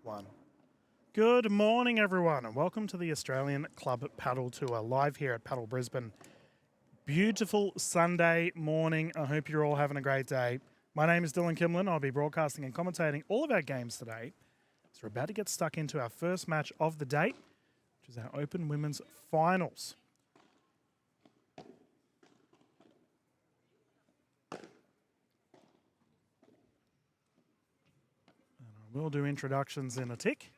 One. Good morning, everyone, and welcome to the Australian Club Padel Tour, live here at Padel Brisbane. Beautiful Sunday morning. I hope you're all having a great day. My name is Dylan Kimlin. I'll be broadcasting and commentating all of our games today. So we're about to get stuck into our first match of the day, which is our Open Women's Finals. We'll do introductions in a tick.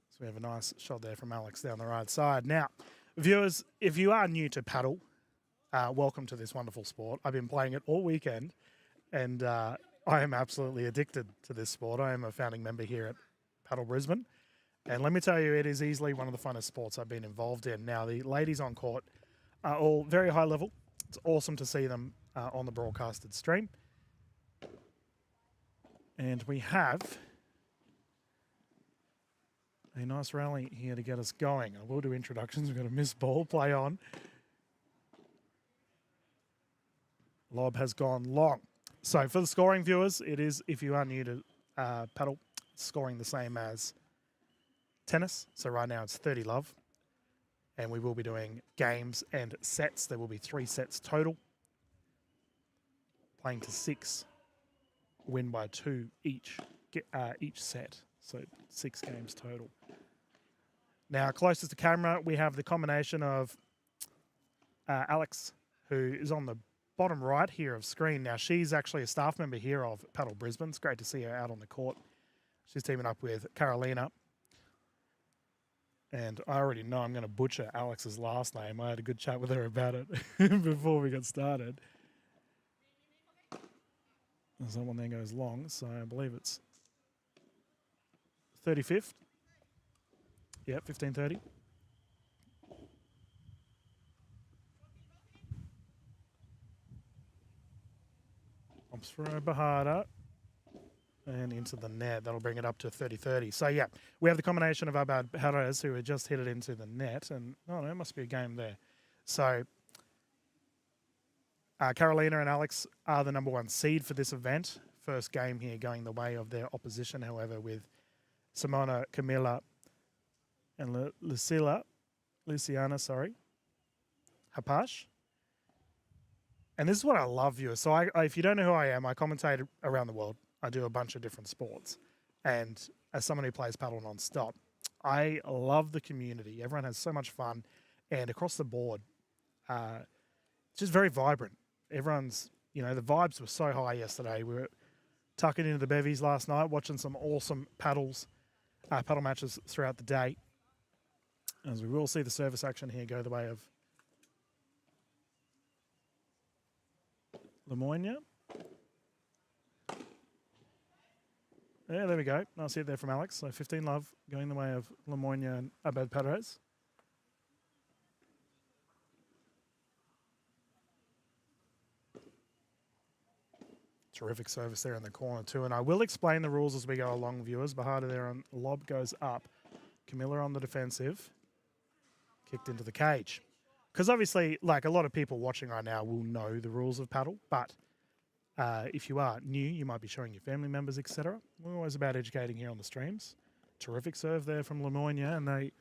So we have a nice shot there from Alex down the right side. Now, viewers, if you are new to paddle, welcome to this wonderful sport. I've been playing it all weekend, and I am absolutely addicted to this sport. I am a founding member here at Padel Brisbane. And let me tell you, it is easily one of the funnest sports I've been involved in. Now, the ladies on court are all very high level. It's awesome to see them on the broadcasted stream. And we have a nice rally here to get us going. I will do introductions. We've got a missed ball, play on. Lob has gone long. So for the scoring, viewers, it is, if you are new to paddle, scoring the same as tennis. So right now it's 30 love. And we will be doing games and sets. There will be 3 sets total. Playing to 6. Win by 2 each set. So 6 games total. Now, closest to camera, we have the combination of Alex, who is on the bottom right here of screen. Now, she's actually a staff member here of Padel Brisbane. It's great to see her out on the court. She's teaming up with Carolina. And I already know I'm going to butcher Alex's last name. I had a good chat with her about it before we got started. That one there goes long, so I believe it's 35th. Yep, 15:30. Bumps for Bahada. And into the net. That'll bring it up to 30-30. So, yeah, we have the combination of Abad Perez, who had just hit it into the net. And, oh, no, it must be a game there. So, Carolina and Alex are the number 1 seed for this event. First game here going the way of their opposition, however, with Simona, Camila, and Luciana, Hapash. And this is what I love, viewers. So if you don't know who I am, I commentate around the world. I do a bunch of different sports. And as someone who plays paddle non-stop, I love the community. Everyone has so much fun. And across the board, it's just very vibrant. Everyone's, the vibes were so high yesterday. We were tucking into the bevies last night, watching some awesome paddle matches throughout the day. As we will see the service action here go the way of Lemoyne. Yeah, there we go. Nice hit there from Alex. So 15 love going the way of Lemoyne and Abad Perez. Terrific service there in the corner too. And I will explain the rules as we go along, viewers. Bahada there on lob goes up. Camilla on the defensive. Kicked into the cage. Because obviously, like a lot of people watching right now will know the rules of paddle. But if you are new, you might be showing your family members, etc. We're always about educating here on the streams. Terrific serve there from Lemoyne. And they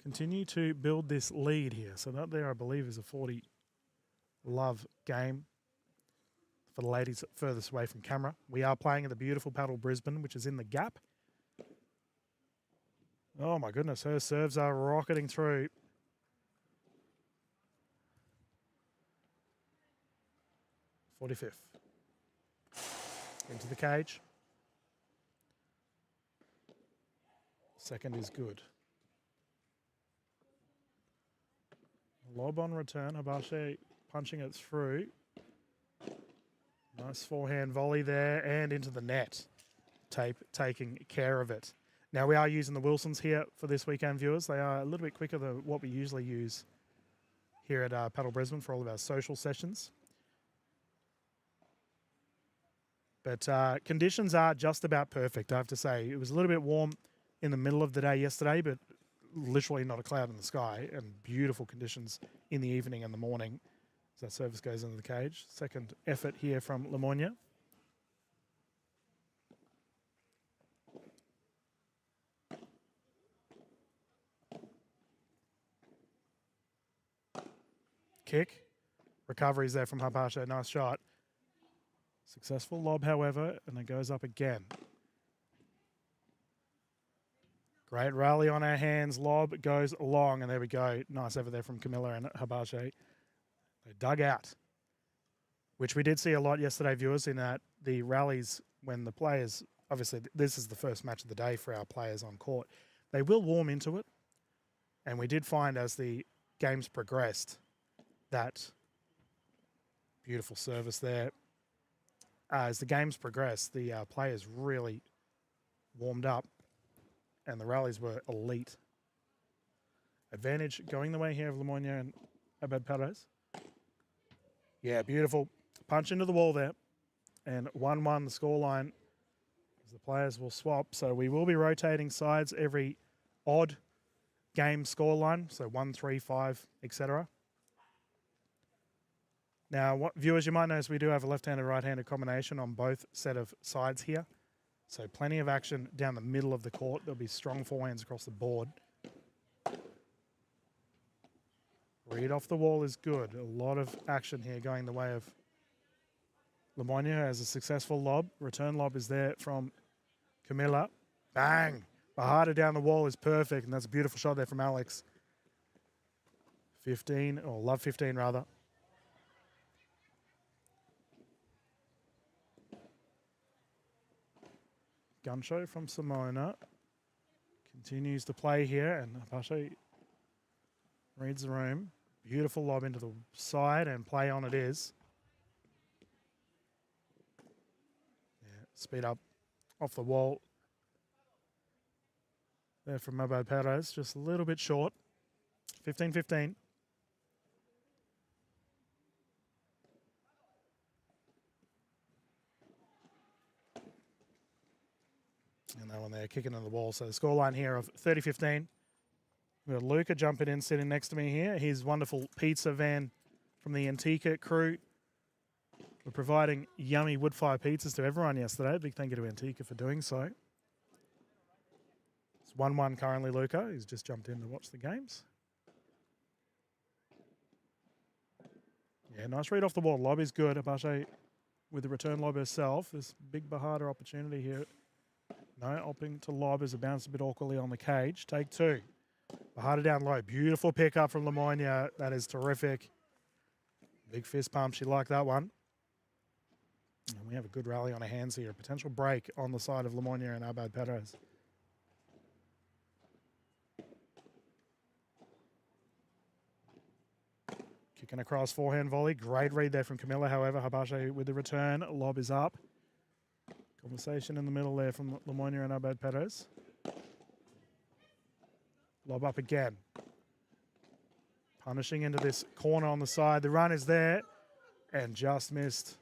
continue to build this lead here. So that there, I believe, is a 40 love game. For the ladies furthest away from camera. We are playing at the beautiful Padel Brisbane, which is in the gap. Oh my goodness, her serves are rocketing through. .45th. Into the cage. Second is good. Lob on return. Habashi punching it through. Nice forehand volley there and into the net. Taking care of it. Now we are using the Wilsons here for this weekend, viewers. They are a little bit quicker than what we usually use here at Padel Brisbane for all of our social sessions. But conditions are just about perfect, I have to say. It was a little bit warm in the middle of the day yesterday, but literally not a cloud in the sky, and beautiful conditions in the evening and the morning. So that service goes into the cage. Second effort here from Lemoyne. kick. Recoveries there from Habasha. Nice shot. Successful lob, however, and it goes up again. Great rally on our hands. Lob goes long, and there we go. Nice over there from Camilla and Habasha. They dug out, which we did see a lot yesterday, viewers, in that the rallies when the players, obviously this is the first match of the day for our players on court, they will warm into it. And we did find as the games progressed that beautiful service there. As the games progressed, the players really warmed up and the rallies were elite. Advantage going the way here of Lemoyne and Abad Perez. Yeah, beautiful. Punch into the wall there. And 1-1 the scoreline. The players will swap. So we will be rotating sides every odd game scoreline. So 1, 3, 5, etc. Now, what viewers, you might notice we do have a left-handed, right-handed combination on both set of sides here. So plenty of action down the middle of the court. There'll be strong forehands across the board. Read off the wall is good. A lot of action here going the way of Lemoyne, who has a successful lob. Return lob is there from Camilla. Bang! Bahada down the wall is perfect, and that's a beautiful shot there from Alex. 15, or love 15 rather. Gun show from Simona. Continues to play here, and Habasha reads the room. Beautiful lob into the side, and play on it is. Yeah, speed up off the wall. There from Abad Perez, just a little bit short. 15-15. And that one there, kicking in the wall. So the scoreline here of 30-15. We've got Luca jumping in, sitting next to me here. His wonderful pizza van from the Antica crew. We're providing yummy wood-fire pizzas to everyone yesterday. Big thank you to Antica for doing so. It's 1-1 currently, Luca. He's just jumped in to watch the games. Yeah, nice read off the wall. Lob is good. Habasha with the return lob herself. This big Bahada opportunity here. No, opting to lob as it bounced a bit awkwardly on the cage. Take two. Bahada down low. Beautiful pickup from Lemoyne. That is terrific. Big fist pump. She liked that one. And we have a good rally on our hands here. A potential break on the side of Lemoyne and Abad Perez. Kicking across, forehand volley. Great read there from Camilla. However, Habasha with the return. Lob is up. Conversation in the middle there from Lemoyne and Abad Perez. Lob up again. Punishing into this corner on the side. The run is there and just missed.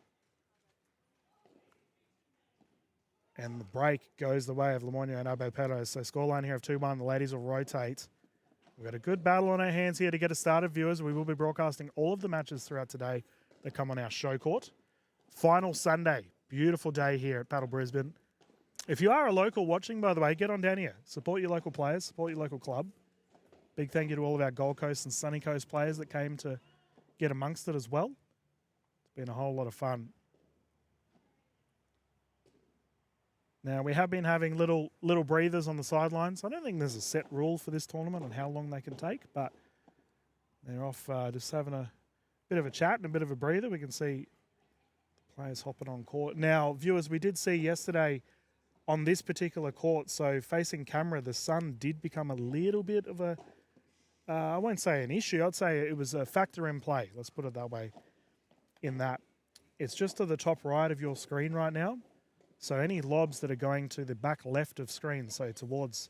And the break goes the way of Lemoyne and Abad Perez. So scoreline here of 2-1. The ladies will rotate. We've got a good battle on our hands here to get us started, viewers. We will be broadcasting all of the matches throughout today that come on our show court. Final Sunday. Beautiful day here at Padel Brisbane. If you are a local watching, by the way, get on down here. Support your local players. Support your local club. Big thank you to all of our Gold Coast and Sunny Coast players that came to get amongst it as well. It's been a whole lot of fun. Now, we have been having little breathers on the sidelines. I don't think there's a set rule for this tournament on how long they can take, but they're off just having a bit of a chat and a bit of a breather. We can see the players hopping on court. Now, viewers, we did see yesterday on this particular court, so facing camera, the sun did become a little bit of a, I won't say an issue, I'd say it was a factor in play. Let's put it that way, in that it's just to the top right of your screen right now. So any lobs that are going to the back left of screen, so towards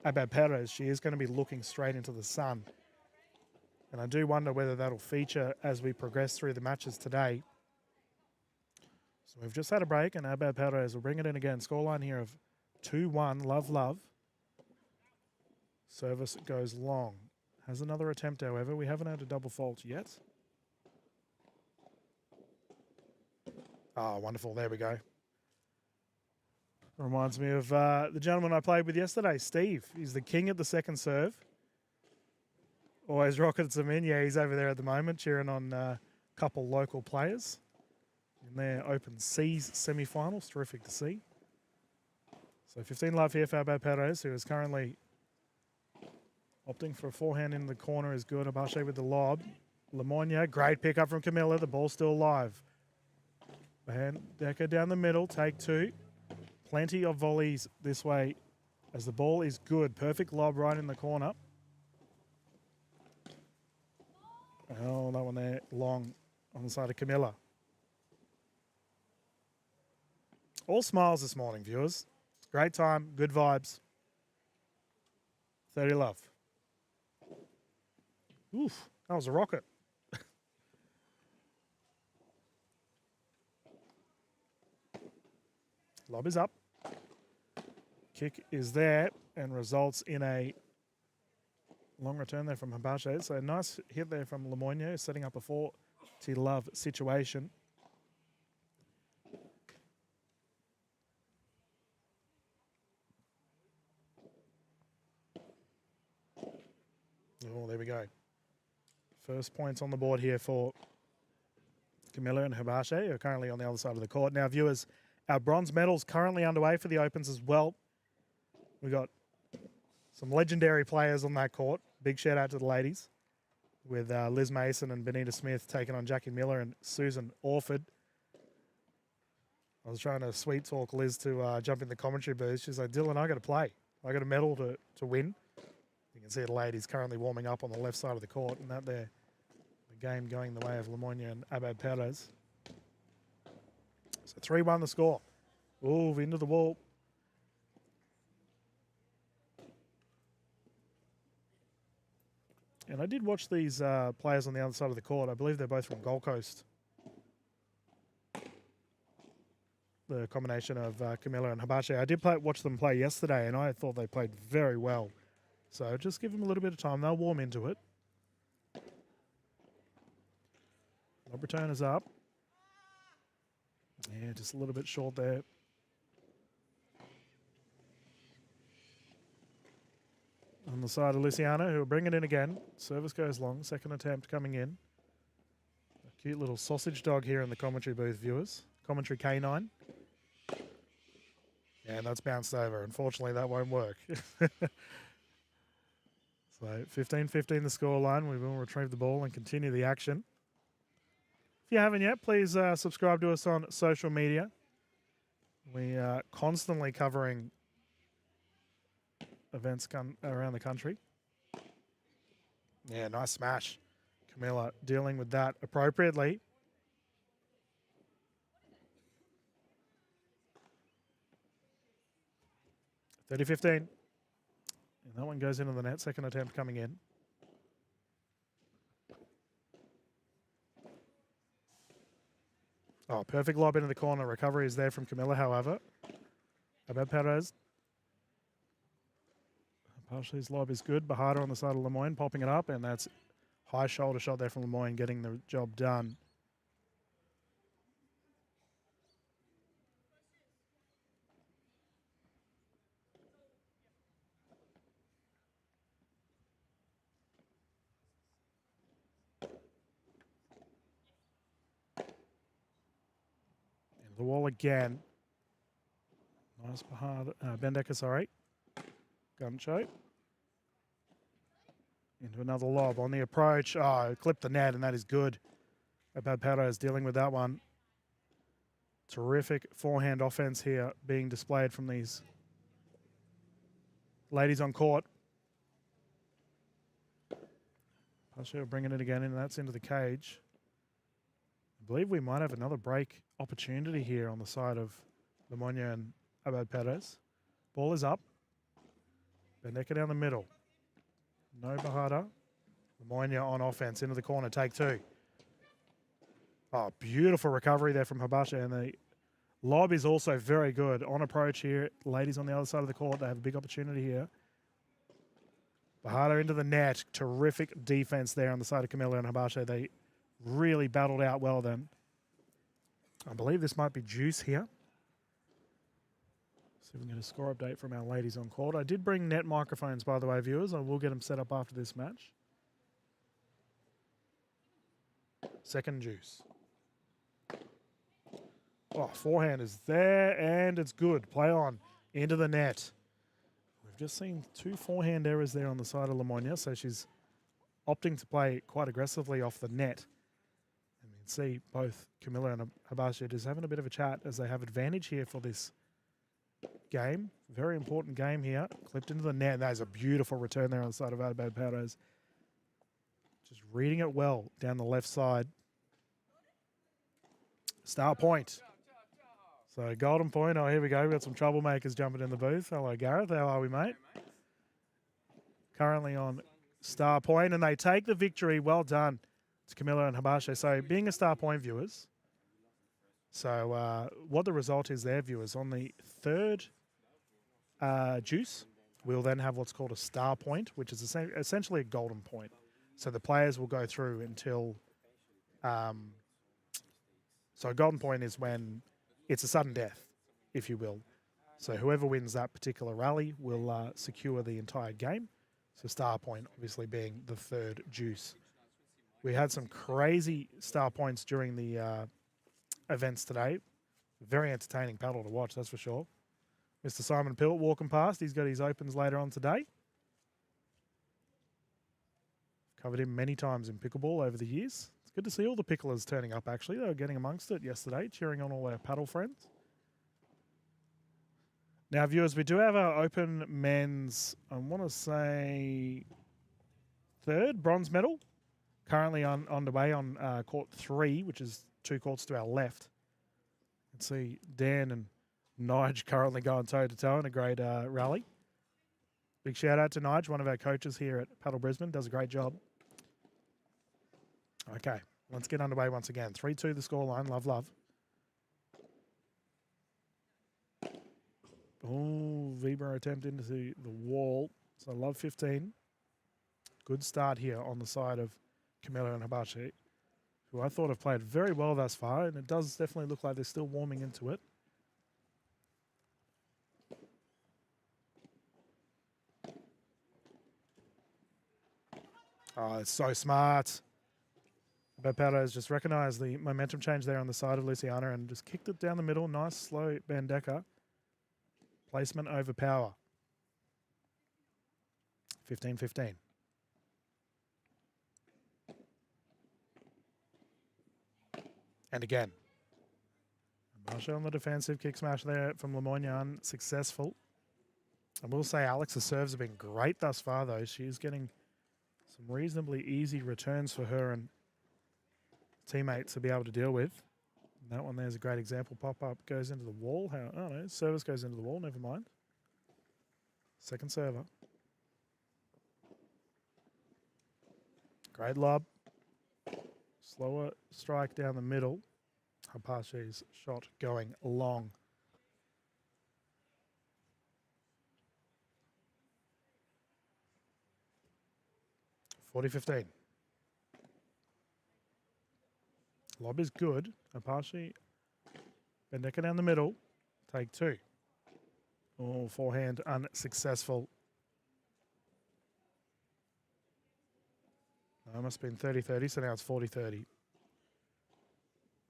Abad Perez, she is going to be looking straight into the sun. And I do wonder whether that'll feature as we progress through the matches today. So we've just had a break, and Abad Perez will bring it in again. Scoreline here of 2-1, love. Service goes long. Has another attempt, however. We haven't had a double fault yet. Oh, wonderful. There we go. Reminds me of the gentleman I played with yesterday, Steve. He's the king at the second serve. Always rockets them in. Yeah, he's over there at the moment cheering on a couple local players in their Open Seas semi-finals. Terrific to see. So 15 love here for Abad Perez, who is currently opting for a forehand in the corner is good. Abache with the lob. Lemoyne, great pickup from Camilla. The ball's still alive. Decker down the middle, take two. Plenty of volleys this way as the ball is good. Perfect lob right in the corner. Oh, that one there, long on the side of Camilla. All smiles this morning, viewers. Great time, good vibes. 30 love. Oof, that was a rocket. Lob is up. Kick is there and results in a long return there from Habache. So nice hit there from Lemoyne, setting up a 40 love situation. Oh, there we go. First points on the board here for Camilla and Habache, who are currently on the other side of the court. Now, viewers, our bronze medals currently underway for the Opens as well. We got some legendary players on that court. Big shout out to the ladies with Liz Mason and Benita Smith taking on Jackie Miller and Susan Orford. I was trying to sweet talk Liz to jump in the commentary booth. She's like, Dylan, I got to play. I got a medal to win. You can see the ladies currently warming up on the left side of the court, and that there, the game going the way of Lemoyne and Abad Perez. So 3-1 the score. Ooh, into the wall. And I did watch these players on the other side of the court. I believe they're both from Gold Coast. The combination of Camilla and Habache. I did watch them play yesterday, and I thought they played very well. So just give them a little bit of time. They'll warm into it. Lob return is up. Yeah, just a little bit short there. On the side of Luciano, who will bring it in again. Service goes long. Second attempt coming in. A cute little sausage dog here in the commentary booth, viewers. Commentary K9. And that's bounced over. Unfortunately, that won't work. So 15-15 the scoreline. We will retrieve the ball and continue the action. If you haven't yet, please subscribe to us on social media. We are constantly covering events around the country. Yeah, nice smash. Camilla dealing with that appropriately. (30-15). And that one goes into the net. Second attempt coming in. Oh, perfect lob into the corner. Recovery is there from Camilla, however. Abad Perez. Partially's lob is good. Bahada on the side of Lemoyne popping it up, and that's high shoulder shot there from Lemoyne, getting the job done. Into the wall again. Nice Bahada, Bendecker, sorry. Guncho. Into another lob on the approach. Oh, clipped the net, and that is good. Abad Perez dealing with that one. Terrific forehand offense here being displayed from these ladies on court. Pasha bringing it again, and that's into the cage. I believe we might have another break opportunity here on the side of Lemoyne and Abad Perez. Ball is up. Bendecker down the middle. No Bahada. Lemoyne on offense into the corner. Take two. Oh, beautiful recovery there from Habache. And the lob is also very good. On approach here. Ladies on the other side of the court. They have a big opportunity here. Bahada into the net. Terrific defense there on the side of Camilla and Habache. They really battled out well then. I believe this might be juice here. See if we can get a score update from our ladies on court. I did bring net microphones, by the way, viewers. I will get them set up after this match. Second juice. Oh, forehand is there, and it's good. Play on. Into the net. We've just seen 2 forehand errors there on the side of Lemoyne, so she's opting to play quite aggressively off the net. And you can see both Camilla and Hibashi just having a bit of a chat as they have advantage here for this game. Very important game here. Clipped into the net. That is a beautiful return there on the side of Padel Brisbane. Just reading it well down the left side. Star point. So golden point. Oh, here we go. We've got some troublemakers jumping in the booth. Hello, Gareth. How are we, mate? Currently on star point, and they take the victory. Well done to Camilla and Hibashi. So being a star point, viewers. So what the result is there, viewers, on the third juice, we'll then have what's called a star point, which is essentially a golden point. So the players will go through until... so a golden point is when it's a sudden death, if you will. So whoever wins that particular rally will secure the entire game. So star point obviously being the third juice. We had some crazy star points during the events today. Very entertaining paddle to watch, that's for sure. Mr. Simon Pilt walking past. He's got his opens later on today. Covered him many times in pickleball over the years. It's good to see all the picklers turning up, actually. They were getting amongst it yesterday, cheering on all our paddle friends. Now, viewers, we do have our open men's, I want to say, third bronze medal. Currently on the way on court 3, which is 2 courts to our left. You can see Dan and Nige currently going toe-to-toe in a great rally. Big shout-out to Nige, one of our coaches here at Padel Brisbane. Does a great job. Okay, let's get underway once again. 3-2 the scoreline. Love, love. Oh, Weber attempt into the wall. So love 15. Good start here on the side of Camilla and Hibashi, who I thought have played very well thus far, and it does definitely look like they're still warming into it. Oh, it's so smart. Bepera has just recognised the momentum change there on the side of Luciana and just kicked it down the middle. Nice, slow Bandeka. Placement over power. 15-15. And again. Marsha on the defensive. Kick smash there from Lemoyne. Successful. I will say Alex's serves have been great thus far, though. She's getting some reasonably easy returns for her and teammates to be able to deal with. And that one there's a great example. Pop-up goes into the wall. Oh, no. Service goes into the wall. Never mind. Second server. Great lob. Slower strike down the middle. Hibashi's shot going long. (40-15). Lob is good. Hibashi. Bandeka down the middle. Take 2. Oh, forehand unsuccessful. No, it must have been 30-30, so now it's 40-30.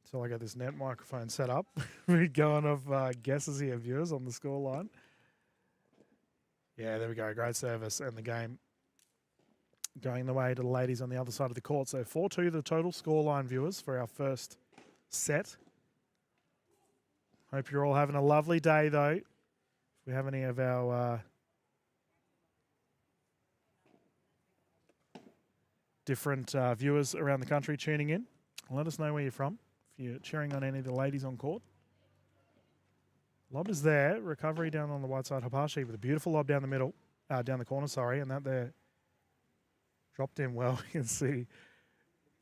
Until I get this net microphone set up. We're going off guesses here, viewers, on the scoreline. Yeah, there we go. Great service, and the game going the way to the ladies on the other side of the court. So 4-2 the total scoreline, viewers, for our first set. Hope you're all having a lovely day, though. If we have any of our different viewers around the country tuning in, let us know where you're from. If you're cheering on any of the ladies on court. Lob is there. Recovery down on the wide side. Hibashi with a beautiful lob down the middle, down the corner, sorry, and that there dropped in well. You can see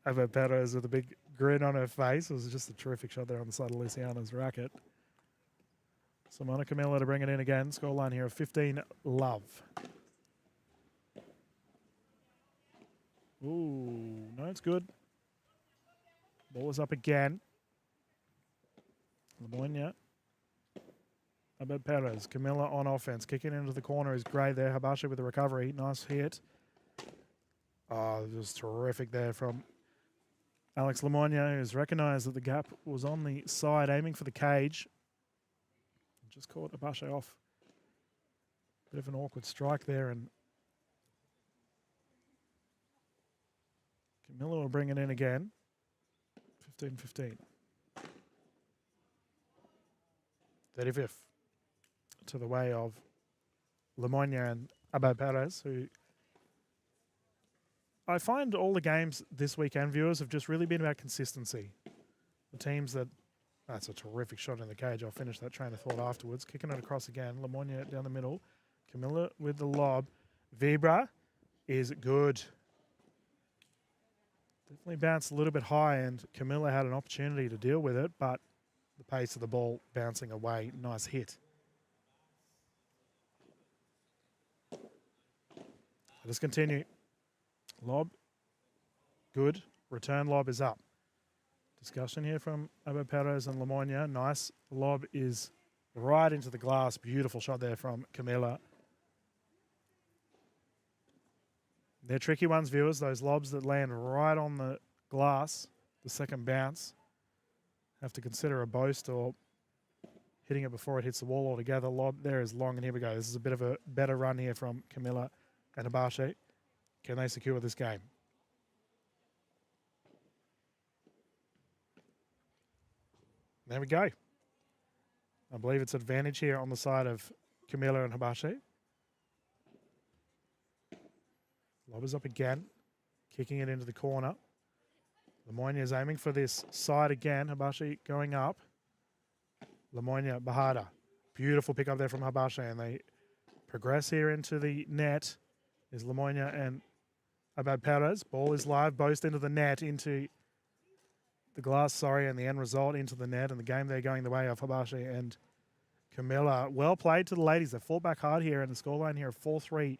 Ava Perez with a big grin on her face. It was just a terrific shot there on the side of Luciana's racket. Simona Camilla to bring it in again. Scoreline here of 15 love. Ooh, no, it's good. Ball is up again. Lemoyne. Abed Perez. Camilla on offense. Kicking into the corner is great there. Hibashi with the recovery. Nice hit. Oh, it was terrific there from Alex Lemoyne has recognised that the gap was on the side, aiming for the cage. Just caught Abashe off. Bit of an awkward strike there, and Camilla will bring it in again. 15-15. 35th to the way of Lemoyne and Abad Perez, who I find all the games this weekend, viewers, have just really been about consistency. The teams that... That's a terrific shot in the cage. I'll finish that train of thought afterwards. Kicking it across again. Lemoyne down the middle. Camilla with the lob. Vibra is good. Definitely bounced a little bit high, and Camilla had an opportunity to deal with it, but the pace of the ball bouncing away. Nice hit. Let us continue. Lob. Good. Return lob is up. Discussion here from Abad Perez and Lemoyne. Nice. Lob is right into the glass. Beautiful shot there from Camilla. They're tricky ones, viewers. Those lobs that land right on the glass, the second bounce. Have to consider a boast or hitting it before it hits the wall altogether. Lob there is long, and here we go. This is a bit of a better run here from Camilla and Abashe. Can they secure this game? There we go. I believe it's advantage here on the side of Camilla and Abashe. Lob is up again, kicking it into the corner. Lemoyne is aiming for this side again. Abashe going up. Lemoyne, Bahada. Beautiful pick up there from Abashe, and they progress here into the net. Is Lemoyne and Abad Perez. Ball is live, boast into the net, into the glass, and the end result into the net, and the game there going the way of Abashe and Camilla. Well played to the ladies. They fought back hard here, and the scoreline here of 4-3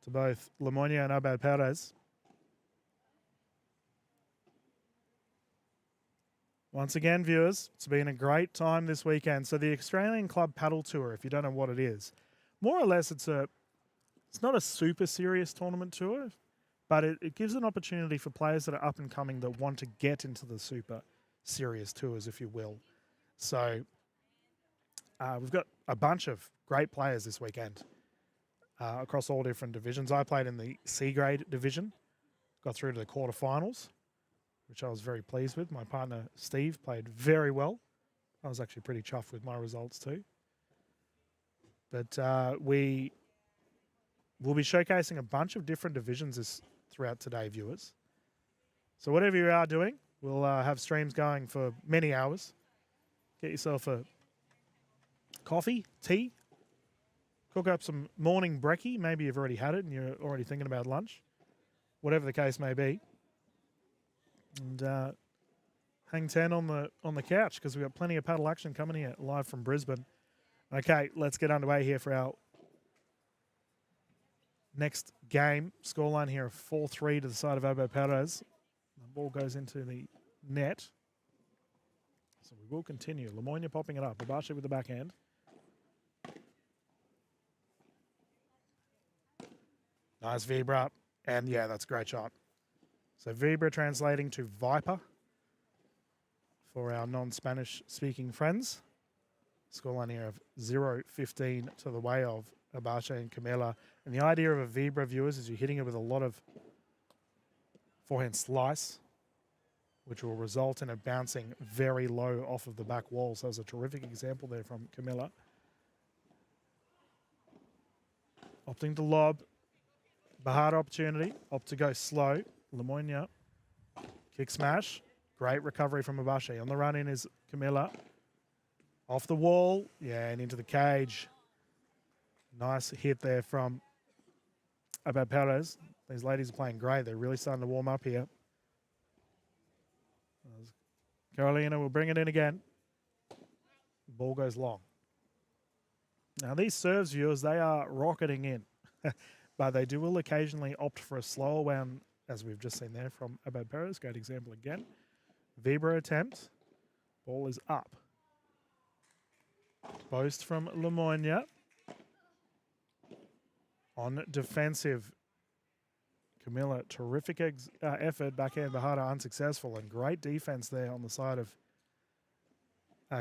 to both Lemoyne and Abad Perez. Once again, viewers, it's been a great time this weekend. So the Australian Club Padel Tour, if you don't know what it is, more or less it's not a super serious tournament tour, but it gives an opportunity for players that are up and coming that want to get into the super serious tours, if you will. So we've got a bunch of great players this weekend across all different divisions. I played in the C grade division, got through to the quarterfinals, which I was very pleased with. My partner, Steve, played very well. I was actually pretty chuffed with my results too. But we will be showcasing a bunch of different divisions throughout today, viewers. So whatever you are doing, we'll have streams going for many hours. Get yourself a coffee, tea, cook up some morning brekkie. Maybe you've already had it and you're already thinking about lunch. Whatever the case may be. And hang 10 on the couch, because we've got plenty of paddle action coming here live from Brisbane. Okay, let's get underway here for our next game. Scoreline here of 4-3 to the side of Abad Perez. The ball goes into the net. So we will continue. Lemoyne popping it up. Abashe with the backhand. Nice Vibra. And yeah, that's a great shot. So Vibra translating to Viper for our non-Spanish speaking friends. Scoreline here of 0-15 to the way of Abashe and Camilla. And the idea of a Vibra, viewers, is you're hitting it with a lot of forehand slice, which will result in it bouncing very low off of the back wall. So there's a terrific example there from Camilla. Opting to lob. Bahada opportunity. Opt to go slow. Lemoyne. Kick smash. Great recovery from Abashe. On the run in is Camilla. Off the wall. Yeah, and into the cage. Nice hit there from Abad Perez. These ladies are playing great. They're really starting to warm up here. Carolina will bring it in again. Ball goes long. Now these serves, viewers, they are rocketing in. But they will occasionally opt for a slower one, as we've just seen there from Abad Perez. Great example again. Vibra attempt. Ball is up. Boast from Lemoyne. On defensive. Camilla, terrific effort. Backhand Bahada unsuccessful, and great defense there on the side of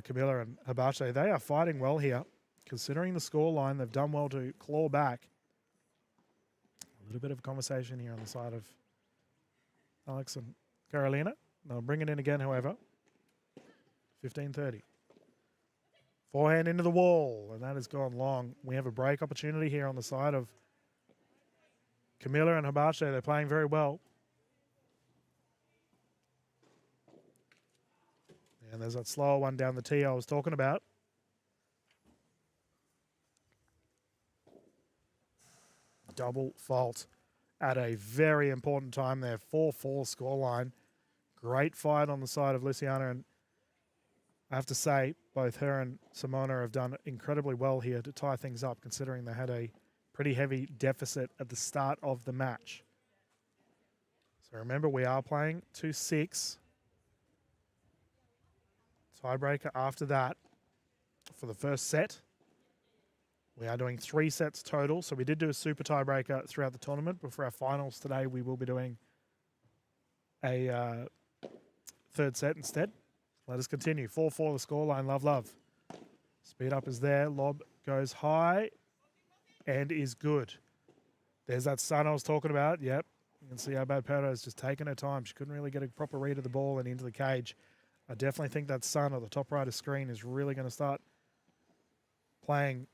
Camilla and Hibache. They are fighting well here. Considering the scoreline, they've done well to claw back. A little bit of conversation here on the side of Alex and Carolina. They'll bring it in again, however. 15:30. Forehand into the wall, and that has gone long. We have a break opportunity here on the side of Camilla and Hibache. They're playing very well. And there's that slower one down the tee I was talking about. Double fault at a very important time there. 4-4 scoreline. Great fight on the side of Luciana, and I have to say both her and Simona have done incredibly well here to tie things up, considering they had a pretty heavy deficit at the start of the match. So remember, we are playing 2-6. Tiebreaker after that for the first set. We are doing 3 sets total. So we did do a super tiebreaker throughout the tournament, but for our finals today, we will be doing a third set instead. Let us continue. 4-4 the scoreline. Love, love. Speed up is there. Lob goes high and is good. There's that sun I was talking about. Yep. You can see how bad Perez just taking her time. She couldn't really get a proper read of the ball and into the cage. I definitely think that sun on the top right of screen is really going to start playing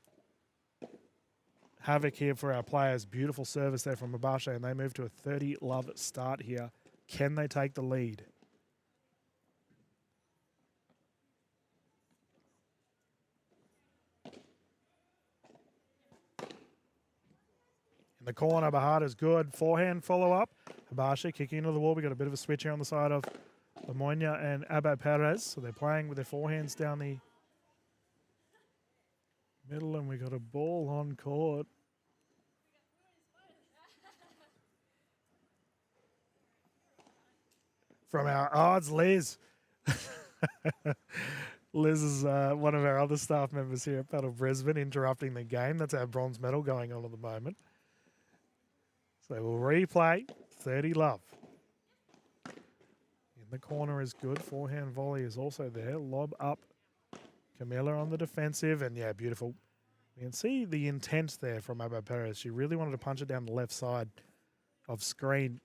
havoc here for our players. Beautiful service there from Hibache, and they move to a 30-love start here. Can they take the lead? In the corner, Bahada's good. Forehand follow-up. Hibache kicking into the wall. We got a bit of a switch here on the side of Lemoyne and Abad Perez. So they're playing with their forehands down the middle, and we got a ball on court. From our odds, Liz. Liz is one of our other staff members here at Padel Brisbane, interrupting the game. That's our bronze medal going on at the moment. So we'll replay 30-love. In the corner is good. Forehand volley is also there. Lob up. Camilla on the defensive. And yeah, beautiful. You can see the intent there from Abad Perez. She really wanted to punch it down the left side of screen.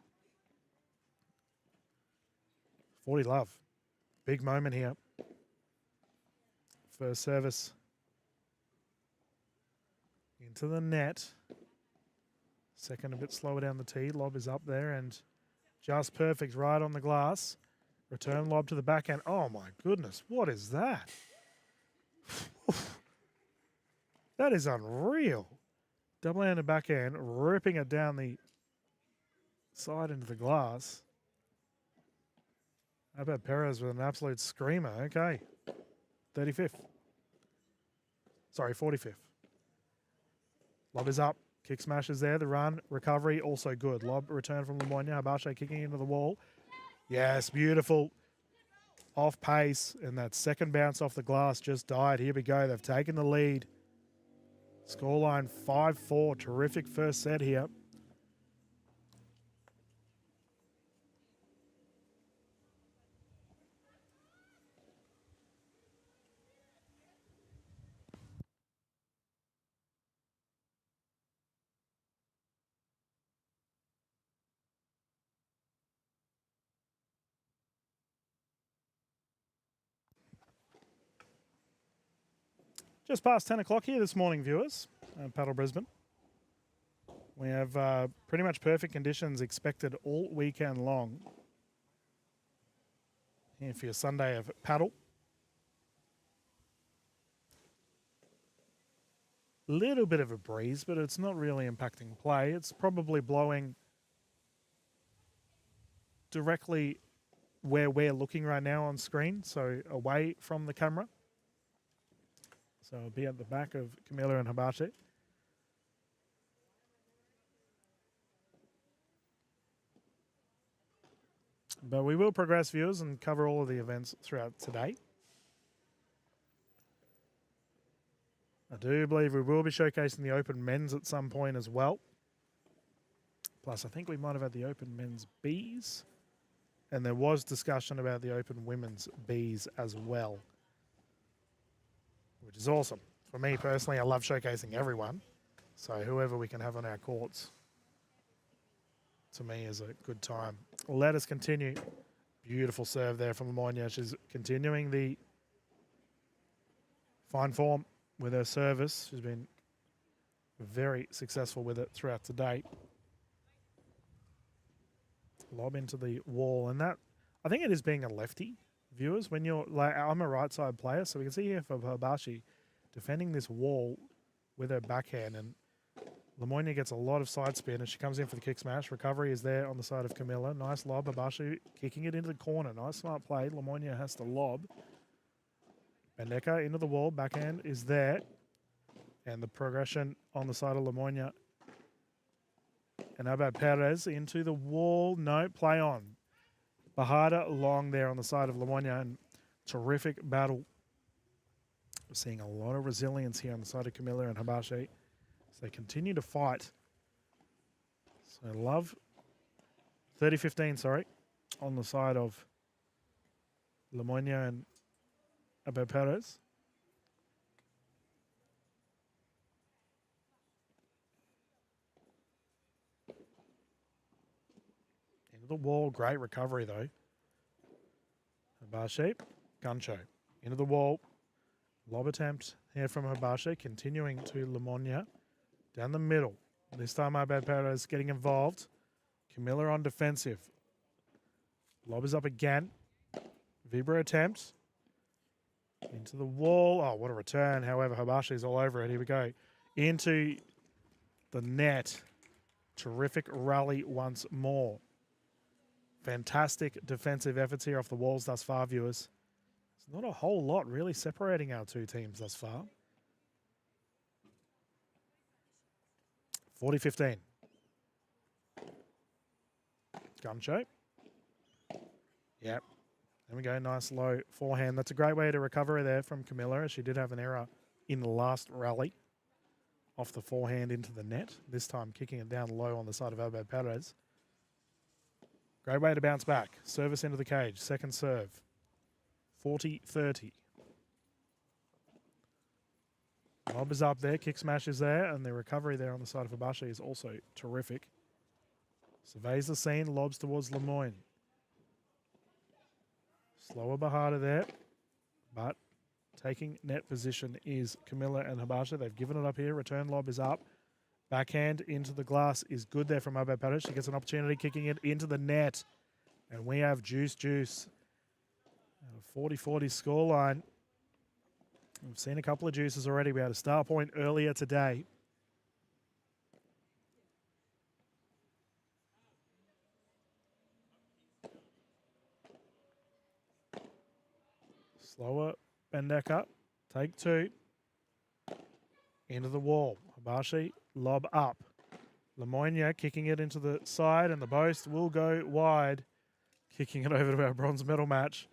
40-love. Big moment here. First service into the net. Second a bit slower down the tee. Lob is up there and just perfect right on the glass. Return lob to the backhand. Oh my goodness, what is that? That is unreal. Double-handed backhand, ripping it down the side into the glass. How about Perez with an absolute screamer? Okay. 35th. Sorry, 45th. Lob is up. Kick smash is there. The run, recovery, also good. Lob return from Lemoyne. Hibache kicking into the wall. Yes, beautiful. Off pace. And that second bounce off the glass just died. Here we go. They've taken the lead. Scoreline 5-4. Terrific first set here. Just past 10 o'clock here this morning, viewers, at Padel Brisbane. We have pretty much perfect conditions expected all weekend long here for your Sunday of paddle. Little bit of a breeze, but it's not really impacting play. It's probably blowing directly where we're looking right now on screen, so away from the camera. So it'll be at the back of Camilla and Hibache. But we will progress, viewers, and cover all of the events throughout today. I do believe we will be showcasing the Open Men's at some point as well. Plus, I think we might have had the Open Men's Bs. And there was discussion about the Open Women's Bs as well, which is awesome. For me personally, I love showcasing everyone. So whoever we can have on our courts, to me, is a good time. Let us continue. Beautiful serve there from Lemoyne. She's continuing the fine form with her service. She's been very successful with it throughout the day. Lob into the wall, and that, I think it is being a lefty, viewers. When you're like, I'm a right side player, so we can see here for Habashi defending this wall with her backhand, and Lemoyne gets a lot of side spin, and she comes in for the kick smash. Recovery is there on the side of Camilla. Nice lob. Habashi kicking it into the corner. Nice smart play. Lemoyne has to lob. Bendeka into the wall. Backhand is there, and the progression on the side of Lemoyne. And Abad Perez into the wall. No, play on. Bahada long there on the side of Lemoyne, and terrific battle. We're seeing a lot of resilience here on the side of Camilla and Habashi. So they continue to fight. So love 30-15, sorry, on the side of Lemoyne and Abad Perez. The wall, great recovery though. Habashi, Guncho. Into the wall. Lob attempt here from Habashi, continuing to Lemoyne. Down the middle. This time Abad Perez getting involved. Camilla on defensive. Lob is up again. Vibra attempt. Into the wall. Oh, what a return. However, Habashi is all over it. Here we go. Into the net. Terrific rally once more. Fantastic defensive efforts here off the walls thus far, viewers. There's not a whole lot really separating our two teams thus far. 40-15. Guncho. Yep. There we go. Nice low forehand. That's a great way to recover there from Camilla. She did have an error in the last rally off the forehand into the net. This time kicking it down low on the side of Abad Perez. Great way to bounce back. Service into the cage. Second serve. 40-30. Lob is up there. Kick smash is there. And the recovery there on the side of Habashi is also terrific. Surveys the scene. Lobs towards Lemoyne. Slower Bahada there. But taking net position is Camilla and Habashi. They've given it up here. Return lob is up. Backhand into the glass is good there from Abad Perez. She gets an opportunity kicking it into the net. And we have juice. A 40-40 scoreline. We've seen a couple of juices already. We had a star point earlier today. Slower Bendeka. Take two. Into the wall. Habashi, lob up. Lemoyne kicking it into the side, and the post will go wide. Kicking it over to our bronze medal match.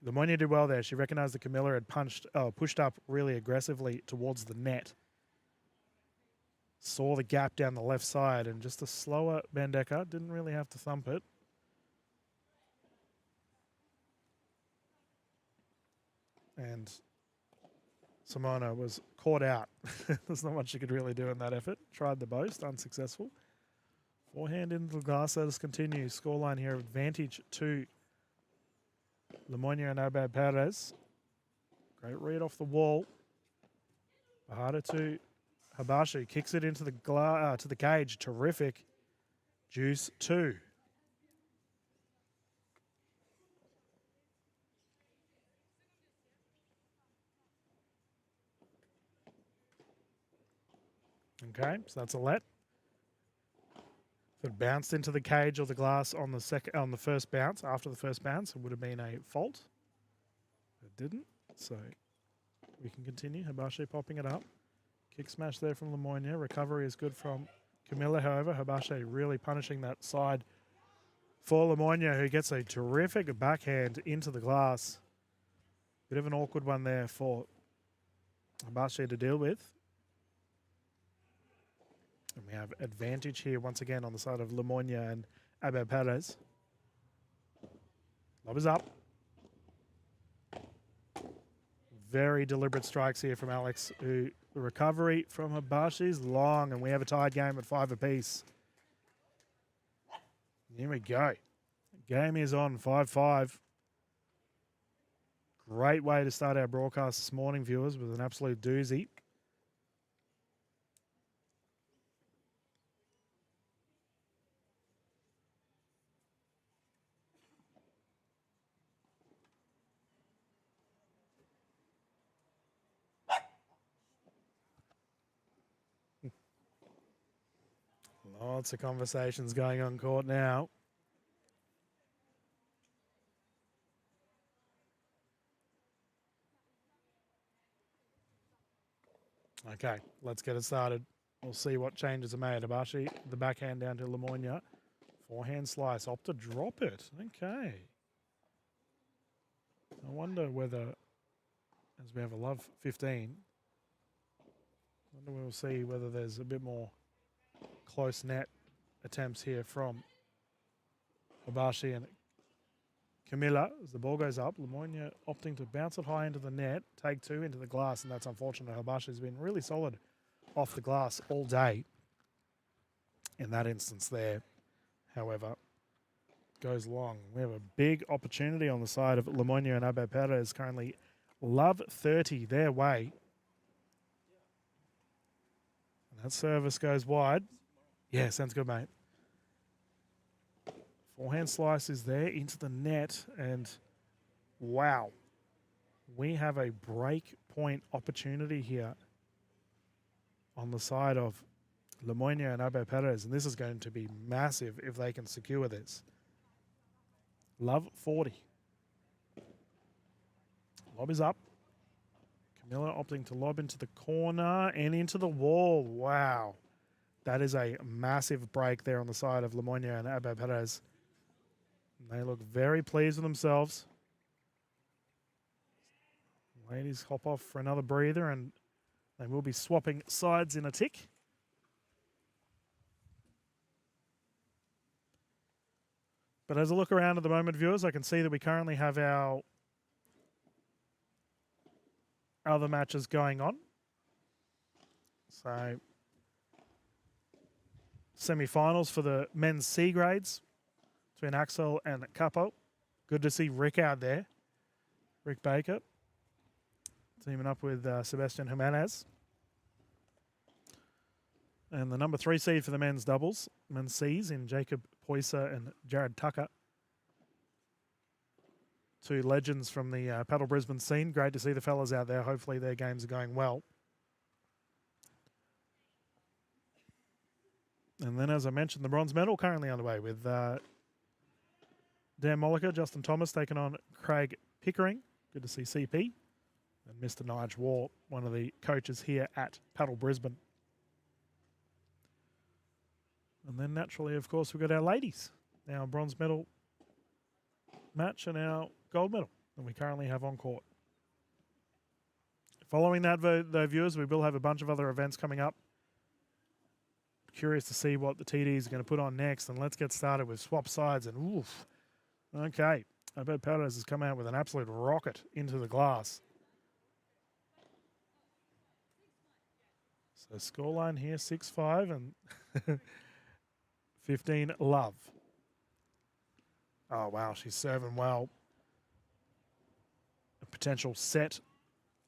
Lemoyne did well there. She recognised that Camilla had pushed up really aggressively towards the net. Saw the gap down the left side, and just a slower Bendeka. Didn't really have to thump it. And Simona was caught out. There's not much she could really do in that effort. Tried the boast, unsuccessful. Forehand into the glass. Let us continue. Scoreline here, advantage to Lemoyne and Abad Perez. Great read off the wall. Bahada to Habashi. Kicks it into the to the cage. Terrific. Juice 2. Okay, so that's a let. If it bounced into the cage or the glass on the first bounce, after the first bounce, it would have been a fault. It didn't, so we can continue. Habashi popping it up. Kick smash there from Lemoyne. Recovery is good from Camilla, however. Habashi really punishing that side for Lemoyne, who gets a terrific backhand into the glass. Bit of an awkward one there for Habashi to deal with. And we have advantage here once again on the side of Lemoyne and Abel Perez. Lob is up. Very deliberate strikes here from Alex, who the recovery from Habashi is long, and we have a tied game at 5 apiece. Here we go. Game is on, 5-5. Great way to start our broadcast this morning, viewers, with an absolute doozy. Lots of conversations going on court now. Okay, let's get it started. We'll see what changes are made. Abashi, the backhand down to Lemoyne. Forehand slice, opt to drop it. Okay. I wonder whether, as we have a love 15, I wonder we'll see whether there's a bit more close net attempts here from Habashi and Camilla as the ball goes up. Lemoyne opting to bounce it high into the net, take 2 into the glass, and that's unfortunate. Habashi's been really solid off the glass all day in that instance there. However, goes long. We have a big opportunity on the side of Lemoyne and Abel Perez. Currently love 30 their way. And that service goes wide. Yeah, sounds good, mate. Forehand slice is there into the net, and wow, we have a break point opportunity here on the side of Lemoyne and Abel Perez, and this is going to be massive if they can secure this. Love 40. Lob is up. Camilla opting to lob into the corner and into the wall. Wow. That is a massive break there on the side of Lemoyne and Abel Perez. They look very pleased with themselves. Ladies hop off for another breather, and they will be swapping sides in a tick. But as I look around at the moment, viewers, I can see that we currently have our other matches going on. So, semi-finals for the men's C grades between Axel and Capo. Good to see Rick out there. Rick Baker teaming up with Sebastian Jimenez. And the number 3 seed for the men's doubles, men's C's in Jacob Poyser and Jared Tucker. 2 legends from the Padel Brisbane scene. Great to see the fellas out there. Hopefully their games are going well. And then, as I mentioned, the bronze medal currently underway with Dan Molliker, Justin Thomas taking on Craig Pickering. Good to see CP. And Mr. Nige War, one of the coaches here at Padel Brisbane. And then naturally, of course, we've got our ladies. Our bronze medal match and our gold medal that we currently have on court. Following that, though, viewers, we will have a bunch of other events coming up. Curious to see what the TDs are going to put on next. And let's get started with swap sides. And oof. Okay. I bet Perez has come out with an absolute rocket into the glass. So scoreline here, 6-5 and 15 love. Oh, wow, she's serving well. A potential set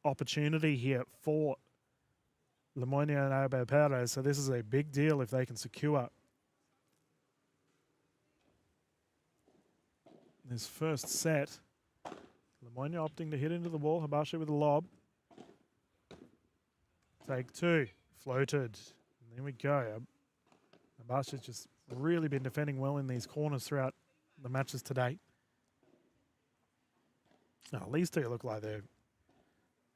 opportunity here for Lemoyne and Abel Perez. So this is a big deal if they can secure this first set. Lemoyne opting to hit into the wall. Habashi with a lob. Take 2. Floated. And there we go. Habashi's just really been defending well in these corners throughout the matches today. Oh, these two look like they're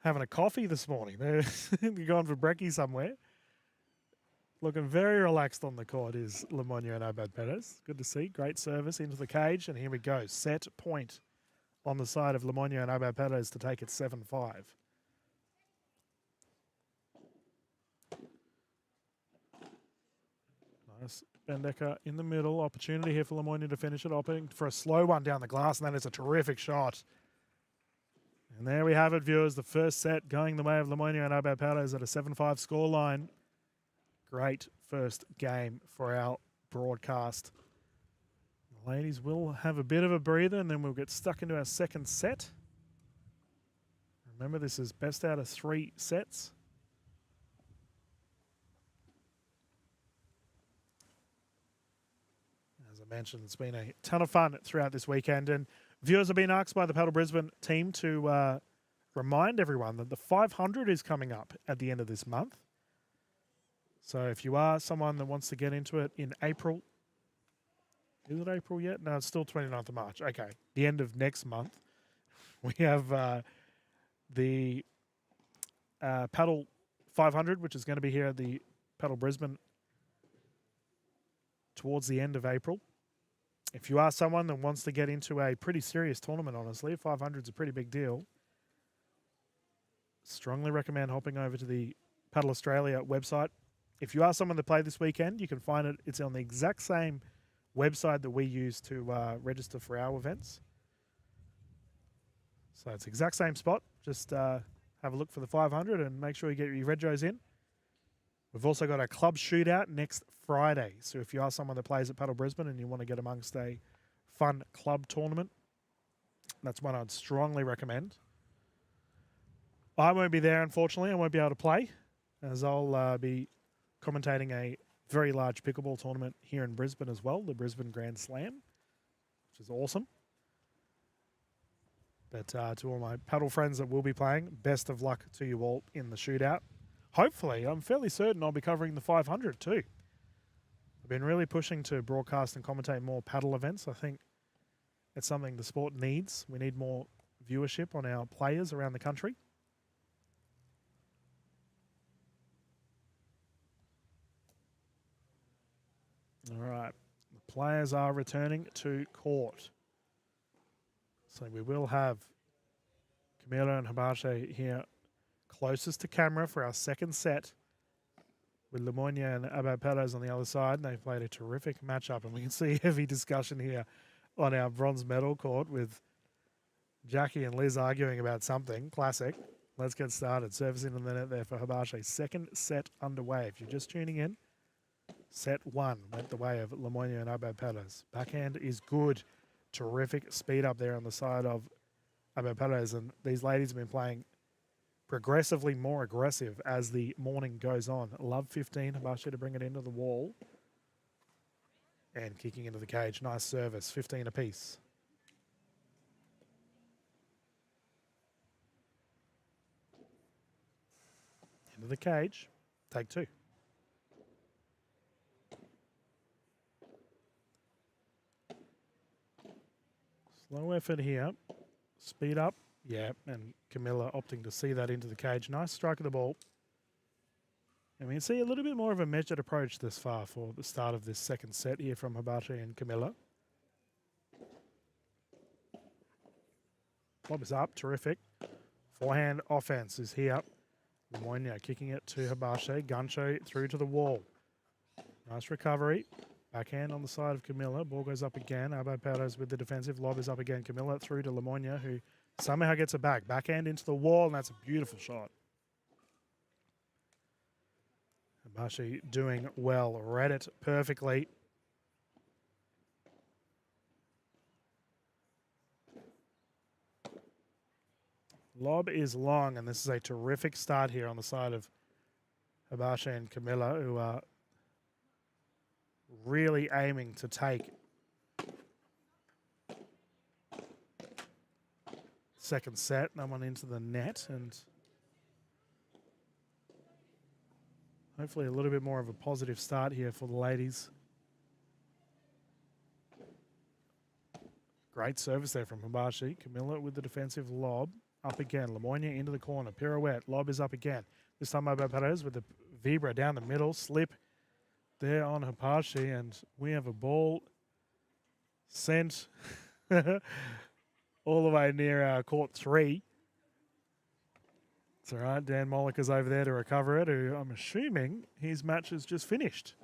having a coffee this morning. They're going for brekkie somewhere. Looking very relaxed on the court is Lemoyne and Abel Perez. Good to see. Great service into the cage. And here we go. Set point on the side of Lemoyne and Abel Perez to take it 7-5. Nice. Bendeker in the middle. Opportunity here for Lemoyne to finish it. Opting for a slow one down the glass, and that is a terrific shot. And there we have it, viewers. The first set going the way of Lemoyne and Abad Powers at a 7-5 scoreline. Great first game for our broadcast. The ladies will have a bit of a breather, and then we'll get stuck into our second set. Remember, this is best out of 3 sets. As I mentioned, it's been a ton of fun throughout this weekend, and viewers have been asked by the Padel Brisbane team to remind everyone that the 500 is coming up at the end of this month. So if you are someone that wants to get into it in April, is it April yet? No, it's still 29th of March. Okay, the end of next month, we have the Padel 500, which is going to be here at the Padel Brisbane towards the end of April. If you are someone that wants to get into a pretty serious tournament, honestly, 500 is a pretty big deal. Strongly recommend hopping over to the Padel Australia website. If you are someone that played this weekend, you can find it. It's on the exact same website that we use to register for our events. So it's the exact same spot. Just have a look for the 500 and make sure you get your regos in. We've also got a club shootout next Friday. So if you are someone that plays at Padel Brisbane and you want to get amongst a fun club tournament, that's one I'd strongly recommend. I won't be there, unfortunately. I won't be able to play, as I'll be commentating a very large pickleball tournament here in Brisbane as well, the Brisbane Grand Slam, which is awesome. But to all my paddle friends that will be playing, best of luck to you all in the shootout. Hopefully, I'm fairly certain I'll be covering the 500 too. I've been really pushing to broadcast and commentate more paddle events. I think it's something the sport needs. We need more viewership on our players around the country. All right, the players are returning to court. So we will have Camilo and Hibache here closest to camera for our second set, with Lemoyne and Abad Perez on the other side. And they've played a terrific matchup, and we can see heavy discussion here on our bronze medal court with Jackie and Liz arguing about something. Classic. Let's get started. Service into the net there for Hibache. Second set underway. If you're just tuning in, set 1 went the way of Lemoyne and Abad Perez. Backhand is good. Terrific speed up there on the side of Abad Perez. And these ladies have been playing progressively more aggressive as the morning goes on. Love 15. Hibache to bring it into the wall. And kicking into the cage. Nice service. 15 apiece. Into the cage. Take 2. Slow effort here. Speed up. Yeah, and Camilla opting to see that into the cage. Nice strike of the ball. And we can see a little bit more of a measured approach this far for the start of this second set here from Hibache and Camilla. Lob is up. Terrific. Forehand offense is here. Lemoyne kicking it to Hibache. Guncho through to the wall. Nice recovery. Backhand on the side of Camilla. Ball goes up again. Abad Perez with the defensive. Lob is up again. Camilla through to Lemoyne, who somehow gets it back. Backhand into the wall, and that's a beautiful shot. Hibache doing well. Read it perfectly. Lob is long, and this is a terrific start here on the side of Hibache and Camilla, who are really aiming to take second set. No one into the net, and hopefully a little bit more of a positive start here for the ladies. Great service there from Hibache. Camilla with the defensive lob. Up again. Lemoyne into the corner. Pirouette. Lob is up again. This time Abad Perez with the Vibra down the middle. Slip there on Hibache, and we have a ball sent all the way near court 3. It's all right. Dan Mollick is over there to recover it, who I'm assuming his match is just finished.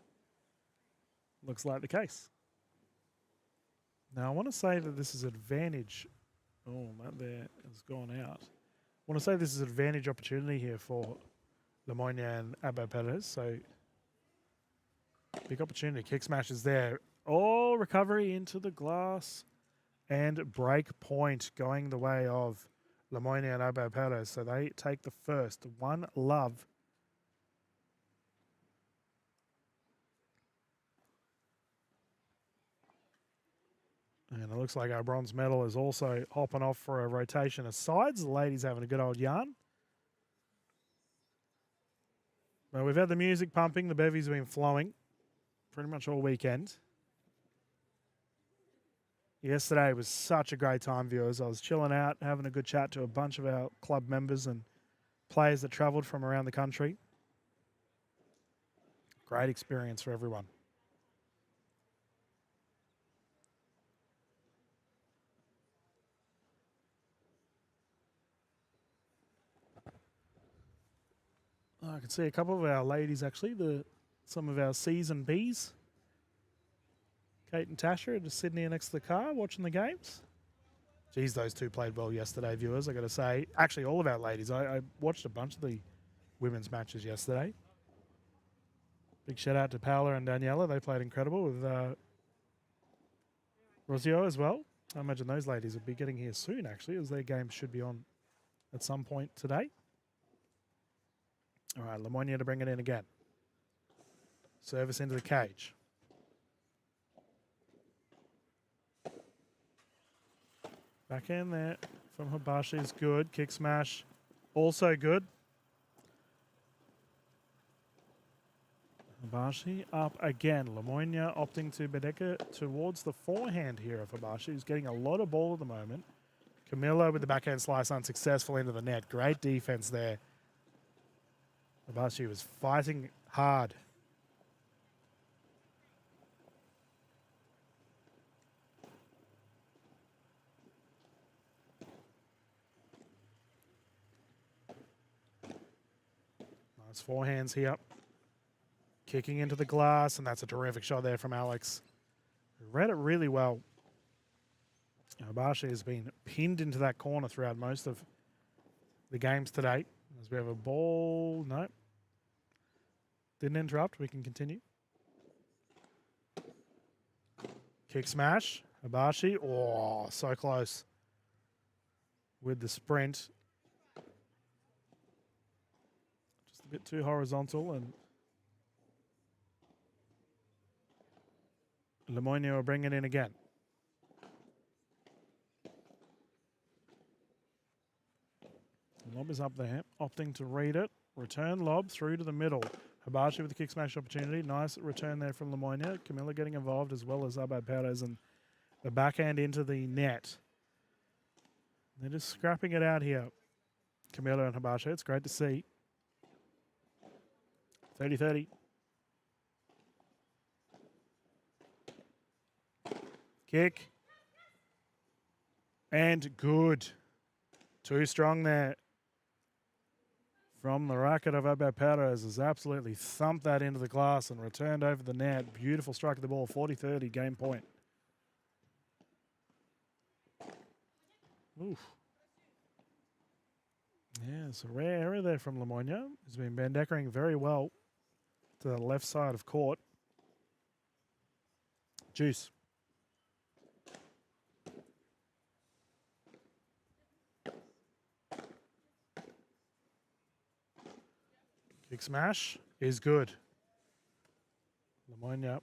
looks like the case. Now, I want to say that this is advantage. Oh, that there has gone out. I want to say this is an advantage opportunity here for Lemoyne and Abbo Perez. So, big opportunity. Kick smashes there. Oh, recovery into the glass. And break point going the way of Lemoyne and Abbo Perez. So, they take the first. 1-love. And it looks like our bronze medal is also hopping off for a rotation of sides. The ladies having a good old yarn. Well, we've had the music pumping. The bevies have been flowing pretty much all weekend. Yesterday was such a great time, viewers. I was chilling out, having a good chat to a bunch of our club members and players that travelled from around the country. Great experience for everyone. I can see a couple of our ladies, actually, some of our C's and B's. Kate and Tasha are just sitting here next to the car watching the games. Geez, those two played well yesterday, viewers, I got to say. Actually, all of our ladies. I watched a bunch of the women's matches yesterday. Big shout out to Paola and Daniela. They played incredible with Rosio as well. I imagine those ladies will be getting here soon, actually, as their game should be on at some point today. All right, Lemoyne to bring it in again. Service into the cage. Back in there from Hibashi is good. Kick smash, also good. Hibashi up again. Lemoyne opting to Bedeka towards the forehand here of Hibashi, who's getting a lot of ball at the moment. Camillo with the backhand slice unsuccessful into the net. Great defense there. Hibashi was fighting hard. Nice forehands here. Kicking into the glass, and that's a terrific shot there from Alex. Read it really well. Hibashi has been pinned into that corner throughout most of the games today. As we have a ball, no. Didn't interrupt, we can continue. Kick smash, Hibashi, oh, so close. With the sprint. Just a bit too horizontal, and Lemoyne will bring it in again. Lob is up there, opting to read it. Return lob through to the middle. Hibashi with the kick smash opportunity. Nice return there from Lemoyne. Camilla getting involved as well as Abbo Perez, and the backhand into the net. They're just scrapping it out here, Camilla and Hibashi. It's great to see. 30-30. Kick. And good. Too strong there from the racket of Abbo Perez. Has absolutely thumped that into the glass and returned over the net. Beautiful strike of the ball. 40-30, game point. Oof. Yeah, it's a rare error there from Lemoyne. He's been Bandeckering very well to the left side of court. Juice. Kick smash is good. Lemoyne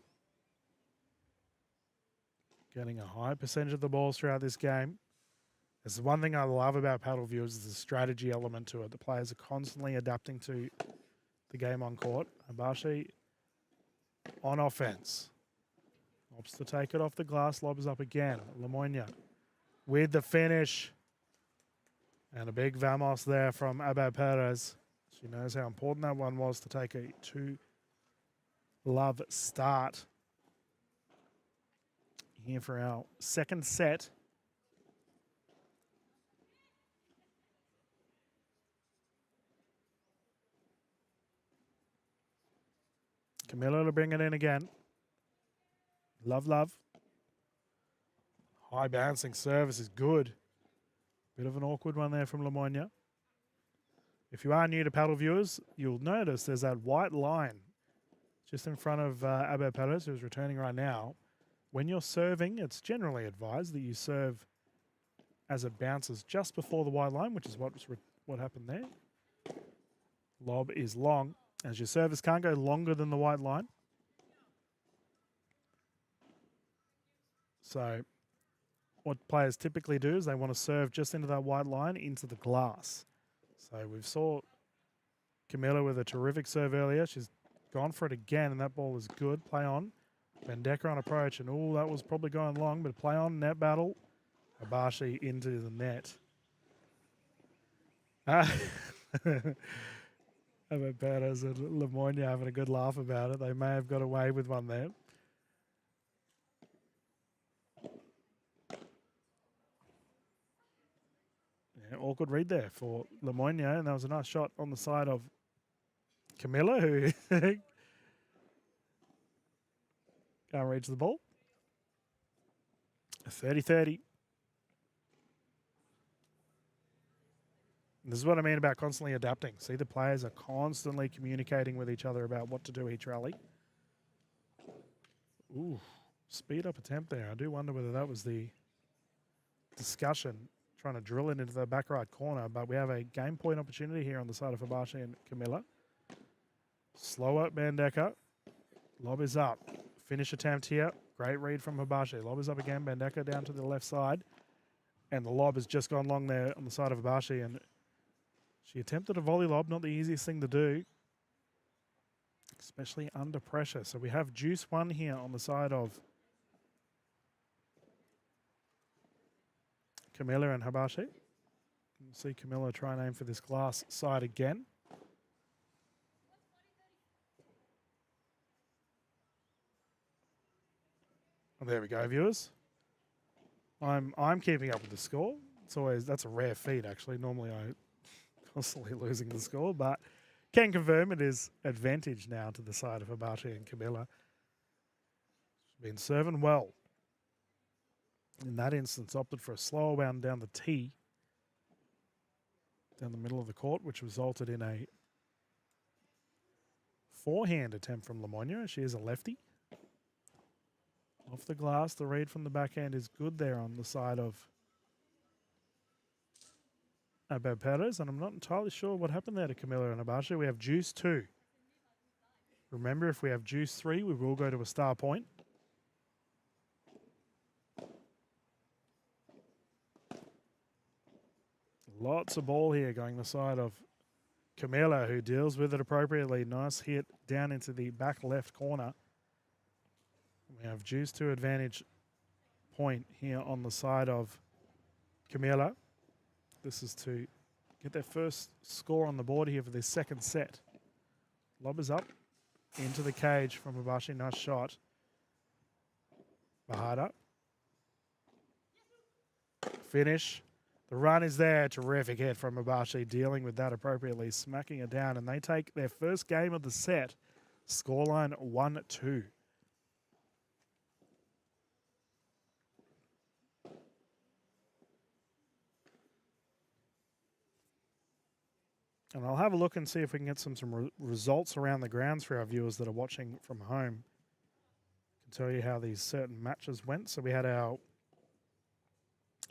getting a high percentage of the balls throughout this game. This is one thing I love about paddle viewers is the strategy element to it. The players are constantly adapting to the game on court. Hibashi on offense. Opts to take it off the glass. Lobs up again. Lemoyne with the finish. And a big vamos there from Abbo Perez. She knows how important that one was to take a 2-love start. Here for our second set. Camillo to bring it in again. Love, love. High bouncing service is good. Bit of an awkward one there from Lemoyne. If you are new to paddle viewers, you'll notice there's that white line just in front of Abel Perez, who's returning right now. When you're serving, it's generally advised that you serve as it bounces just before the white line, which is what happened there. Lob is long, as your service can't go longer than the white line. So what players typically do is they want to serve just into that white line into the glass. So we saw Camilla with a terrific serve earlier. She's gone for it again, and that ball is good. Play on. Bendeca on approach, and oh, that was probably going long, but play on, net battle. Habashi into the net. Perez and Lemoyne having a good laugh about it. They may have got away with one there. Yeah, awkward read there for Lemoyne, and that was a nice shot on the side of Camilla, who can't reach the ball. 30-30. This is what I mean about constantly adapting. See, the players are constantly communicating with each other about what to do each rally. Ooh, speed up attempt there. I do wonder whether that was the discussion, trying to drill it into the back right corner, but we have a game point opportunity here on the side of Habashi and Camilla. Slower Bendeca. Lob is up. Finish attempt here. Great read from Habashi. Lob is up again. Bendeca down to the left side. And the lob has just gone long there on the side of Habashi, and she attempted a volley lob, not the easiest thing to do, especially under pressure. So we have juice one here on the side of Camilla and Habashi. We'll see Camilla try and aim for this glass side again. Oh, there we go, viewers. I'm keeping up with the score. That's a rare feat, actually. Normally I constantly losing the score, but can confirm it is advantage now to the side of Habashi and Camilla. She's been serving well. In that instance, opted for a slower wound down the tee, down the middle of the court, which resulted in a forehand attempt from Lemoyne. She is a lefty. Off the glass, the read from the backhand is good there on the side of Abel Perez, and I'm not entirely sure what happened there to Camilla and Habashi. We have juice 2. Remember, if we have juice 3, we will go to a star point. Lots of ball here going the side of Camilla, who deals with it appropriately. Nice hit down into the back left corner. We have juice 2 advantage point here on the side of Camilla. This is to get their first score on the board here for this second set. Lob is up into the cage from Habashi. Nice shot. Bahada. Finish. The run is there. Terrific hit from Habashi, dealing with that appropriately, smacking it down. And they take their first game of the set. Scoreline 1-2. And I'll have a look and see if we can get some results around the grounds for our viewers that are watching from home. I can tell you how these certain matches went. So we had a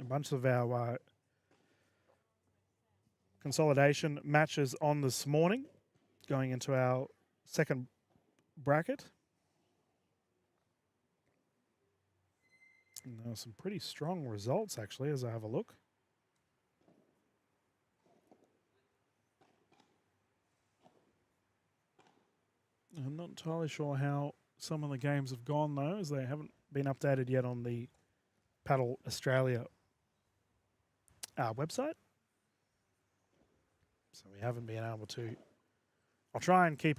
bunch of our consolidation matches on this morning, going into our second bracket. And there were some pretty strong results, actually, as I have a look. I'm not entirely sure how some of the games have gone, though, as they haven't been updated yet on the Padel Australia website. So we haven't been able to. I'll try and keep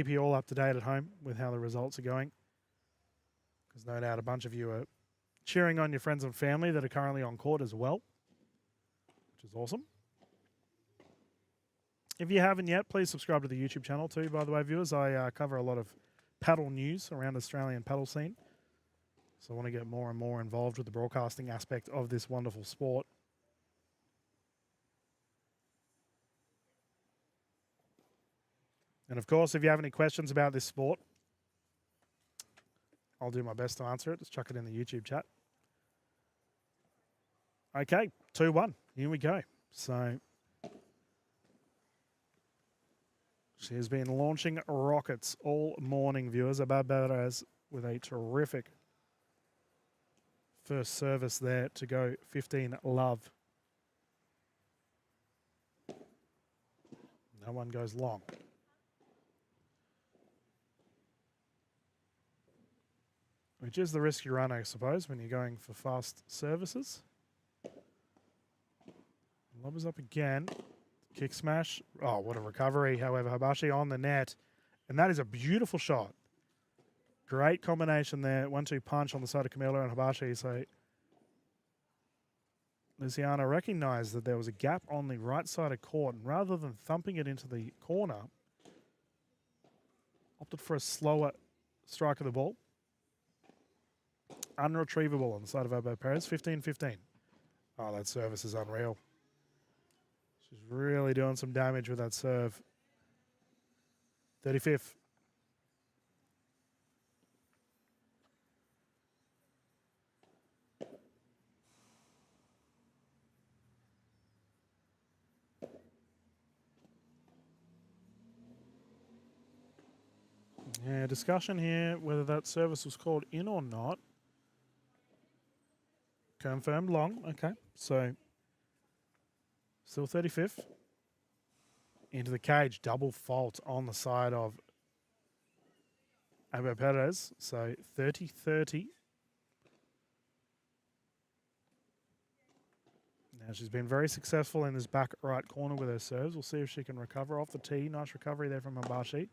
you all up to date at home with how the results are going, because no doubt a bunch of you are cheering on your friends and family that are currently on court as well, which is awesome. If you haven't yet, please subscribe to the YouTube channel too, by the way, viewers. I cover a lot of paddle news around the Australian paddle scene. So I want to get more and more involved with the broadcasting aspect of this wonderful sport. And of course, if you have any questions about this sport, I'll do my best to answer it. Just chuck it in the YouTube chat. Okay, 2-1. Here we go. So she has been launching rockets all morning, viewers. Abad with a terrific first service there to go 15 love. No one goes long. Which is the risk you run, I suppose, when you're going for fast services. Lob is up again. Kick smash. Oh, what a recovery. However, Habashi on the net. And that is a beautiful shot. Great combination there. 1-2 punch on the side of Camilo and Habashi. So Luciano recognized that there was a gap on the right side of court. And rather than thumping it into the corner, opted for a slower strike of the ball. Unretrievable on the side of Abad Perez. 15-15. Oh, that service is unreal. She's really doing some damage with that serve. 35th. Yeah, discussion here whether that service was called in or not. Confirmed long. Okay, so still 35th. Into the cage. Double fault on the side of Abad Perez. So 30-30. Now she's been very successful in this back right corner with her serves. We'll see if she can recover off the tee. Nice recovery there from Habashi.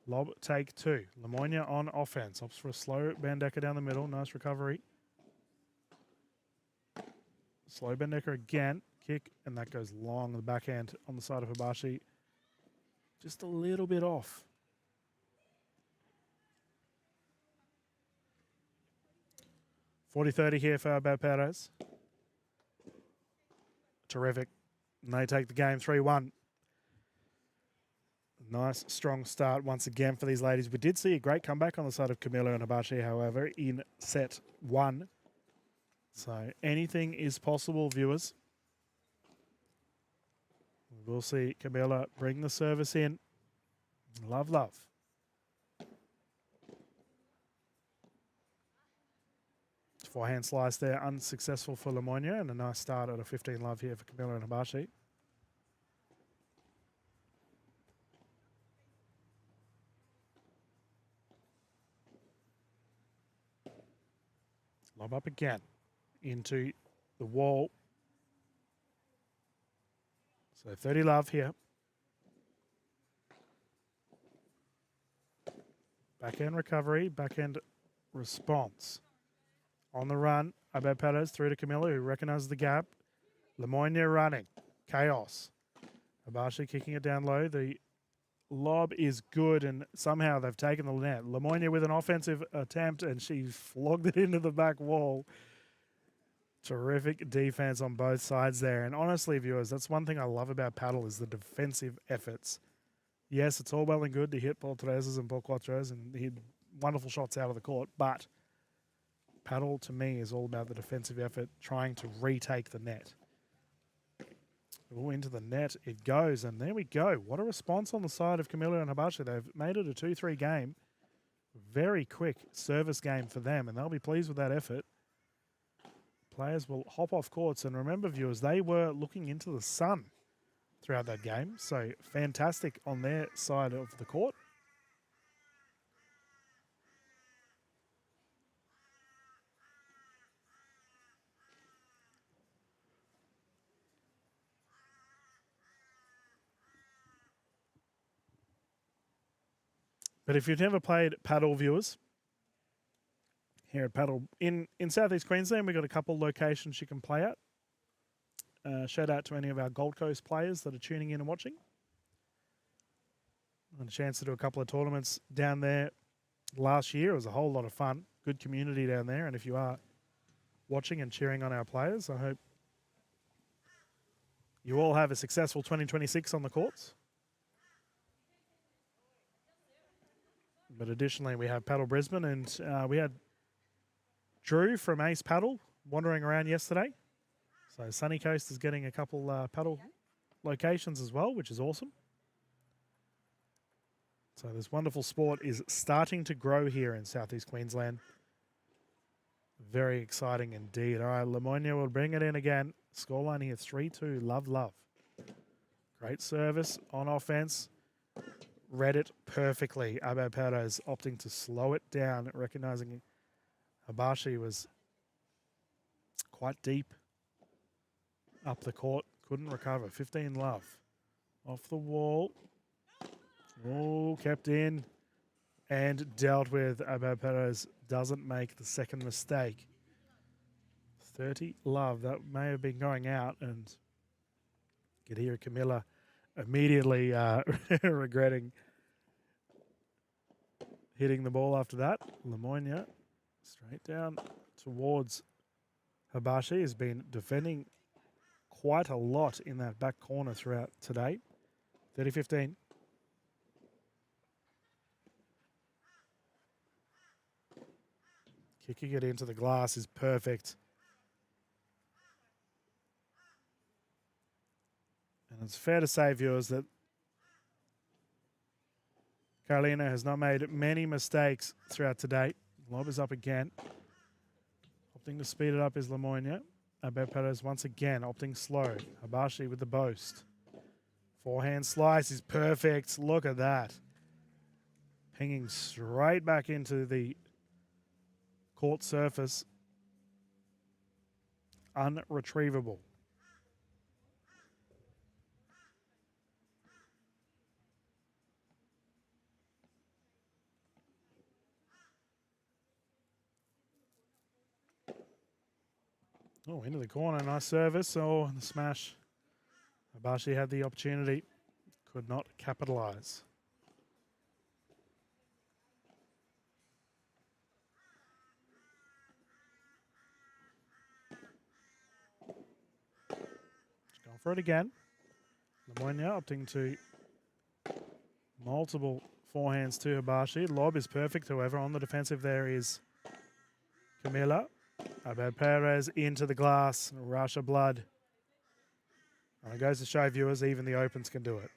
Lob take 2. Lemoyne on offense. Opts for a slow Bandecker down the middle. Nice recovery. Slow Bandecker again. Kick, and that goes long. The backhand on the side of Habashi. Just a little bit off. (40-30) here for Abad Perez. Terrific. And they take the game 3-1. Nice, strong start once again for these ladies. We did see a great comeback on the side of Camilo and Habashi, however, in set 1. So anything is possible, viewers. We'll see Camilo bring the service in. Love, love. Forehand slice there, unsuccessful for Lemoyne, and a nice start at a 15 love here for Camilo and Habashi. Lob up again into the wall. So 30 love here. Backhand recovery, backhand response. On the run, Abad Perez through to Camilo, who recognizes the gap. Lemoyne running. Chaos. Habashi kicking it down low. The lob is good, and somehow they've taken the net. Lemoyne with an offensive attempt, and she flogged it into the back wall. Terrific defense on both sides there. And honestly, viewers, that's one thing I love about paddle is the defensive efforts. Yes, it's all well and good to hit por treses and por cuatros and hit wonderful shots out of the court, but paddle to me is all about the defensive effort, trying to retake the net. Oh, into the net it goes, and there we go. What a response on the side of Camilo and Habashi. They've made it a 2-3 game. Very quick service game for them, and they'll be pleased with that effort. Players will hop off courts, and remember, viewers, they were looking into the sun throughout that game, so fantastic on their side of the court. But if you've never played paddle, viewers, here at Paddle in Southeast Queensland, we've got a couple locations you can play at. Shout out to any of our Gold Coast players that are tuning in and watching. I had a chance to do a couple of tournaments down there last year. It was a whole lot of fun. good community down there. And if you are watching and cheering on our players, I hope you all have a successful 2026 on the courts. But additionally, we have Padel Brisbane, and we had Drew from Ace Paddle wandering around yesterday. So Sunny Coast is getting a couple paddle locations as well, which is awesome. So this wonderful sport is starting to grow here in Southeast Queensland. Very exciting indeed. All right, Lemoyne will bring it in again. Scoreline here, 3-2, love. Great service on offense. Read it perfectly. Abel Perez opting to slow it down, recognizing Habashi was quite deep up the court. Couldn't recover. 15 love. Off the wall. Oh, kept in and dealt with. Abel Perez doesn't make the second mistake. 30 love. That may have been going out, and you could hear Camilla immediately regretting hitting the ball after that. Lemoyne straight down towards Habashi. Has been defending quite a lot in that back corner throughout today. 30-15. Kicking it into the glass is perfect. And it's fair to say, viewers, that Carolina has not made many mistakes throughout today. Lob is up again. Opting to speed it up is Lemoyne. Abel Perez once again opting slow. Habashi with the boast. Forehand slice is perfect. Look at that. Pinging straight back into the court surface. Unretrievable. Oh, into the corner. Nice service. Oh, the smash. Habashi had the opportunity. Could not capitalize. Just going for it again. Lemoyne opting to multiple forehands to Habashi. Lob is perfect, however. On the defensive there is Camilla. Abel Perez into the glass. Rush of blood. And it goes to show viewers, even the opens can do it.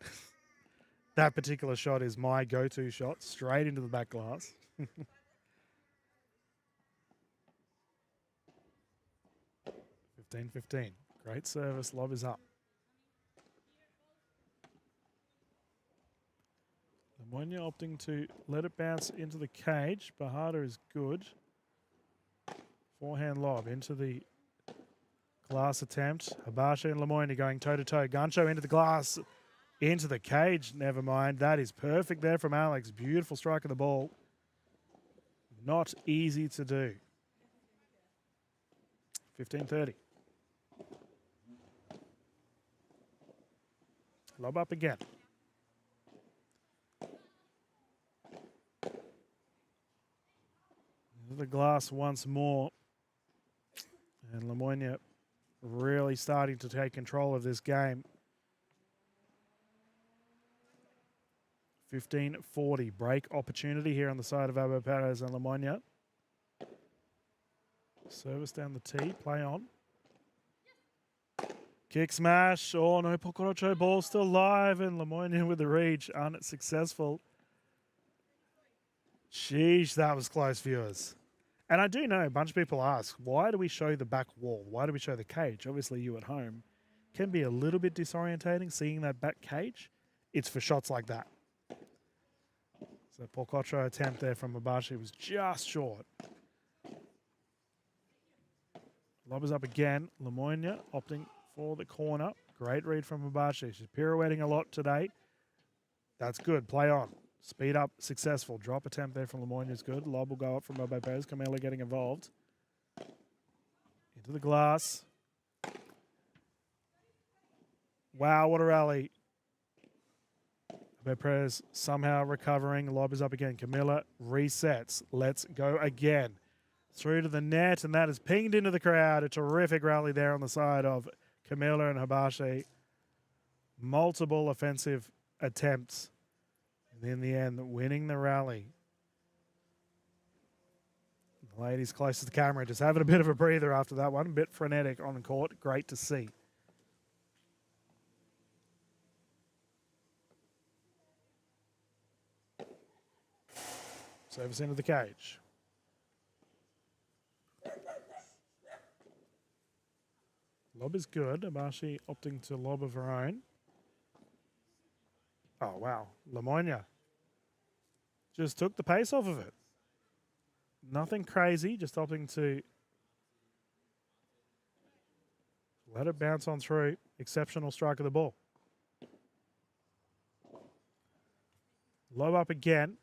That particular shot is my go-to shot, straight into the back glass. 15-15. Great service. Lob is up. Lemoyne opting to let it bounce into the cage. Bahada is good. Forehand lob into the glass attempt. Habashi and Lemoyne going toe-to-toe. Gancho into the glass, into the cage. Never mind. That is perfect there from Alex. Beautiful strike of the ball. Not easy to do. 15-30. Lob up again. Into the glass once more. And Lemoyne really starting to take control of this game. 15-40. Break opportunity here on the side of Abel Perez and Lemoyne. Service down the tee. Play on. Kick smash. Oh no, Pocorocho ball still live, and Lemoyne with the reach. Unsuccessful. Sheesh, that was close, viewers. And I do know a bunch of people ask, why do we show the back wall? Why do we show the cage? Obviously, you at home can be a little bit disorientating seeing that back cage. It's for shots like that. So Pocotro attempt there from Habashi was just short. Lob is up again. Lemoyne opting for the corner. Great read from Habashi. She's pirouetting a lot today. That's good. Play on. Speed up, successful. Drop attempt there from Lemoyne is good. Lob will go up from Abel Perez. Camelo getting involved. Into the glass. Wow, what a rally. Abel Perez somehow recovering. Lob is up again. Camilla resets. Let's go again. through to the net, and that is pinged into the crowd. A terrific rally there on the side of Camilla and Habashi. Multiple offensive attempts, and in the end, winning the rally. The ladies close to the camera, just having a bit of a breather after that one. A bit frenetic on court. Great to see. Service into the cage. Lob is good. Habashi opting to lob of her own. Oh, wow. Lemoyne just took the pace off of it. Nothing crazy, just opting to let it bounce on through. Exceptional strike of the ball. Lob up again.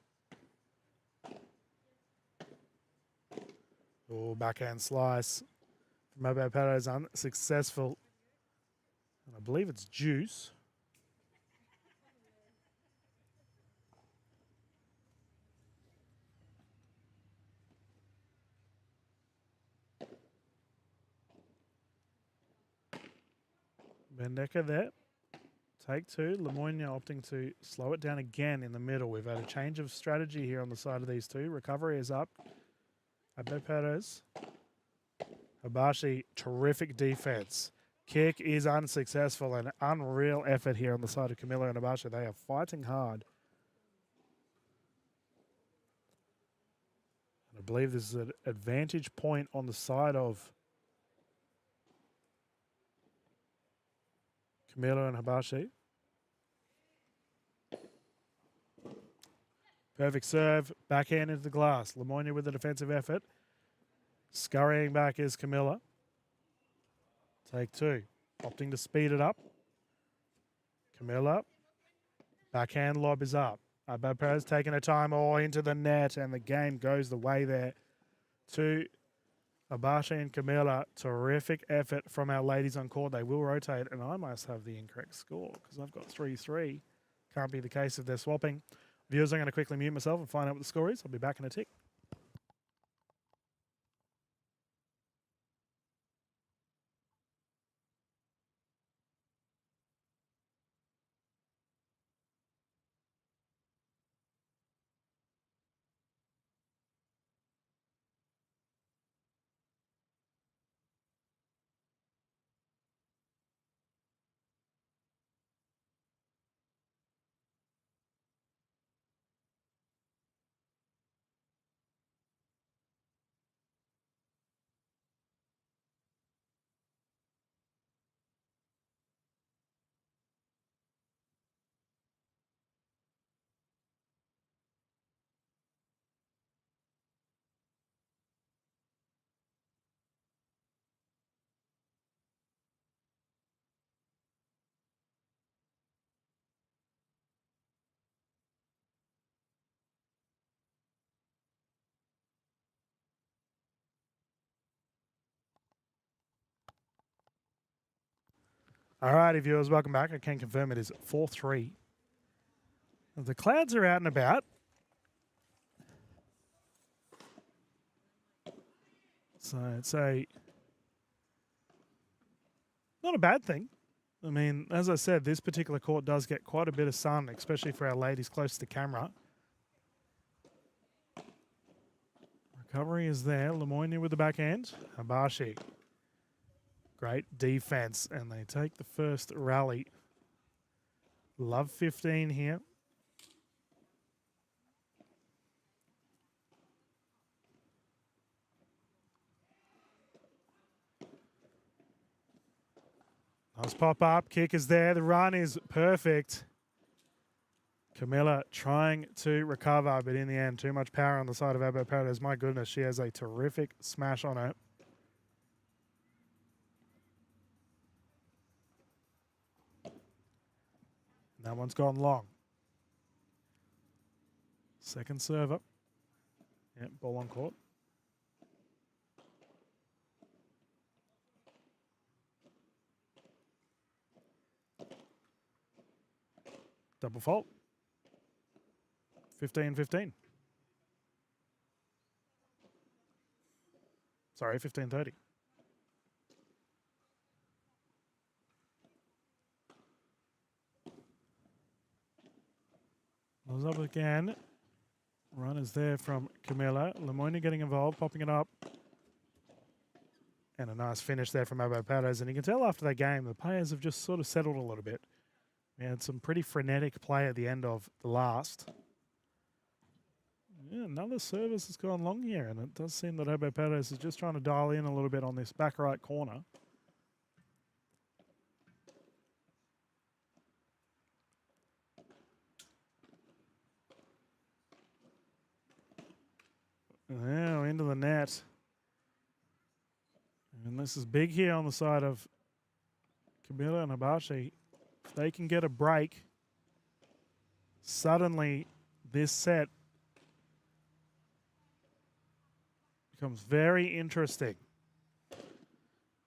Oh, backhand slice. Padel Padel is unsuccessful. And I believe it's juice. Bendecker there. Take two. Lemoyne opting to slow it down again in the middle. We've had a change of strategy here on the side of these two. Recovery is up. Padel Perez. Habashi, terrific defense. Kick is unsuccessful. An unreal effort here on the side of Camilla and Habashi. They are fighting hard. And I believe this is an advantage point on the side of Camilla and Habashi. Perfect serve. Backhand into the glass. Lemoyne with the defensive effort. Scurrying back is Camilla. Take two. Opting to speed it up. Camilla. Backhand lob is up. Perez taking a time all into the net, and the game goes the way there to Habashi and Camilla. Terrific effort from our ladies on court. They will rotate, and I must have the incorrect score because I've got 3-3. Can't be the case if they're swapping. Viewers, I'm going to quickly mute myself and find out what the score is. I'll be back in a tick. All righty, viewers, welcome back. I can confirm it is 4-3. The clouds are out and about. So it's not a bad thing. I mean, as I said, this particular court does get quite a bit of sun, especially for our ladies close to the camera. Recovery is there. Lemoyne with the backhand. Habashi. Great defense, and they take the first rally. Love 15 here. Nice pop up. Kick is there. The run is perfect. Camilla trying to recover, but in the end, too much power on the side of Padel Perez. My goodness, she has a terrific smash on her. That one's gone long. Second server. Yep, ball on court. Double fault. 15-15. Sorry, 15:30. Goes up again. Run is there from Camilla. Lemoyne getting involved, popping it up. And a nice finish there from Abo Pados. And you can tell after that game, the players have just sort of settled a little bit. We had some pretty frenetic play at the end of the last. Yeah, another service has gone long here, and it does seem that Abo Pados is just trying to dial in a little bit on this back right corner. Now into the net. And this is big here on the side of Camilla and Hibachi. If they can get a break, suddenly this set becomes very interesting.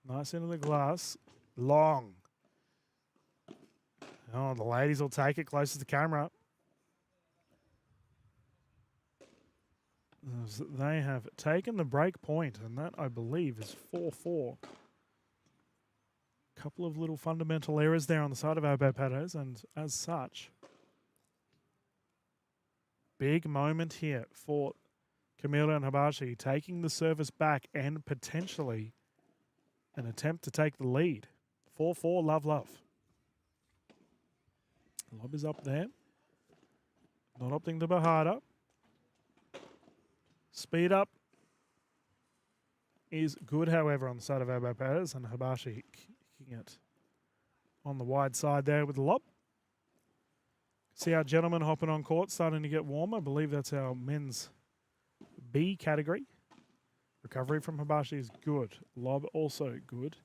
Nice into the glass. Long. Oh, the ladies will take it close to the camera. As they have taken the break point, and that, I believe, is 4-4. Couple of little fundamental errors there on the side of Abo Pados, and as such, big moment here for Camilla and Hibachi, taking the service back and potentially an attempt to take the lead. 4-4, love. Lob is up there. Not opting to be harder. Speed up is good, however, on the side of Abo Pados, and Hibachi kicking it on the wide side there with the lob. See our gentlemen hopping on court, starting to get warm. I believe that's our men's B category. Recovery from Hibachi is good. Lob also good.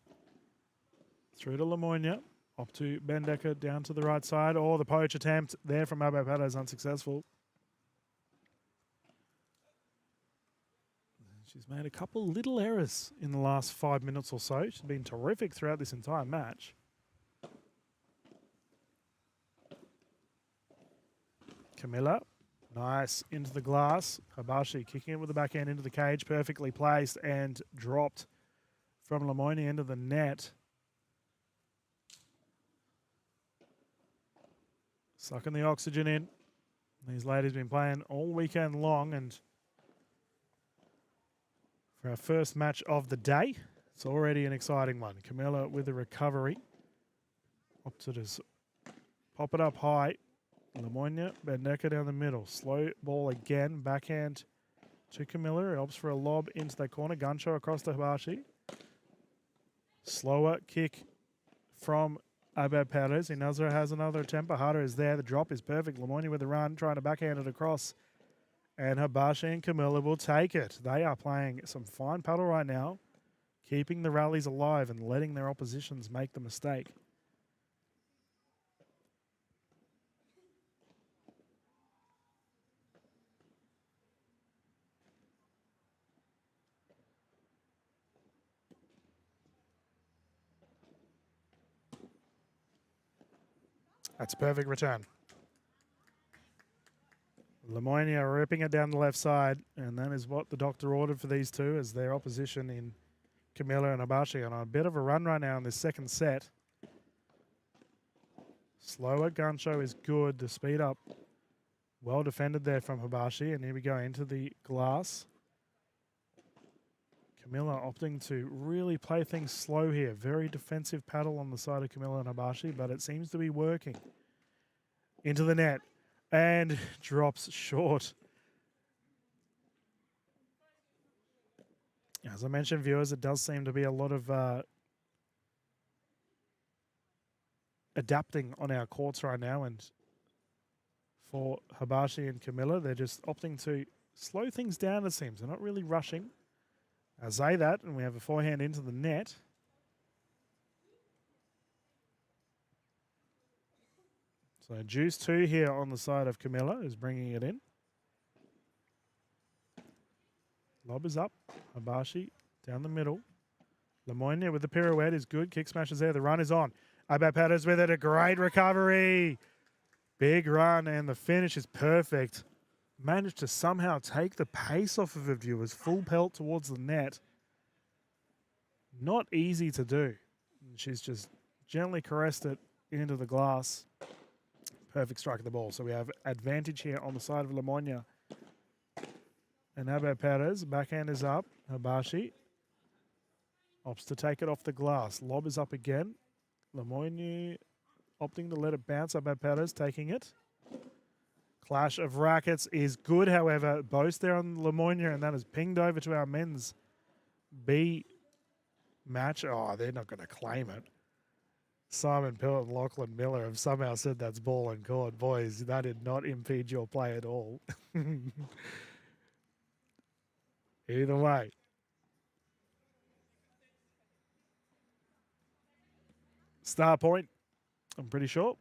Through to Lemoyne. Up to Bendecker, down to the right side. Oh, the poach attempt there from Abo Pados unsuccessful. She's made a couple little errors in the last 5 minutes or so. She's been terrific throughout this entire match. Camilla, nice into the glass. Hibachi kicking it with the backhand into the cage, perfectly placed and dropped from Lemoyne into the net. Sucking the oxygen in. These ladies have been playing all weekend long, and for our first match of the day, it's already an exciting one. Camilla with the recovery. Opted to pop it up high. Lemoyne, Bendecker down the middle. Slow ball again. Backhand to Camilla. It opts for a lob into that corner. Guncho across to Hibachi. Slower kick from Abo Pados. Inazra has another attempt. Bahada is there. The drop is perfect. Lemoyne with the run, trying to backhand it across. And Hibachi and Camilla will take it. They are playing some fine paddle right now, keeping the rallies alive and letting their oppositions make the mistake. That's a perfect return. Lemoyne are ripping it down the left side, and that is what the doctor ordered for these two as their opposition in Camilla and Hibachi on a bit of a run right now in this second set. Slower Guncho is good. The speed up well defended there from Hibachi, and here we go into the glass. Camilla opting to really play things slow here. Very defensive paddle on the side of Camilla and Hibachi, but it seems to be working. Into the net. And drops short. As I mentioned, viewers, it does seem to be a lot of adapting on our courts right now. And for Hibachi and Camilla, they're just opting to slow things down, it seems. They're not really rushing. I say that, and we have a forehand into the net. So juice 2 here on the side of Camilla is bringing it in. Lob is up. Hibachi down the middle. Lemoyne with the pirouette is good. Kick smash is there. The run is on. Abo Pados with it. A great recovery. Big run, and the finish is perfect. Managed to somehow take the pace off of the viewers. Full pelt towards the net. Not easy to do. She's just gently caressed it into the glass. Perfect strike of the ball. So we have advantage here on the side of Lemoyne. And Abel Perez, backhand is up. Habashi opts to take it off the glass. Lob is up again. Lemoyne opting to let it bounce. Abel Perez taking it. Clash of rackets is good, however. Boast there on Lemoyne, and that is pinged over to our men's B match. Oh, they're not going to claim it. Simon Pelt and Lachlan Miller have somehow said that's ball and court. Boys, that did not impede your play at all. Either way. Star point, I'm pretty sure.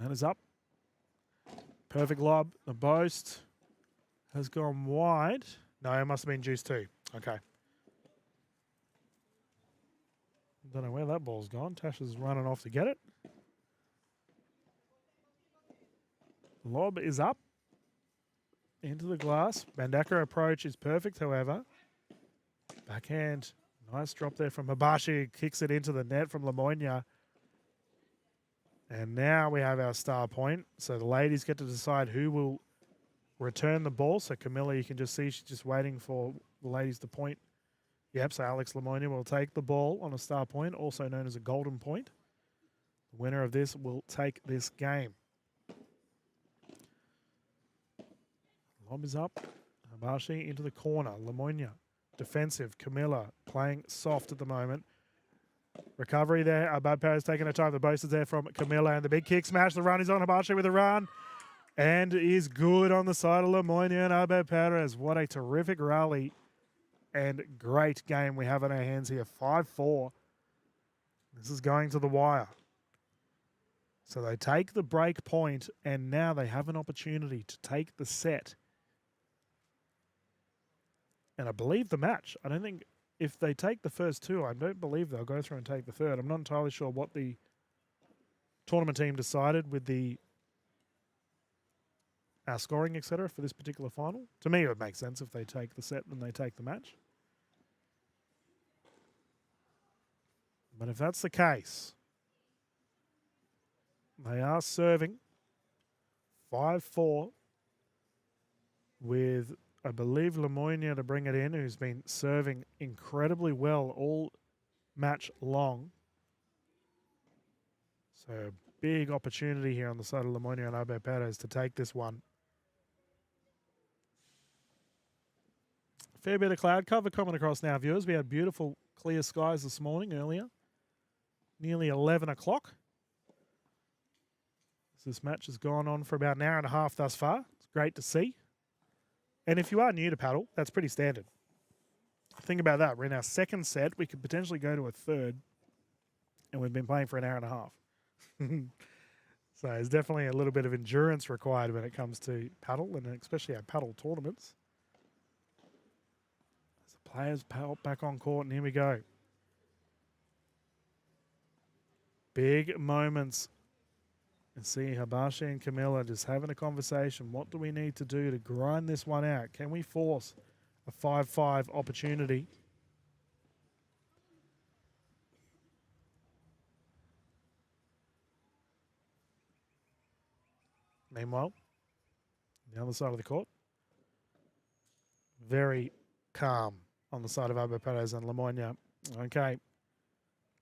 That is up. Perfect lob. The boast has gone wide. No, it must have been juice too. Okay. Don't know where that ball's gone. Tasha's running off to get it. Lob is up. Into the glass. Bandaka approach is perfect, however. Backhand. Nice drop there from Habashi. Kicks it into the net from Lemoyne. And now we have our star point. So the ladies get to decide who will return the ball. So Camilla, you can just see she's just waiting for the ladies to point. Yep, so Alex Lemoyne will take the ball on a star point, also known as a golden point. The winner of this will take this game. Lob is up. Habashi into the corner. Lemoyne, defensive. Camilla playing soft at the moment. Recovery there. Abad Perez taking her time. The boast is there from Camilla, and the big kick smash. The run is on. Habashi with a run. And is good on the side of Lemoyne and Abad Perez. What a terrific rally. And great game we have in our hands here. 5-4. This is going to the wire. So they take the break point, and now they have an opportunity to take the set. And I believe the match. I don't think if they take the first two, I don't believe they'll go through and take the third. I'm not entirely sure what the tournament team decided with the scoring, etc. for this particular final. To me, it would make sense if they take the set, then they take the match. But if that's the case, they are serving 5-4 with, I believe, Lemoyne to bring it in, who's been serving incredibly well all match long. So big opportunity here on the side of Lemoyne and Abel Perez to take this one. Fair bit of cloud cover coming across now, viewers. We had beautiful clear skies this morning earlier. Nearly 11 o'clock. This match has gone on for about an hour and a half thus far. It's great to see. And if you are new to paddle, that's pretty standard. Think about that. We're in our second set. We could potentially go to a third. And we've been playing for an hour and a half. So there's definitely a little bit of endurance required when it comes to paddle, and especially our paddle tournaments. As the players back on court, and here we go. Big moments. And see Habashi and Camilla just having a conversation. What do we need to do to grind this one out? Can we force a 5-5 opportunity? Meanwhile, the other side of the court, very calm on the side of Abel Perez and Lemoyne. Okay.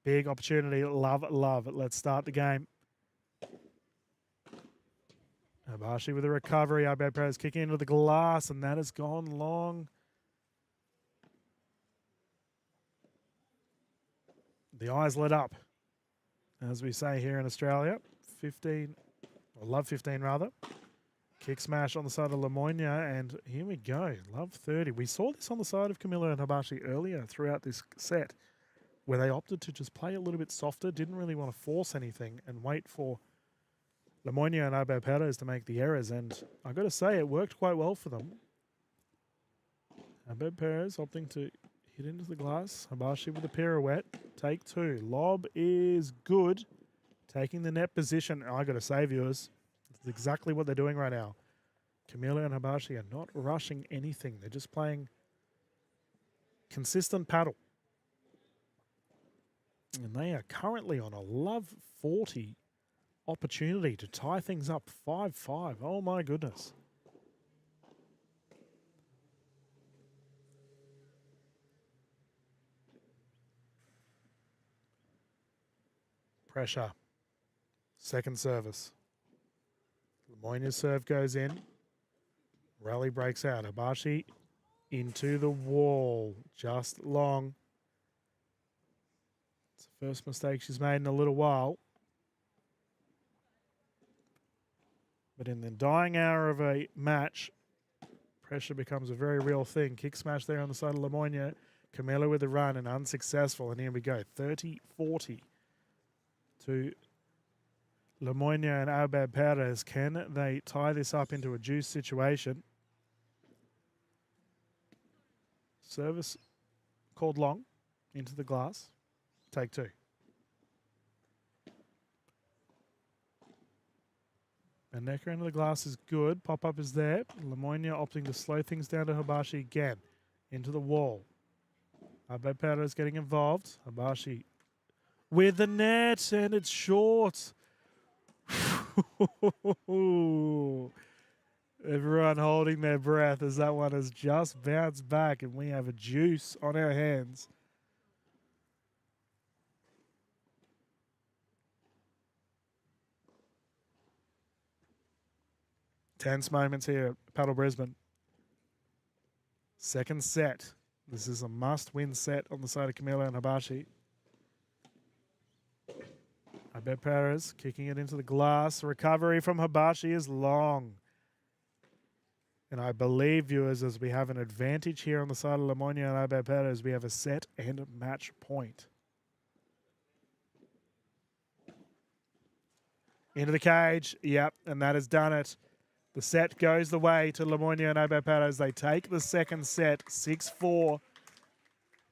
Big opportunity. Love it, love it. Let's start the game. Habashi with a recovery. Abel Perez kicking into the glass, and that has gone long. The eyes lit up, as we say here in Australia. 15, or love 15 rather. Kick smash on the side of Lemoyne, and here we go. Love 30. We saw this on the side of Camilla and Habashi earlier throughout this set, where they opted to just play a little bit softer, didn't really want to force anything, and wait for Lemoyne and Abel Perez to make the errors. And I've got to say, it worked quite well for them. Abel Perez opting to hit into the glass. Habashi with a pirouette. Take two. Lob is good. Taking the net position. I got to say, viewers, that's exactly what they're doing right now. Camilla and Habashi are not rushing anything. They're just playing consistent paddle. And they are currently on a love 40 opportunity to tie things up 5-5. Oh my goodness. Pressure. Second service. Lemoyne's serve goes in. Rally breaks out. Hibashi into the wall. Just long. It's the first mistake she's made in a little while. But in the dying hour of a match, pressure becomes a very real thing. Kick smash there on the side of Lemoyne. Camilla with the run and unsuccessful. And here we go. 30-40 to Lemoyne and Albert Perez. Can they tie this up into a juice situation? Service called long into the glass. Take two. And necker into the glass is good. Pop-up is there. Lemoyne opting to slow things down to Hibashi again. Into the wall. Albert Perez getting involved. Hibashi with the net, and it's short. Everyone holding their breath as that one has just bounced back, and we have a juice on our hands. Tense moments here at Padel Brisbane. Second set. This is a must-win set on the side of Camilo and Hibashi. Albert Perez kicking it into the glass. Recovery from Hibashi is long. And I believe, viewers, as we have an advantage here on the side of Lemoyne and Albert Perez, we have a set and match point. Into the cage. Yep, and that has done it. The set goes the way to Lemoyne and Albert Perez. They take the second set, 6-4.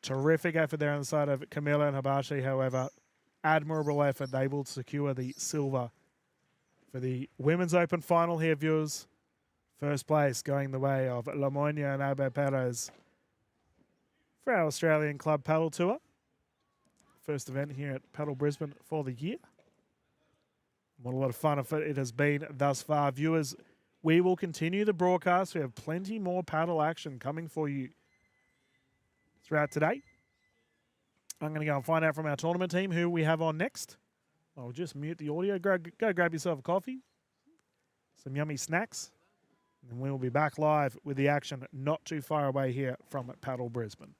Terrific effort there on the side of Camilo and Hibashi, however. Admirable effort. They will secure the silver for the Women's Open final here, viewers. First place going the way of Lemoyne and Albert Perez for our Australian Club Padel Tour. First event here at Padel Brisbane for the year. What a lot of fun it has been thus far. Viewers, we will continue the broadcast. We have plenty more paddle action coming for you throughout today. I'm going to go and find out from our tournament team who we have on next. I'll just mute the audio. Go grab yourself a coffee, some yummy snacks, and we will be back live with the action not too far away here from Padel Brisbane.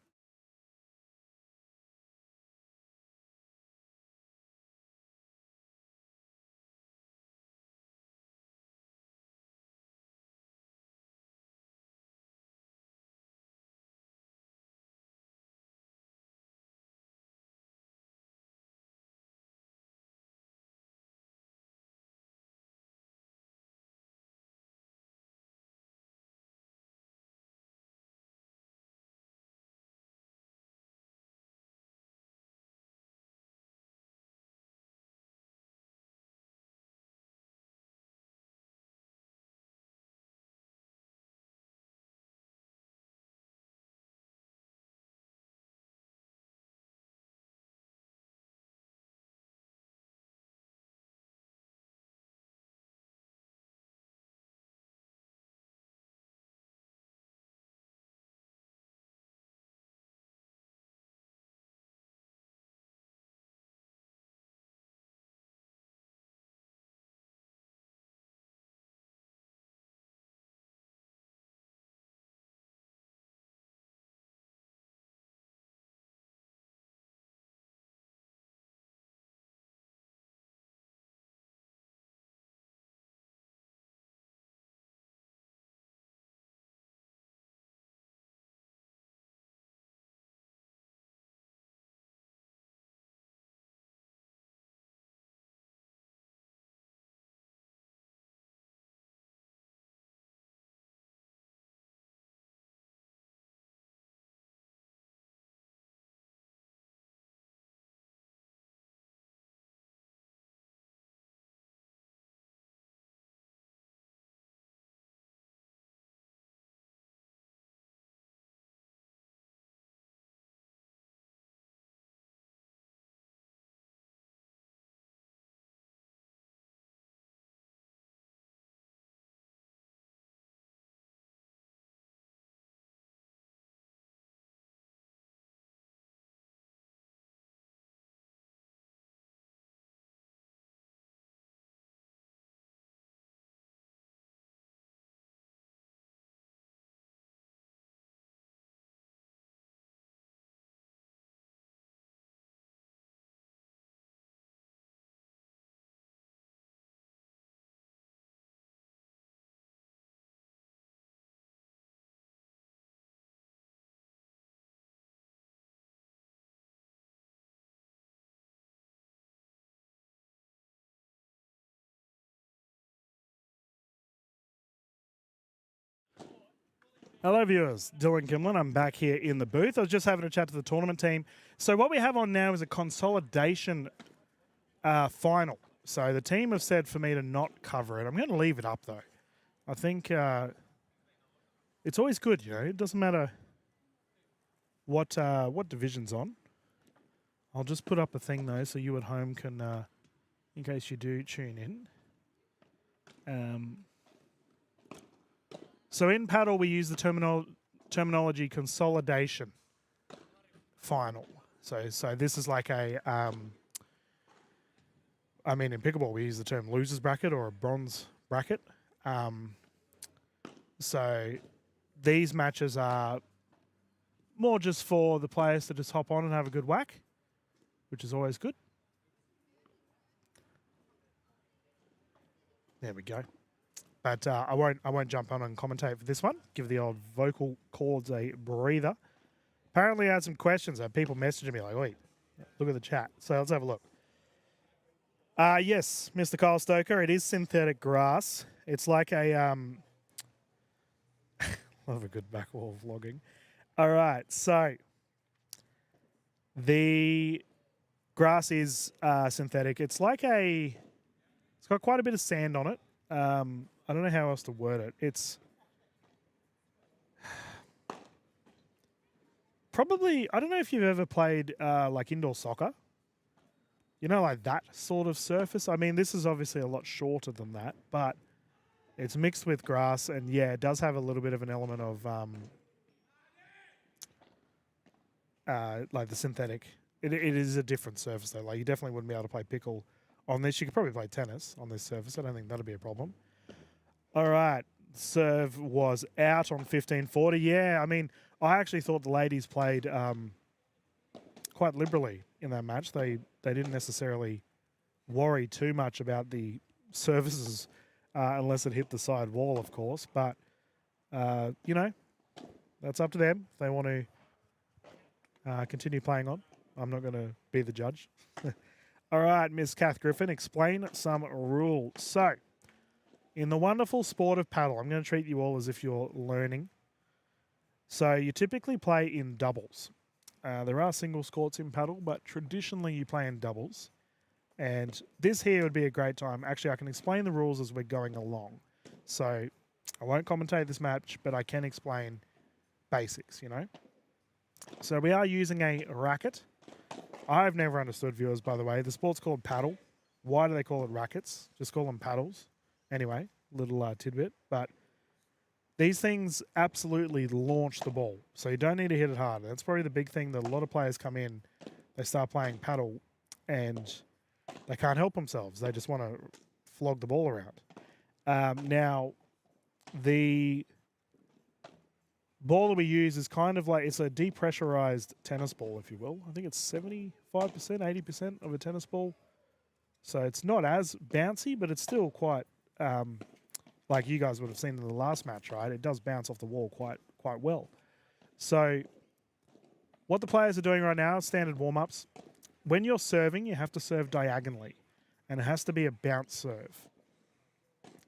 Hello viewers, Dylan Kimlin. I'm back here in the booth. I was just having a chat to the tournament team. So what we have on now is a consolidation final. So the team have said for me to not cover it. I'm going to leave it up though. I think it's always good, you know. It doesn't matter what division's on. I'll just put up a thing though, so you at home can, in case you do tune in. So in paddle, we use the terminology consolidation final. So this is like a, I mean, in pickleball, we use the term losers bracket or a bronze bracket. So these matches are more just for the players to just hop on and have a good whack, which is always good. There we go. But I won't jump on and commentate for this one. Give the old vocal cords a breather. Apparently, I had some questions. I had people messaging me like, "Wait, look at the chat." So let's have a look. Yes, Mr. Kyle Stoker, it is synthetic grass. It's like a love a good backwall vlogging. All right, so the grass is synthetic. It's like it's got quite a bit of sand on it. I don't know how else to word it. It's probably, I don't know if you've ever played like indoor soccer. You know, like that sort of surface. I mean, this is obviously a lot shorter than that, but it's mixed with grass, and yeah, it does have a little bit of an element of like the synthetic. It is a different surface though. Like you definitely wouldn't be able to play pickle on this. You could probably play tennis on this surface. I don't think that'll be a problem. All right, serve was out on 1540. Yeah, I mean, I actually thought the ladies played quite liberally in that match. They didn't necessarily worry too much about the services unless it hit the side wall, of course. But, you know, that's up to them if they want to continue playing on. I'm not going to be the judge. All right, Miss Kath Griffin, explain some rules. So, in the wonderful sport of paddle, I'm going to treat you all as if you're learning. So you typically play in doubles. There are singles courts in paddle, but traditionally you play in doubles. And this here would be a great time. Actually, I can explain the rules as we're going along. So I won't commentate this match, but I can explain basics, you know. So we are using a racket. I've never understood, viewers, by the way. The sport's called paddle. Why do they call it rackets? Just call them paddles. Anyway, little tidbit. But these things absolutely launch the ball. So you don't need to hit it hard. That's probably the big thing that a lot of players come in. They start playing paddle and they can't help themselves. They just want to flog the ball around. Now, the ball that we use is kind of like, it's a depressurized tennis ball, if you will. I think it's 75%, 80% of a tennis ball. So it's not as bouncy, but it's still quite, like you guys would have seen in the last match, right? It does bounce off the wall quite well. So what the players are doing right now is standard warm-ups. When you're serving, you have to serve diagonally, and it has to be a bounce serve.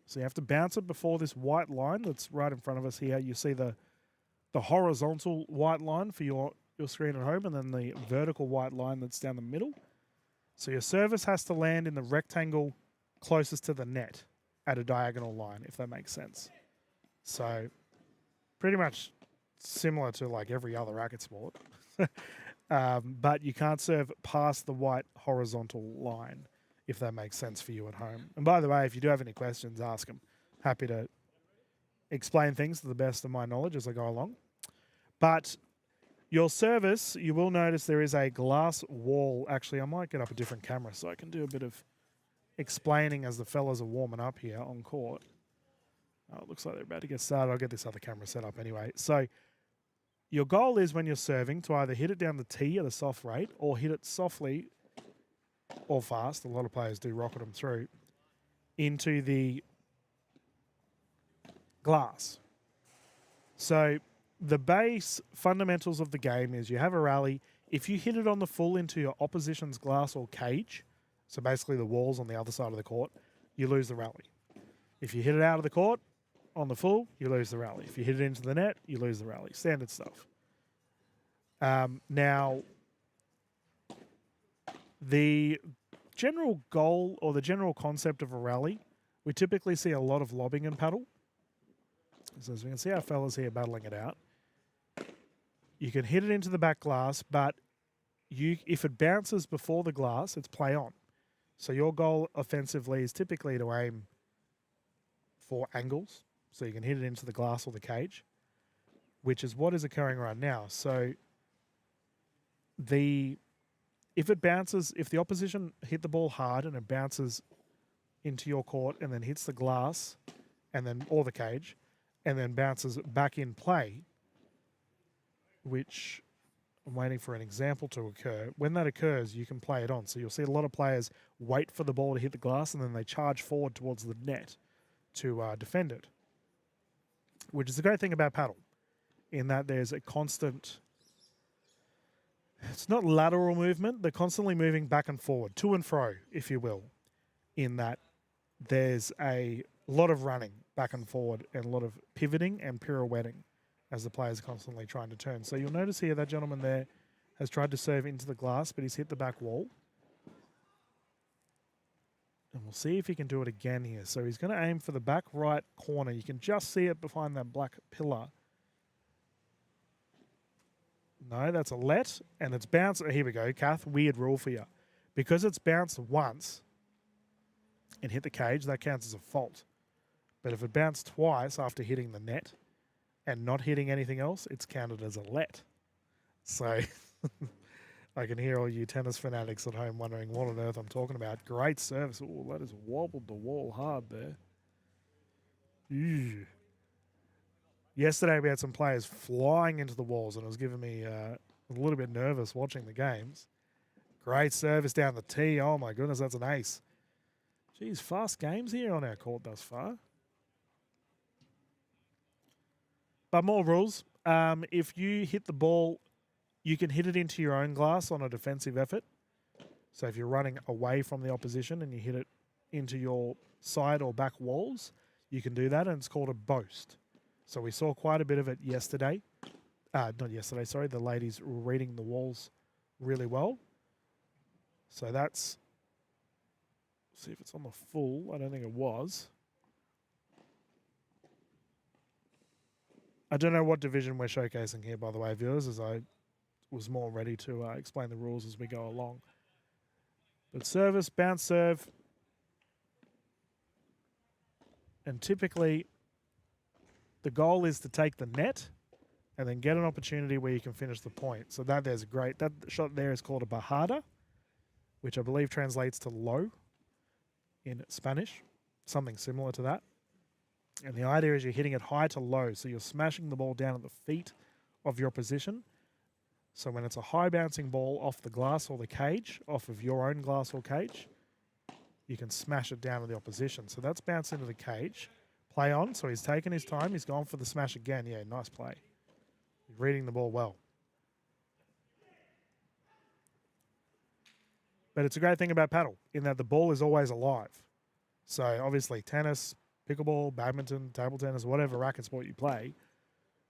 So you have to bounce it before this white line that's right in front of us here. You see the horizontal white line for your screen at home, and then the vertical white line that's down the middle. So your service has to land in the rectangle closest to the net at a diagonal line, if that makes sense. So pretty much similar to like every other racket sport. But you can't serve past the white horizontal line, if that makes sense for you at home. And by the way, if you do have any questions, ask them. Happy to explain things to the best of my knowledge as I go along. But your service, you will notice there is a glass wall. Actually, I might get up a different camera so I can do a bit of explaining as the fellas are warming up here on court. Oh, it looks like they're about to get started. I'll get this other camera set up anyway. So your goal is when you're serving to either hit it down the tee at a soft rate or hit it softly or fast. A lot of players do rocket them through into the glass. So the base fundamentals of the game is you have a rally. If you hit it on the full into your opposition's glass or cage, so basically the walls on the other side of the court, you lose the rally. If you hit it out of the court, on the full, you lose the rally. If you hit it into the net, you lose the rally. Standard stuff. Now, the general goal or the general concept of a rally, we typically see a lot of lobbing in paddle. So as we can see our fellas here battling it out. You can hit it into the back glass, but if it bounces before the glass, it's play on. So your goal offensively is typically to aim for angles. So you can hit it into the glass or the cage, which is what is occurring right now. So if the opposition hit the ball hard and it bounces into your court and then hits the glass or the cage and then bounces back in play, which I'm waiting for an example to occur. When that occurs, you can play it on. So you'll see a lot of players wait for the ball to hit the glass and then they charge forward towards the net to defend it, which is the great thing about paddle, in that there's a constant, it's not lateral movement, they're constantly moving back and forward, to and fro, if you will, in that there's a lot of running back and forward and a lot of pivoting and pirouetting as the player's constantly trying to turn. So you'll notice here that gentleman there has tried to serve into the glass, but he's hit the back wall. And we'll see if he can do it again here. So he's going to aim for the back right corner. You can just see it behind that black pillar. No, that's a let, and it's bounced. Oh, here we go, Kath. Weird rule for you. Because it's bounced once and hit the cage, that counts as a fault. But if it bounced twice after hitting the net and not hitting anything else, it's counted as a let. So I can hear all you tennis fanatics at home wondering what on earth I'm talking about. Great service. Oh, that has wobbled the wall hard there. Ew. Yesterday we had some players flying into the walls and it was giving me a little bit nervous watching the games. Great service down the tee. Oh my goodness, that's an ace. Geez, fast games here on our court thus far. But more rules. If you hit the ball, you can hit it into your own glass on a defensive effort. So if you're running away from the opposition and you hit it into your side or back walls, you can do that, and it's called a boast. So we saw quite a bit of it yesterday. Not yesterday, sorry. The ladies were reading the walls really well. So that's... see if it's on the full. I don't think it was. I don't know what division we're showcasing here, by the way, viewers, as I was more ready to explain the rules as we go along. But service, bounce serve. And typically, the goal is to take the net and then get an opportunity where you can finish the point. So that shot there is called a bajada, which I believe translates to low in Spanish, something similar to that. And the idea is you're hitting it high to low, so you're smashing the ball down at the feet of your position. So when it's a high bouncing ball off the glass or the cage, off of your own glass or cage, you can smash it down to the opposition. So that's bounced into the cage. Play on, so he's taken his time. He's gone for the smash again. Yeah, nice play. He's reading the ball well. But it's a great thing about paddle, in that the ball is always alive. So obviously tennis, pickleball, badminton, table tennis, whatever racket sport you play,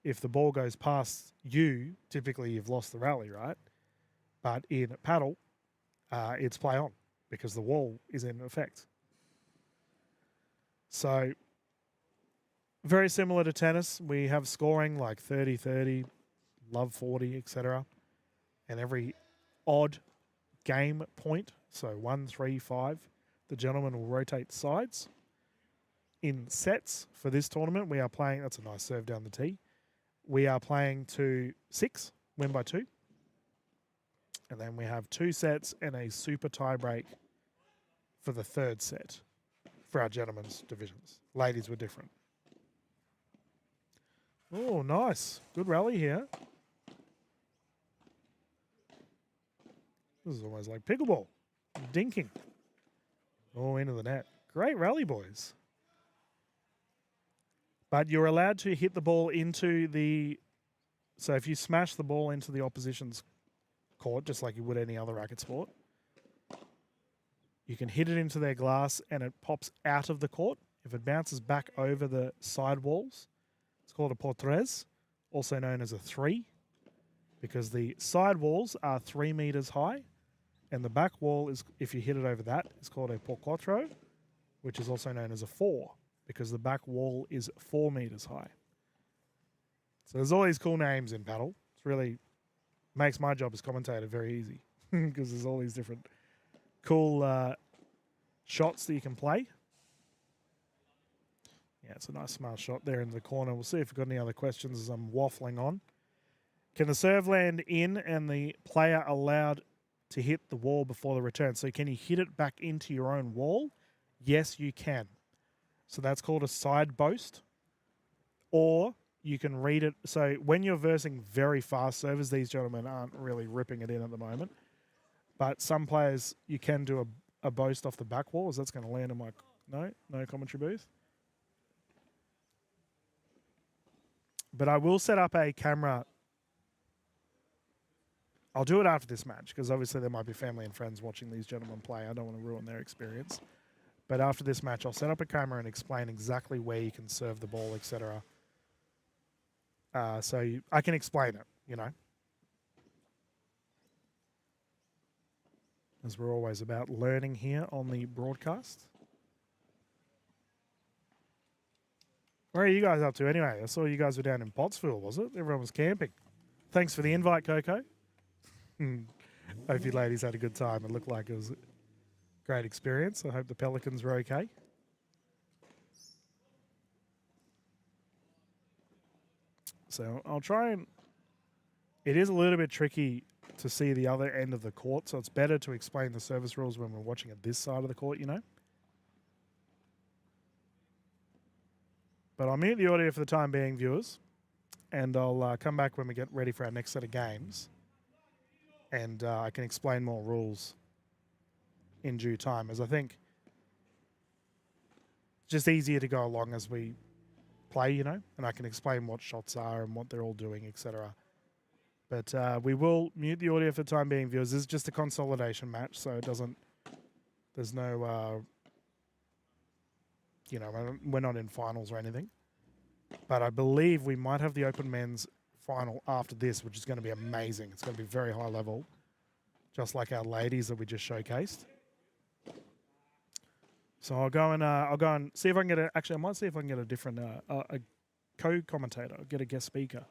if the ball goes past you, typically you've lost the rally, right? But in paddle, it's play on because the wall is in effect. So very similar to tennis, we have scoring like 30-30, love 40, etc. And every odd game point, so 1, 3, 5, the gentleman will rotate sides. In sets for this tournament, we are playing, that's a nice serve down the tee. We are playing to 6, win by 2. And then we have 2 sets and a super tie break for the 3rd set for our gentlemen's divisions. Ladies were different. Oh, nice. Good rally here. This is almost like pickleball. Dinking. Oh, into the net. Great rally, boys. But you're allowed to hit the ball into the... So if you smash the ball into the opposition's court, just like you would any other racket sport, you can hit it into their glass and it pops out of the court If it bounces back over the side walls, it's called a portres, also known as a 3, because the side walls are 3 meters high, and the back wall is, if you hit it over that, is called a por quattro, which is also known as a 4, because the back wall is 4 meters high. So there's all these cool names in paddle. It's really makes my job as commentator very easy because there's all these different cool shots that you can play. Yeah, it's a nice smart shot there in the corner. We'll see if we've got any other questions as I'm waffling on. Can the serve land in and the player allowed to hit the wall before the return? So can you hit it back into your own wall? Yes, you can. So that's called a side boast. Or you can read it. So when you're versing very fast servers, these gentlemen aren't really ripping it in at the moment. But some players, you can do a boast off the back wall. Is that's going to land in my... No commentary booth. But I will set up a camera. I'll do it after this match because obviously there might be family and friends watching these gentlemen play. I don't want to ruin their experience. But after this match, I'll set up a camera and explain exactly where you can serve the ball, etc. So I can explain it, you know. As we're always about learning here on the broadcast. Where are you guys up to anyway? I saw you guys were down in Pottsville, was it? Everyone was camping. Thanks for the invite, Coco. Hope you ladies had a good time. It looked like it was a great experience. I hope the Pelicans were okay. So I'll try and... It is a little bit tricky to see the other end of the court, so it's better to explain the service rules when we're watching at this side of the court, you know? But I'll mute the audio for the time being, viewers, and I'll come back when we get ready for our next set of games, and I can explain more rules in due time, as I think it's just easier to go along as we play, you know, and I can explain what shots are and what they're all doing, etc. But we will mute the audio for the time being, viewers. This is just a consolidation match, so it doesn't... There's no... you know, we're not in finals or anything. But I believe we might have the Open Men's final after this, which is going to be amazing. It's going to be very high level, just like our ladies that we just showcased. So I'll go and see if I can get actually I might see if I can get a different a co-commentator, get a guest speaker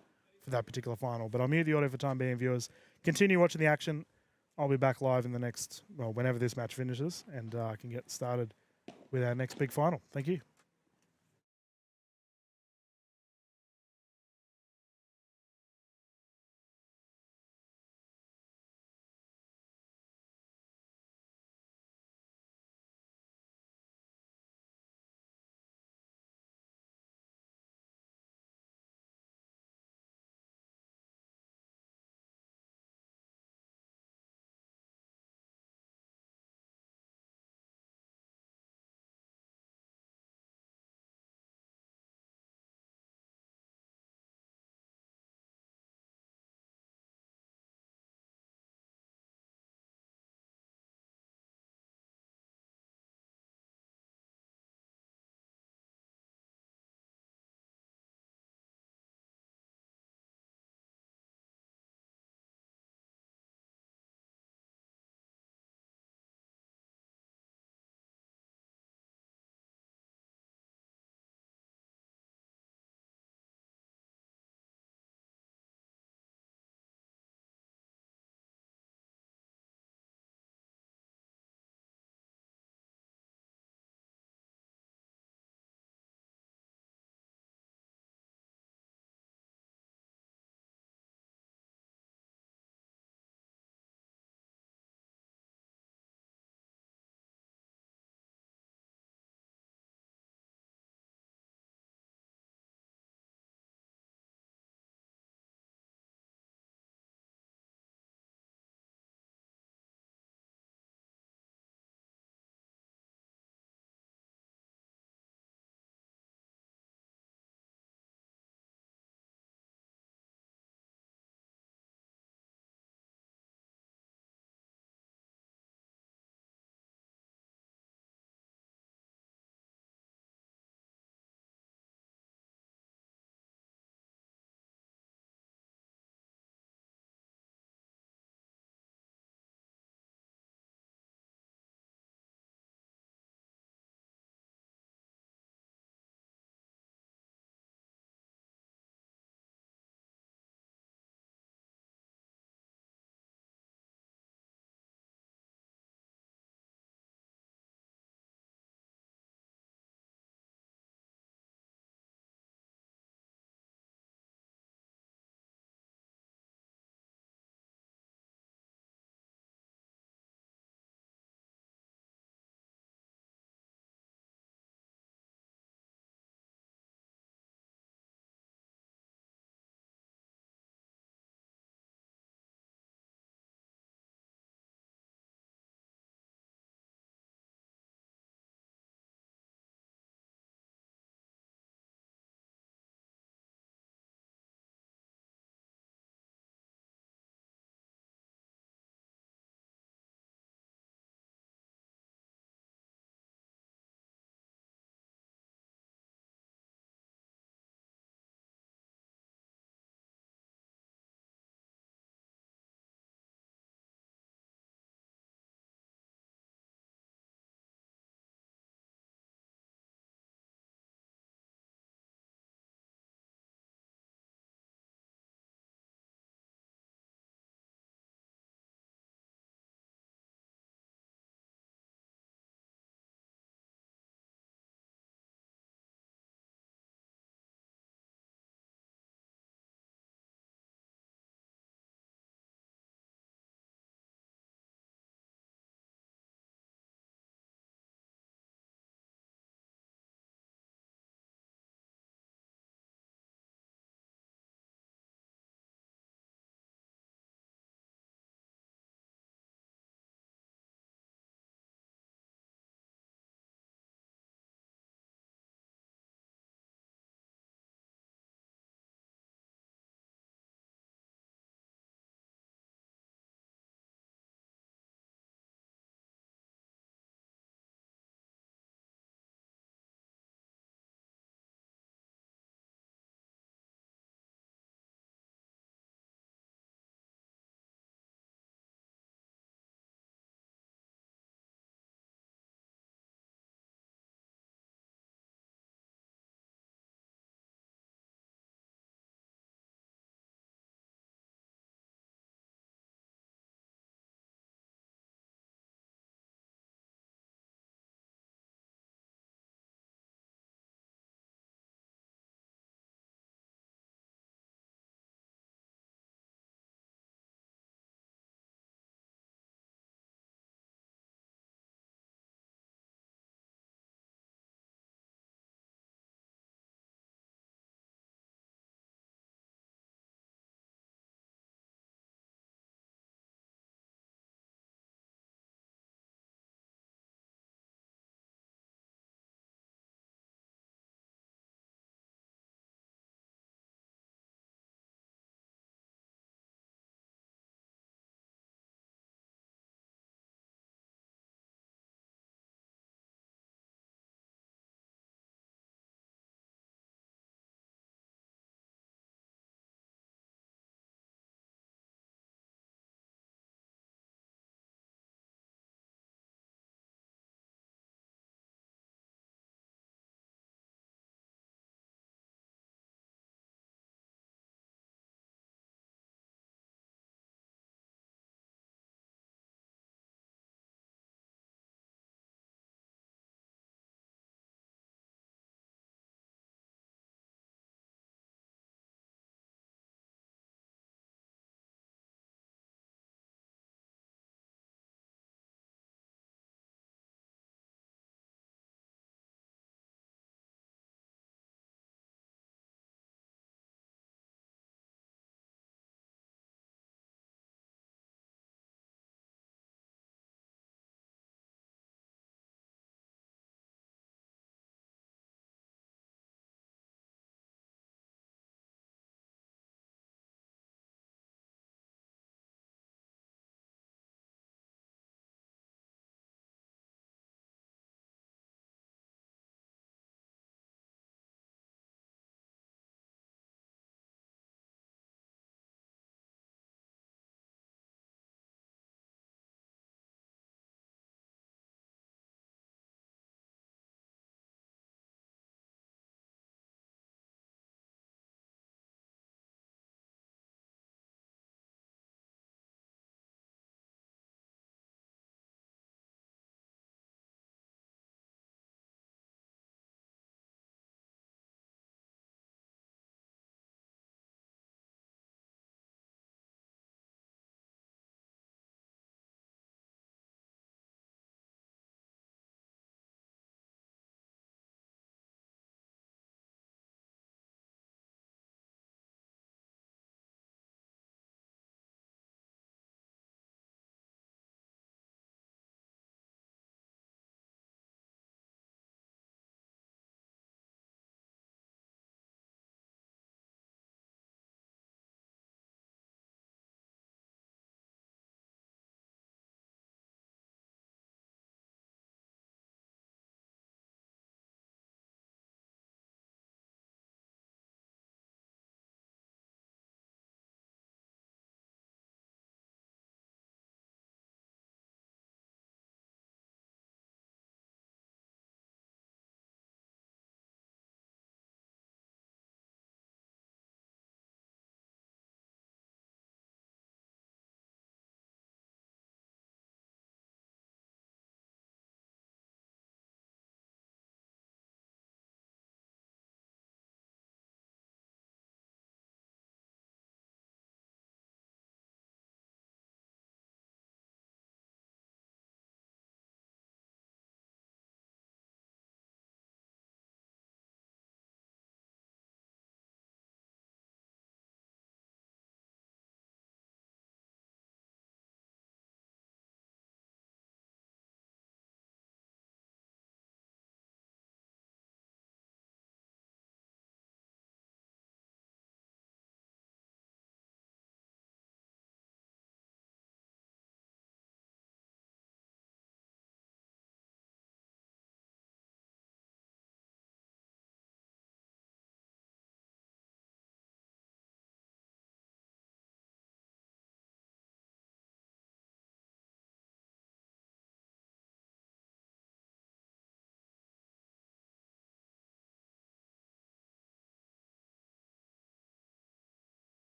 for that particular final. But I'll mute the audio for time being, viewers. Continue watching the action. I'll be back live in the next, well, whenever this match finishes, and I can get started with our next big final. Thank you.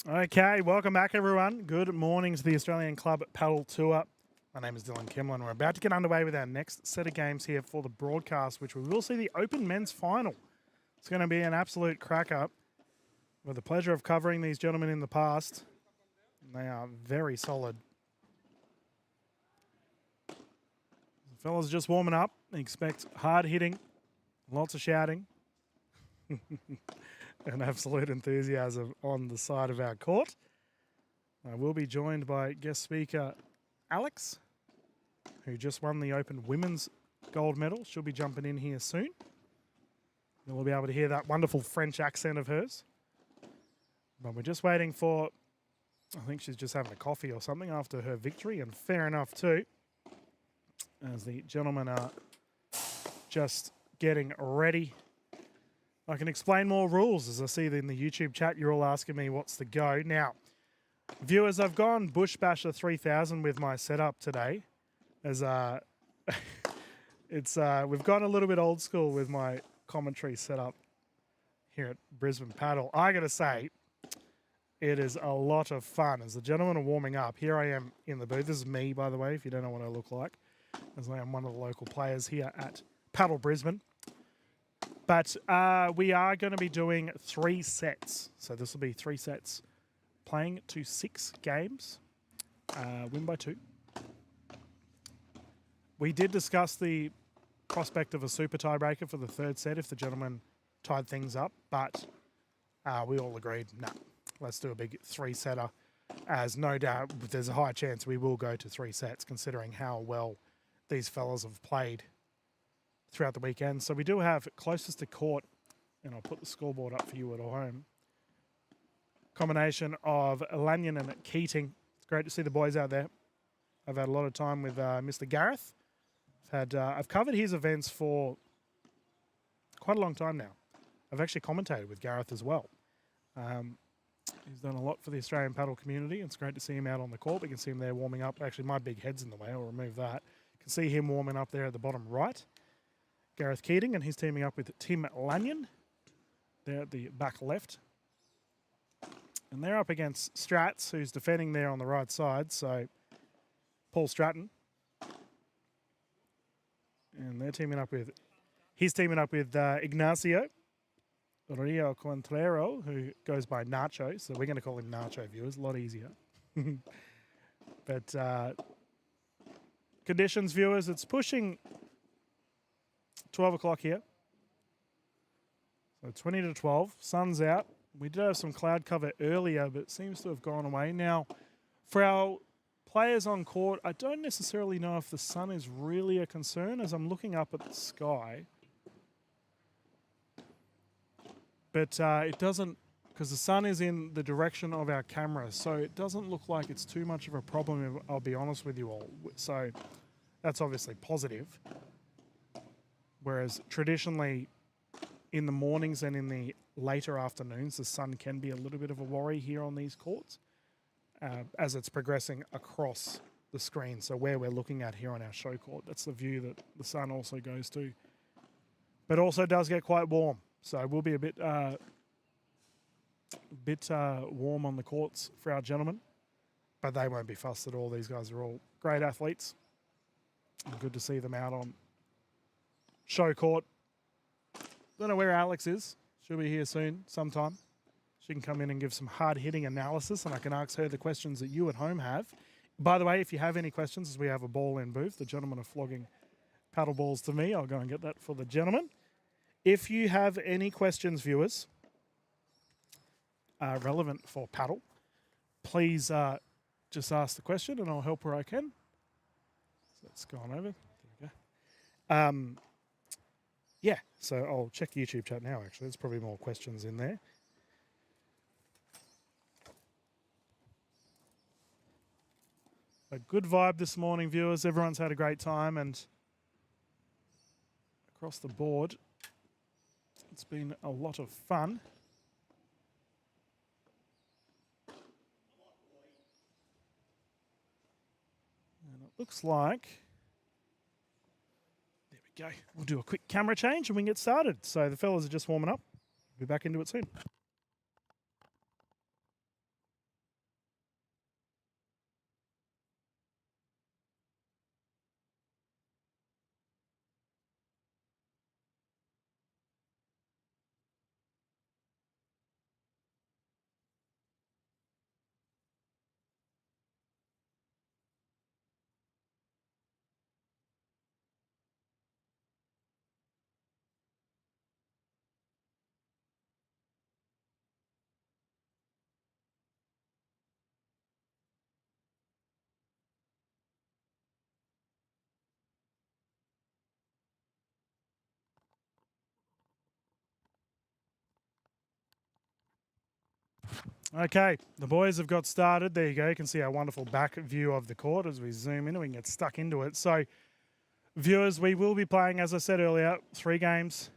Okay, welcome back, everyone. Good morning to the Australian Club Padel Tour. My name is Dylan Kimlin. We're about to get underway with our next set of games here for the broadcast, which we will see the Open Men's Final. It's going to be an absolute crack-up. With the pleasure of covering these gentlemen in the past. They are very solid. The fellas just warming up. Expect hard hitting, lots of shouting, and absolute enthusiasm on the side of our court. I will be joined by guest speaker Alex, who just won the Open Women's Gold Medal. She'll be jumping in here soon. And we'll be able to hear that wonderful French accent of hers. But we're just waiting for, I think she's just having a coffee or something after her victory, and fair enough too, as the gentlemen are just getting ready. I can explain more rules, as I see in the YouTube chat you're all asking me what's the go. Now, viewers, I've gone Bush Basher 3000 with my setup today, as we've gone a little bit old school with my commentary setup here at Brisbane Padel. I got to say, it is a lot of fun. As the gentlemen are warming up, here I am in the booth. This is me, by the way, if you don't know what I look like, as I am one of the local players here at Padel Brisbane. But we are going to be doing 3 sets. So this will be 3 sets, playing to 6 games, win by 2. We did discuss the prospect of a super tiebreaker for the 3rd set if the gentlemen tied things up, but we all agreed, no. Let's do a big 3-setter, as no doubt there's a high chance we will go to 3 sets, considering how well these fellas have played throughout the weekend. So we do have closest to court, and I'll put the scoreboard up for you at home. Combination of Lanyon and Keating. It's great to see the boys out there. I've had a lot of time with Mr. Gareth. I've covered his events for quite a long time now. I've actually commentated with Gareth as well. He's done a lot for the Australian paddle community. It's great to see him out on the court. We can see him there warming up. Actually, my big head's in the way. I'll remove that. You can see him warming up there at the bottom right. Gareth Keating, and he's teaming up with Tim Lanyon there at the back left. And they're up against Strats, who's defending there on the right side. So, Paul Stratton. And he's teaming up with Ignacio Rio Quintrero, who goes by Nacho, so we're going to call him Nacho, viewers, a lot easier. But conditions, viewers, it's pushing 12 o'clock here. So 20 to 12, sun's out. We did have some cloud cover earlier, but it seems to have gone away. Now, for our players on court, I don't necessarily know if the sun is really a concern, as I'm looking up at the sky. But it doesn't, because the sun is in the direction of our camera, so it doesn't look like it's too much of a problem, I'll be honest with you all. So that's obviously positive. Whereas traditionally, in the mornings and in the later afternoons, the sun can be a little bit of a worry here on these courts as it's progressing across the screen. So where we're looking at here on our show court, that's the view that the sun also goes to. But also does get quite warm. So it will be a bit warm on the courts for our gentlemen, but they won't be fussed at all. These guys are all great athletes. And good to see them out on show court. Don't know where Alex is. She'll be here soon, sometime. She can come in and give some hard-hitting analysis, and I can ask her the questions that you at home have. By the way, if you have any questions, as we have a ball in booth, the gentlemen are flogging paddle balls to me. I'll go and get that for the gentlemen. If you have any questions, viewers, relevant for paddle, please just ask the question and I'll help where I can. So that's gone over. There we go. Yeah, so I'll check the YouTube chat now, actually. There's probably more questions in there. A good vibe this morning, viewers. Everyone's had a great time, and across the board, it's been a lot of fun. And it looks like, there we go. We'll do a quick camera change and we can get started. So the fellas are just warming up. We'll be back into it soon. Okay, the boys have got started. There you go. You can see our wonderful back view of the court as we zoom in and we can get stuck into it. So, viewers, we will be playing, as I said earlier, 3 games.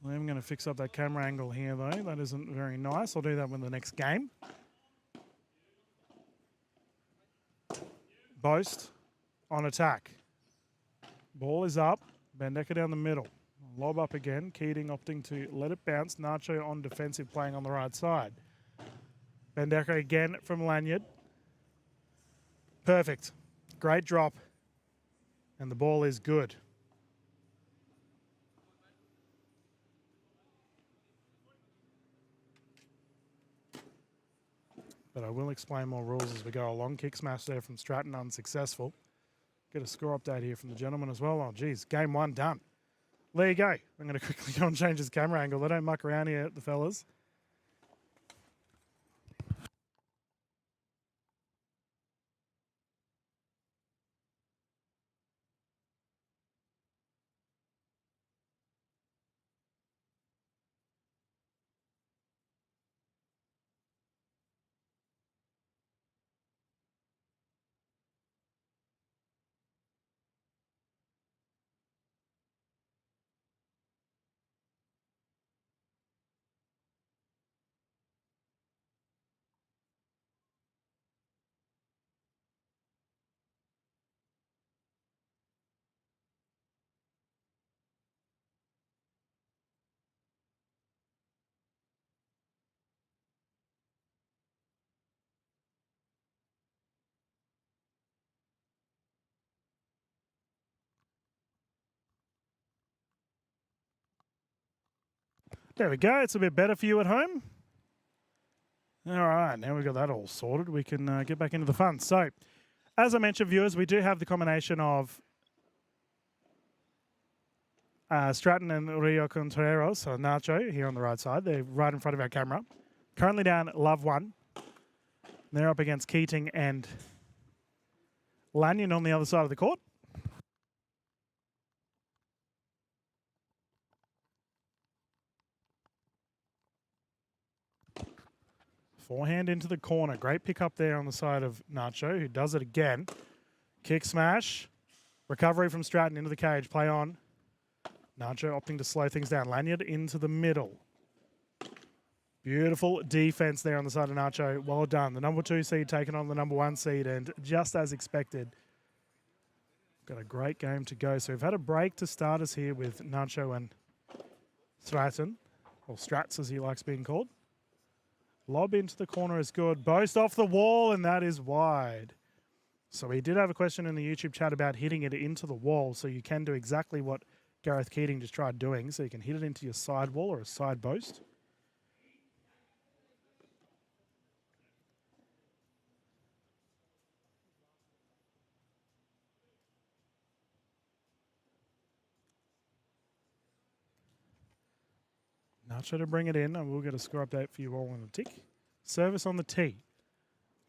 I'm going to fix up that camera angle here, though. That isn't very nice. I'll do that with the next game. Boast on attack. Ball is up. Bendeker down the middle. Lob up again. Keating opting to let it bounce. Nacho on defensive, playing on the right side. Bendeker again from Lanyard. Perfect. Great drop. And the ball is good. But I will explain more rules as we go along. Kick smash there from Stratton, unsuccessful. Get a score update here from the gentleman as well. Oh, geez, game 1 done. There you go. I'm going to quickly go and change his camera angle. They don't muck around here, the fellas. There we go. It's a bit better for you at home. All right, now we've got that all sorted. We can get back into the fun. So, as I mentioned, viewers, we do have the combination of Stratton and Rio Contreras, so Nacho here on the right side. They're right in front of our camera. Currently down Love 1. They're up against Keating and Lanyon on the other side of the court. Forehand into the corner. Great pick up there on the side of Nacho, who does it again. Kick smash. Recovery from Stratton into the cage. Play on. Nacho opting to slow things down. Lanyard into the middle. Beautiful defense there on the side of Nacho. Well done. The number 2 seed taking on the number 1 seed, and just as expected, got a great game to go. So we've had a break to start us here with Nacho and Stratton, or Strats as he likes being called. Lob into the corner is good. Boast off the wall, and that is wide. So we did have a question in the YouTube chat about hitting it into the wall, so you can do exactly what Gareth Keating just tried doing. So you can hit it into your side wall or a side boast. Nacho to bring it in, and we'll get a score update for you all in a tick. Service on the tee.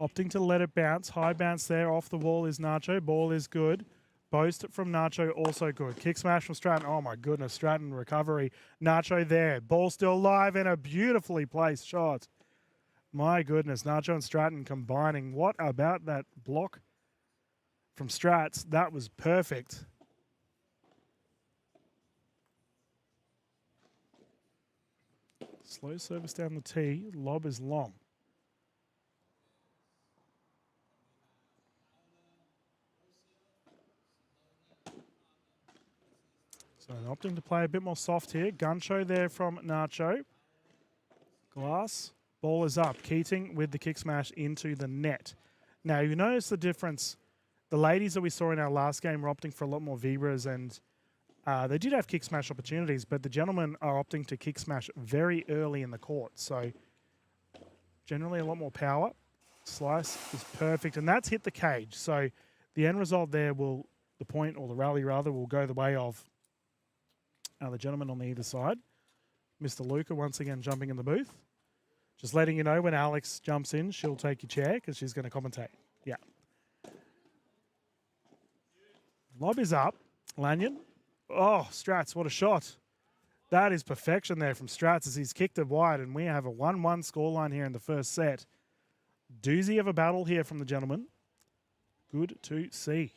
Opting to let it bounce. High bounce there. Off the wall is Nacho. Ball is good. Boast from Nacho also good. Kick smash from Stratton. Oh my goodness. Stratton recovery. Nacho there. Ball still live and a beautifully placed shot. My goodness. Nacho and Stratton combining. What about that block from Strats? That was perfect. Slow service down the tee. Lob is long. So opting to play a bit more soft here. Gun show there from Nacho. Glass. Ball is up. Keating with the kick smash into the net. Now, you notice the difference. The ladies that we saw in our last game were opting for a lot more Vibras, and they did have kick smash opportunities, but the gentlemen are opting to kick smash very early in the court. So generally a lot more power. Slice is perfect, and that's hit the cage. So the end result there will, the point, or the rally rather, will go the way of the gentleman on the either side. Mr. Luca once again jumping in the booth. Just letting you know when Alex jumps in, she'll take your chair because she's going to commentate. Yeah. Lob is up. Lanyon Oh, Strats, what a shot. That is perfection there from Strats as he's kicked it wide, and we have a 1-1 scoreline here in the first set. Doozy of a battle here from the gentleman. Good to see.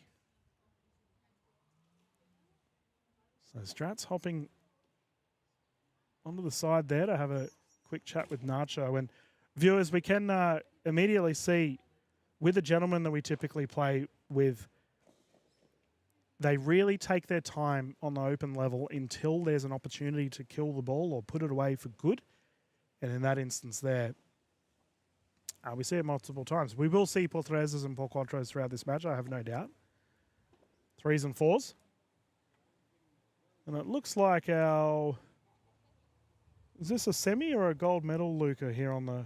So Strats hopping onto the side there to have a quick chat with Nacho. And viewers, we can immediately see with the gentlemen that we typically play with, they really take their time on the open level until there's an opportunity to kill the ball or put it away for good. And in that instance there, we see it multiple times. We will see por treses and por cuatros throughout this match, I have no doubt. 3s and 4s. And it looks like our... Is this a semi or a gold medal, Luca, here on the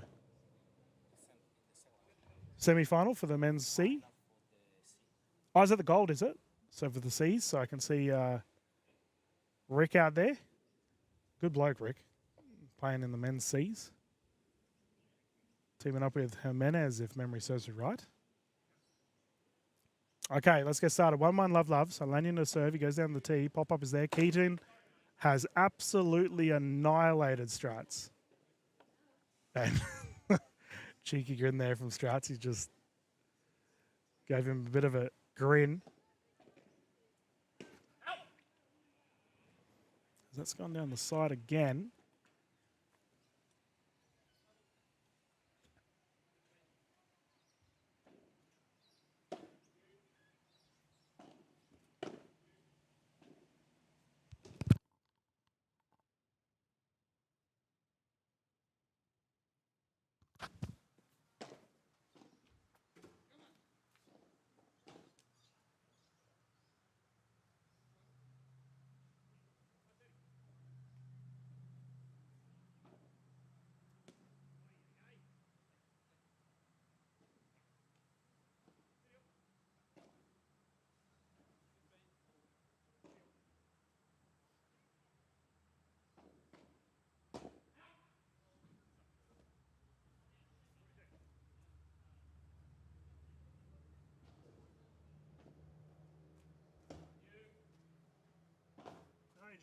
semi-final for the men's C? Oh, is it the gold, is it? So for the C's, so I can see Rick out there. Good bloke, Rick. Playing in the men's C's. Teaming up with Jimenez, if memory serves me right. Okay, let's get started. 1-1, love. So Lanyon to serve. He goes down the tee. Pop-up is there. Keaton has absolutely annihilated Strats. And cheeky grin there from Strats. He just gave him a bit of a grin. That's gone down the side again.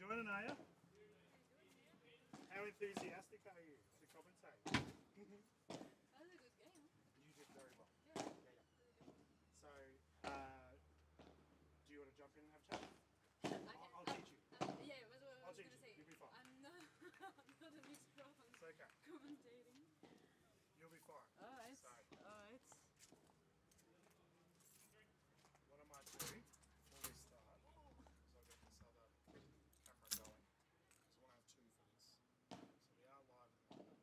Joining, are you? How enthusiastic are you to commentate? That was a good game. You did very well. Yeah. So, do you want to jump in and have a chat? I'll teach you. Yeah, that's what I was going to say. You'll be fine. I'm not an expert on commentating. You'll be fine. Alright. What I might do before we start is I'll get this other camera going. Because I want to have two for this. So we are live at the moment.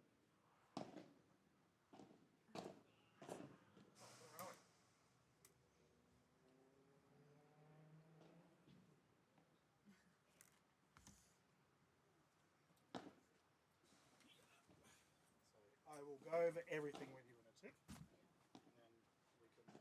Oh, all right. So I will go over everything with you in a tick. And then we can get going.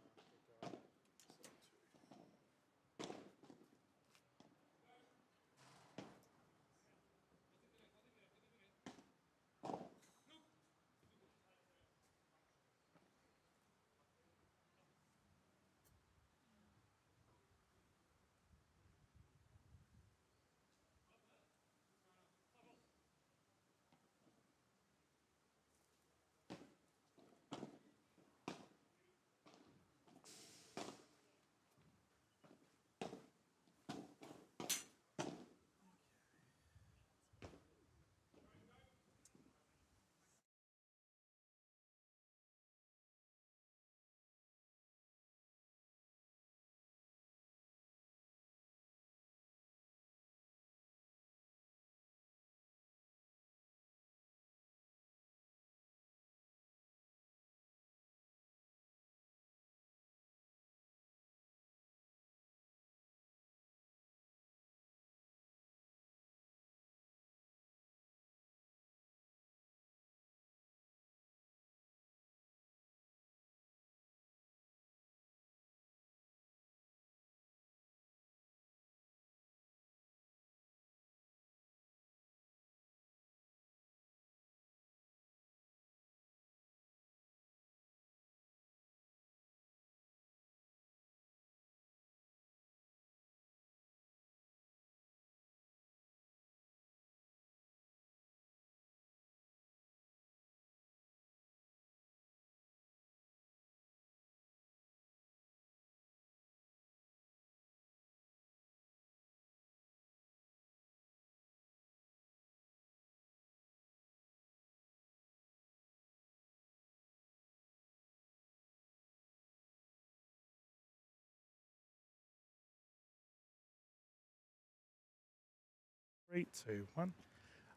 3, 2, 1.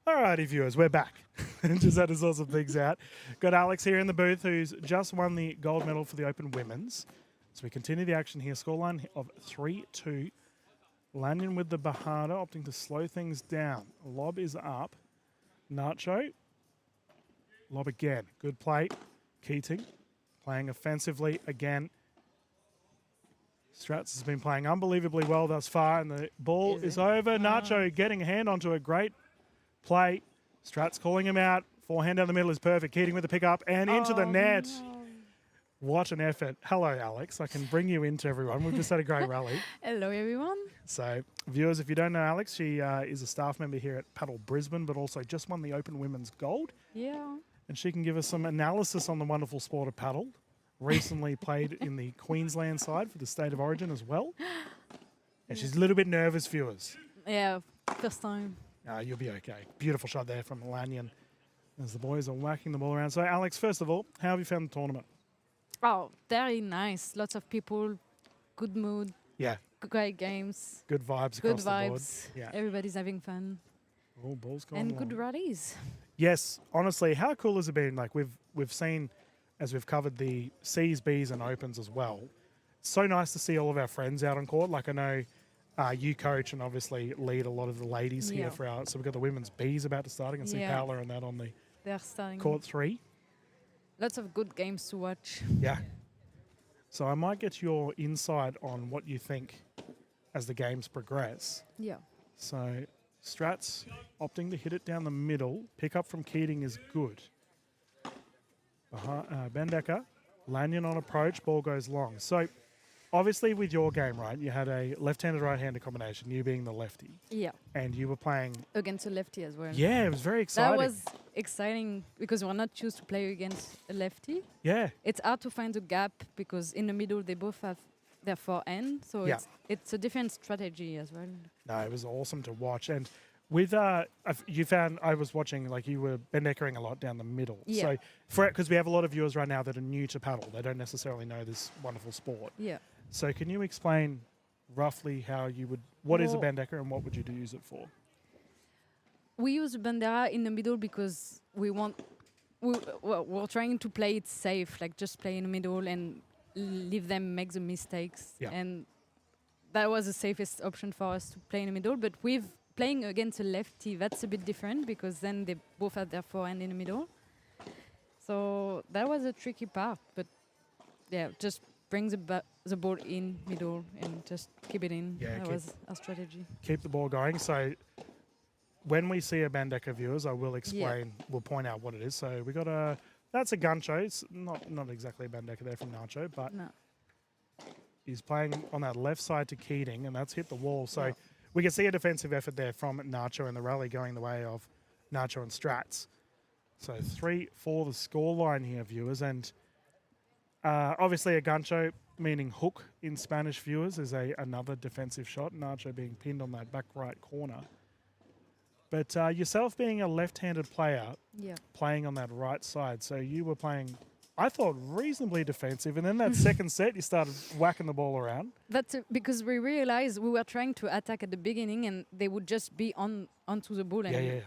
Alrighty, viewers, we're back. Just had to sort some things out. Got Alex here in the booth, who's just won the gold medal for the Open Women's. So we continue the action here. Scoreline of 3-2. Lanyon with the Bahada, opting to slow things down. Lob is up. Nacho. Lob again. Good play. Keating playing offensively again. Strats has been playing unbelievably well thus far, and the ball is over. Nacho getting a hand onto a great play. Strats calling him out. Forehand down the middle is perfect. Keating with the pickup and into the net. No. What an effort. Hello, Alex. I can bring you into everyone. We've just had a great rally. Hello, everyone. So, viewers, if you don't know Alex, she is a staff member here at Padel Brisbane, but also just won the Open Women's Gold. Yeah. And she can give us some analysis on the wonderful sport of paddle. Recently played in the Queensland side for the State of Origin as well. And she's a little bit nervous, viewers. Yeah, first time. You'll be okay. Beautiful shot there from Lanyon as the boys are whacking the ball around. So, Alex, first of all, how have you found the tournament? Oh, very nice. Lots of people, good mood, Yeah, great games, good vibes good across the board. vibes. Yeah. Everybody's having fun. Oh, ball's gone And long. good rallies. Yes, honestly, how cool has it been? Like we've seen, as we've covered the C's, B's, and Opens as well. It's so nice to see all of our friends out on court. Like I know you coach and obviously lead a lot of the ladies Yeah. here for our. So we've got the women's B's about to start. I can see Yeah. Paola and that on the They're starting. court 3. Lots of good games to watch. Yeah. So I might get your insight on what you think as the games progress. Yeah. So Strats opting to hit it down the middle. Pick up from Keating is good. Bendecker, Lanyon on approach, ball goes long. So obviously with your game, right, you had a left-handed, right-handed combination, you being the lefty. Yeah. And you were playing, Against a lefty as well. yeah, it was very exciting. That was exciting because we're not used to play against a lefty. Yeah, It's hard to find a gap because in the middle they both have their forehand. So Yeah. it's a different strategy as well. no, it was awesome to watch. And with, you found, I was watching, like you were Bendeckering a lot down the middle. Yeah. So, because we have a lot of viewers right now that are new to paddle, they don't necessarily know this wonderful sport. Yeah. So can you explain roughly how you would, what is a Well- Bendecker and what would you use it for? We use bandera in the middle because we're trying to play it safe, like just play in the middle and leave them make the mistakes. Yeah. And that was the safest option for us to play in the middle. But with playing against a lefty, that's a bit different because then they both have their forehand in the middle. So that was a tricky part. But yeah, just bring the ball in middle and just keep it in. Yeah, that keep- was our strategy. Keep the ball going. So when we see a Bendecker, viewers, I will explain, we'll point out what it is. So we got that's a Guncho. It's not exactly a Bendecker there from Nacho, but No. he's playing on that left side to Keating, and that's hit the wall. So Yeah. we can see a defensive effort there from Nacho and the rally going the way of Nacho and Strats. So 3-4 the scoreline here, viewers. And obviously a Guncho, meaning hook in Spanish, viewers, is another defensive shot. Nacho being pinned on that back right corner. But yourself being a left-handed player, Yeah. playing on that right side, so you were playing, I thought, reasonably defensive. And then that second set, you started whacking the ball around. That's because we realized we were trying to attack at the beginning and they would just be onto the ball and Yeah.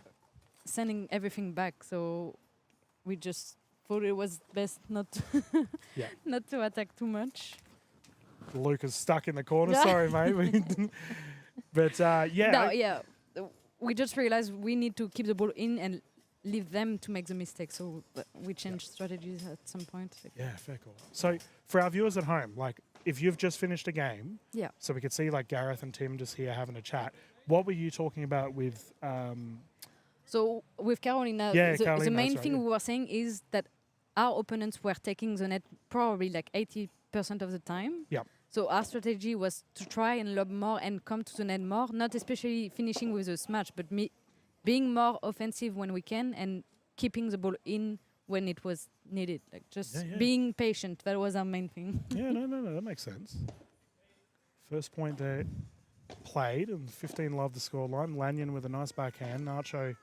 sending everything back. So we just thought it was best not Yeah. not to attack too much. Luke is stuck in the corner. Yeah. Sorry, mate. But yeah. No, yeah. We just realized we need to keep the ball in and leave them to make the mistake. So we changed strategies at some point. Yeah, fair call. So for our viewers at home, like if you've just finished a game, Yeah. so we could see like Gareth and Tim just here having a chat. What were you talking about with? So with Carolina, Yeah, the Carolina, main that's right, thing yeah. we were saying is that our opponents were taking the net probably like 80% of the time. Yeah. So our strategy was to try and lob more and come to the net more, not especially finishing with a smash, but being more offensive when we can and keeping the ball in when it was needed. Like just Yeah. being patient. That was our main thing. Yeah, no, that makes sense. First point there played, and 15 love the scoreline. Lanyon with a nice backhand. Nacho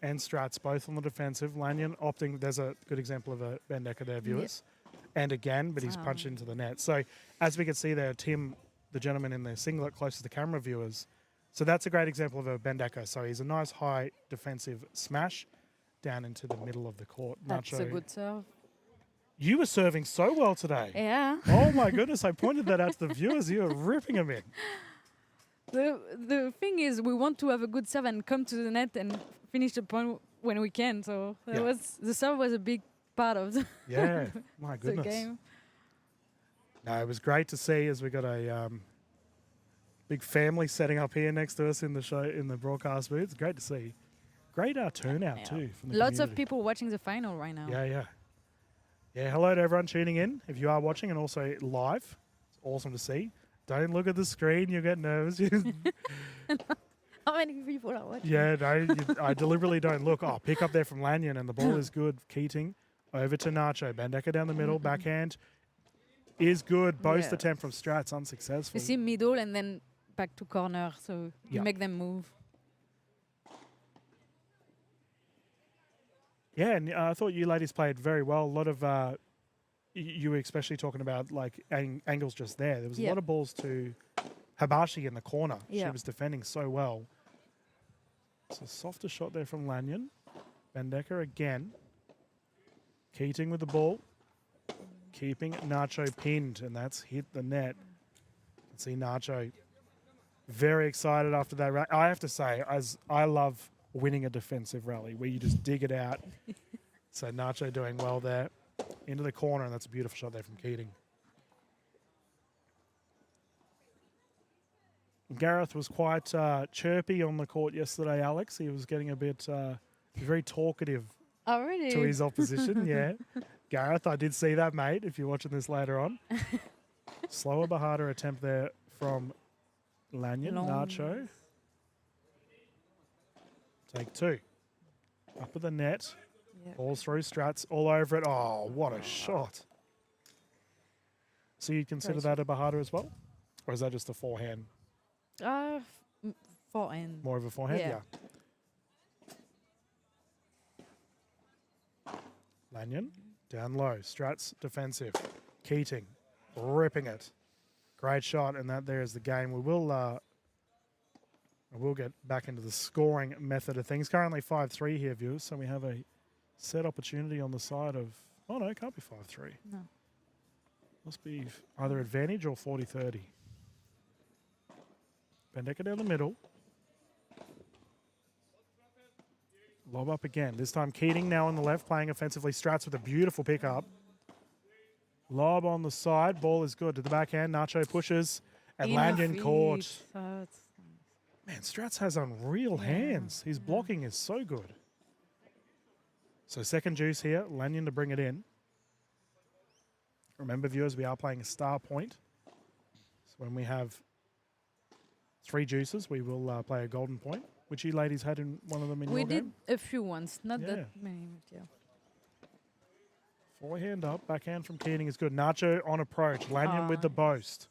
and Strats both on the defensive. Lanyon opting, there's a good example of a Bendecker there, viewers. And again, but he's punched into the net. So as we can see there, Tim, the gentleman in the singlet close to the camera, viewers, So that's a great example of a Bendeko. So he's a nice high defensive smash down into the middle of the court. That's a Nacho, good serve. you were serving so well today. Yeah. Oh my goodness, I pointed that out to the viewers. You were ripping them in. The thing is, we want to have a good serve and come to the net and finish the point when we can. So Yeah. the serve was a big part of Yeah, my the goodness. game. No, it was great to see as we got a big family setting up here next to us in the show, in the broadcast booth. It's great to see. Great turnout Yeah. too from the Lots of community. people watching the final right now. Yeah. Hello to everyone tuning in. If you are watching and also live, it's awesome to see. Don't look at the screen; you get nervous. How many people are watching? Yeah, no, I deliberately don't look. Oh, pick up there from Lanyon, and the ball is good. Keating over to Nacho. Bendeka down the middle, backhand is good. Boast Yeah. attempt from Strats unsuccessful. You see middle and then back to corner, so you Yeah. make them move. Yeah, and I thought you ladies played very well. A lot of you were especially talking about like angles just there. There was a Yeah. lot of balls to Habashi in the corner. She Yeah. was defending so well. It's a softer shot there from Lanyon. Bendeka again. Keating with the ball. Keeping Nacho pinned, and that's hit the net. You can see Nacho very excited after that. I have to say, as I love winning a defensive rally where you just dig it out. So Nacho doing well there. Into the corner, and that's a beautiful shot there from Keating. Gareth was quite chirpy on the court yesterday, Alex. He was getting a bit very talkative Oh, really? to his opposition. Yeah. Gareth, I did see that, mate, if you're watching this later on. Slower but harder attempt there from Lanyon. Long. Nacho. Take two. Up at the net. Yeah. Balls through, Strats all over it. Oh, what a shot. So you'd consider that a Bahada as well? Or is that just a forehand? Forehand. More of a forehand? Yeah. Lanyon, down low. Strats, defensive. Keating, ripping it. Great shot, and that there is the game. We'll get back into the scoring method of things. Currently 5-3 here, viewers, so we have a set opportunity on the side of... Oh, no, it can't be 5-3. No. Must be either advantage or 40-30. Bendeka down the middle. Lob up again. This time Keating now on the left, playing offensively. Strats with a beautiful pickup. Lob on the side. Ball is good to the backhand. Nacho pushes. And Lanyon caught. Man, Strats has unreal hands. His blocking is so good. So second juice here. Lanyon to bring it in. Remember, viewers, we are playing a star point. So when we have 3 juices, we will play a golden point, which you ladies had in one of them in We your did game. a few ones, not Yeah. that many, but yeah. Forehand up, backhand from Keating is good. Nacho on approach. Lanyon with the boast.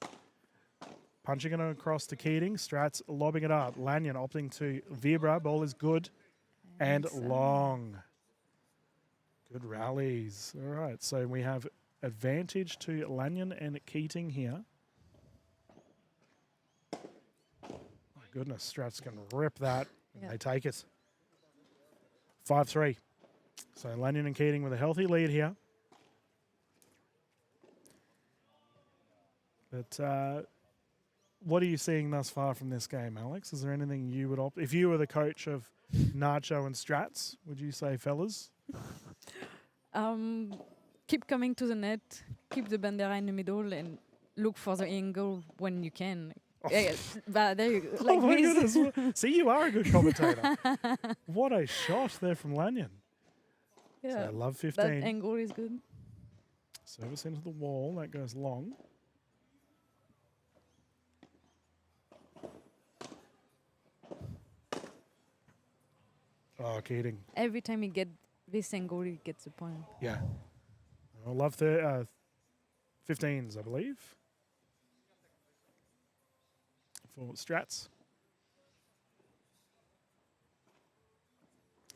Punching it across to Keating. Strats lobbing it up. Lanyon opting to Vibra. Ball is good and long. Good rallies. All right, so we have advantage to Lanyon and Keating here. My goodness, Strats can rip that. And Yeah. they take it. 5-3. So Lanyon and Keating with a healthy lead here. But what are you seeing thus far from this game, Alex? Is there anything you would opt? If you were the coach of Nacho and Strats, would you say, fellas? Keep coming to the net, keep the bandera in the middle, and look for the angle when you can. Oh. Yeah, but there you go. Like Oh my this. goodness. See, you are a good commentator. What a shot there from Lanyon. So Yeah, I love that 15. angle is good. Service into the wall. That goes long. Oh, Keating. Every time you get this angle, he gets a point. Yeah. I love 15s, I believe. For Strats.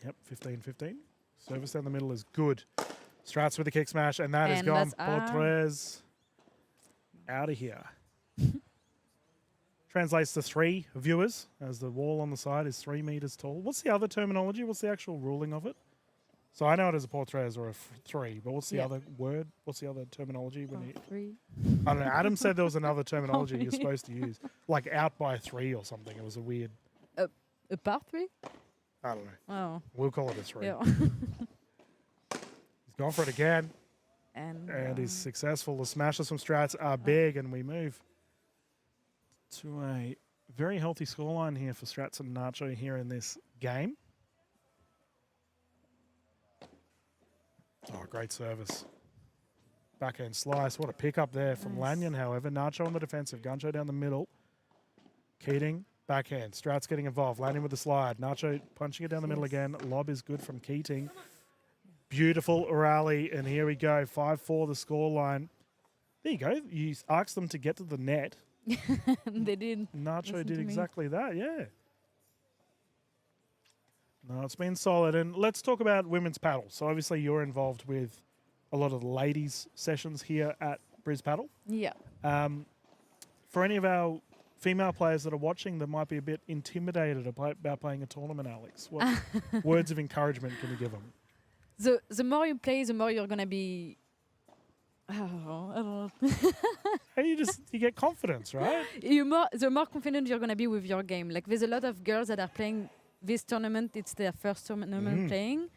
Yep, 15-15. Service down the middle is good. Strats with the kick smash, and that is And gone. that's out. Portrez out of here. translates to 3 viewers, as the wall on the side is 3 meters tall. What's the other terminology? What's the actual ruling of it? So I know it as a portres or a 3, but what's the other word? What's the other terminology? When you, 3. I don't know. Adam said there was another terminology you're supposed to use, like out by 3 or something. It was a weird. A par 3? I don't know. Oh. We'll call it a 3. Yeah. He's gone for it again, and he's successful. The smashes from Strats are big, and we move to a very healthy scoreline here for Strats and Nacho here in this game. Oh, great service. Backhand slice. What a pickup there from Lanyon, however. Nacho on the defensive. Guncho down the middle. Keating, backhand. Strats getting involved. Lanyon with the slide. Nacho punching it down the middle again. Lob is good from Keating. Beautiful rally. And here we go. 5-4 the scoreline. There you go. You asked them to get to the net. they did. Nacho did exactly that, yeah. No, it's been solid. And let's talk about women's paddle. So obviously you're involved with a lot of the ladies' sessions here at Bris Paddle. Yeah. For any of our female players that are watching that might be a bit intimidated about playing a tournament, Alex, what words of encouragement can you give them? The more you play, the more you're going to be... I don't know. Hey, you get confidence, right? The more confident you're going to be with your game. Like, there's a lot of girls that are playing this tournament. It's their first tournament playing.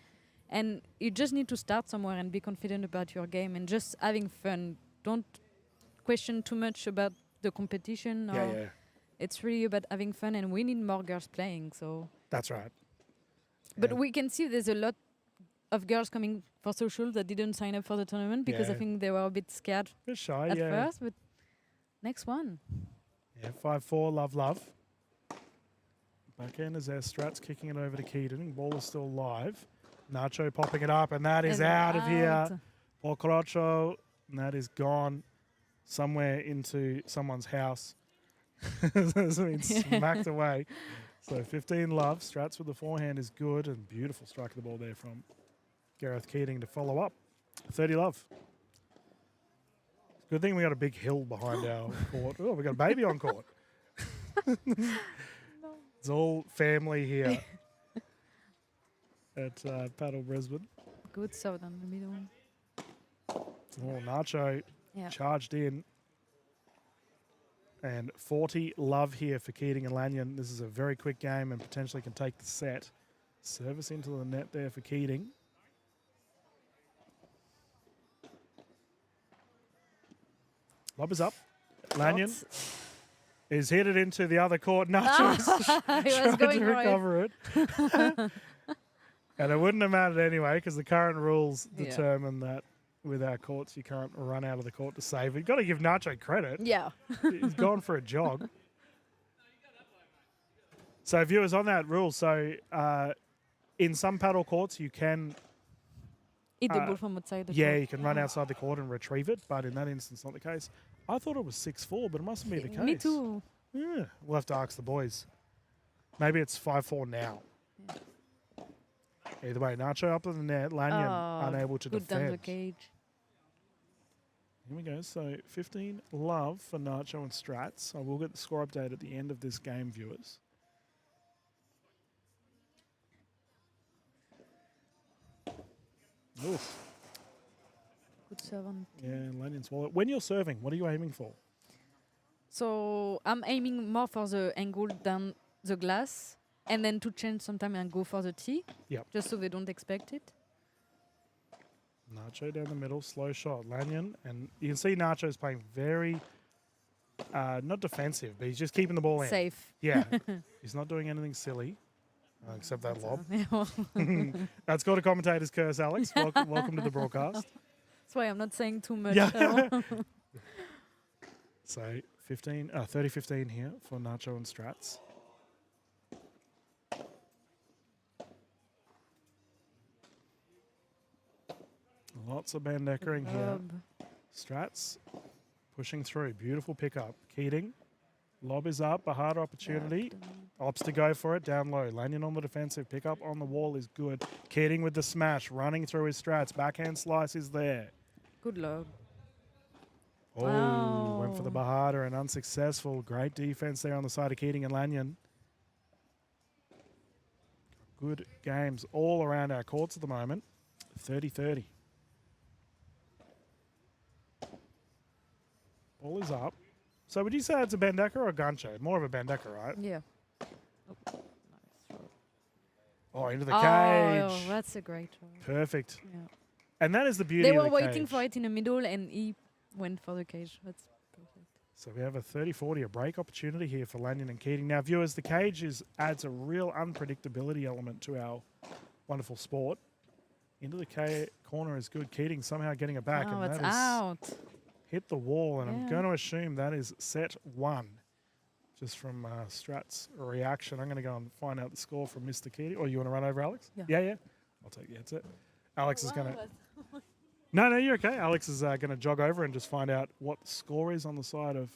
And you just need to start somewhere and be confident about your game and just having fun. Don't question too much about the competition. Yeah. It's really about having fun, and we need more girls playing. So that's right. But we can see there's a lot of girls coming for social that didn't sign up for the tournament because I think they were a bit scared shy, at first. But next one. Yeah, 5-4, love. Backhand is there. Strats kicking it over to Keaton. Ball is still live. Nacho popping it up, and that is out of here. Ocrocho, and that is gone somewhere into someone's house. It's been smacked away. So 15 love. Strats with the forehand is good, and beautiful strike of the ball there from Gareth Keating to follow up. 30 love. Good thing we got a big hill behind our court. Oh, we got a baby on court. It's all family here at Padel Brisbane. Good serve on the middle. Oh, Nacho charged in. And 40 love here for Keating and Lanyon. This is a very quick game and potentially can take the set. Service into the net there for Keating. Lob is up. Lanyon is headed into the other court. Nacho's trying to recover it. And it wouldn't have mattered anyway because the current rules determine that with our courts, you can't run out of the court to save it. You've got to give Nacho credit. Yeah. He's gone for a jog. So viewers, on that rule, so in some paddle courts, you can... Eat the ball from outside the court. Yeah, you can run outside the court and retrieve it, but in that instance, not the case. I thought it was 6-4, but it mustn't be the case. Me too. Yeah, we'll have to ask the boys. Maybe it's 5-4 now. Either way, Nacho up in the net, Lanyon unable to defend. Good down the cage. Here we go. So 15 love for Nacho and Strats. I will get the score update at the end of this game, viewers. Oof. Good serve on. Yeah, Lanyon's wallet. When you're serving, what are you aiming for? So I'm aiming more for the angle than the glass, and then to change sometime and go for the tee. Yep. Just so they don't expect it. Nacho down the middle, slow shot. Lanyon, and you can see Nacho's playing very, not defensive, but he's just keeping the ball in. Safe. Yeah. He's not doing anything silly, except that lob. That's called a commentator's curse, Alex. Welcome to the broadcast. That's why I'm not saying too much. Yeah. So 30-15 here for Nacho and Strats. Lots of band deckering here. Strats pushing through. Beautiful pickup. Keating. Lob is up. A hard opportunity. Opts to go for it. Down low. Lanyon on the defensive. Pickup on the wall is good. Keating with the smash. Running through his Strats. Backhand slice is there. Good lob. Oh, went for the Oh. Bahada and unsuccessful. Great defense there on the side of Keating and Lanyon. Good games all around our courts at the moment. 30-30. Ball is up. So would you say it's a Bendecker or a Guncho? More of a Bendecker, right? Yeah. Oh, nice throw. Oh, into the Oh, cage. that's a great throw. Perfect. Yeah. And that is the beauty They of were the waiting cage. for it in the middle, and he went for the cage. That's perfect. So we have a 30-40, a break opportunity here for Lanyon and Keating. Now, viewers, the cage adds a real unpredictability element to our wonderful sport. Into the corner is good. Keating somehow getting it back, Oh, and it's that is out. hit the wall. And I'm Yeah. going to assume that is set one, just from Strat's reaction. I'm going to go and find out the score from Mr. Keating. Or you want to run over, Alex? Yeah. Yeah. I'll take the headset. Alex is going to... No, you're okay. Alex is going to jog over and just find out what the score is on the side of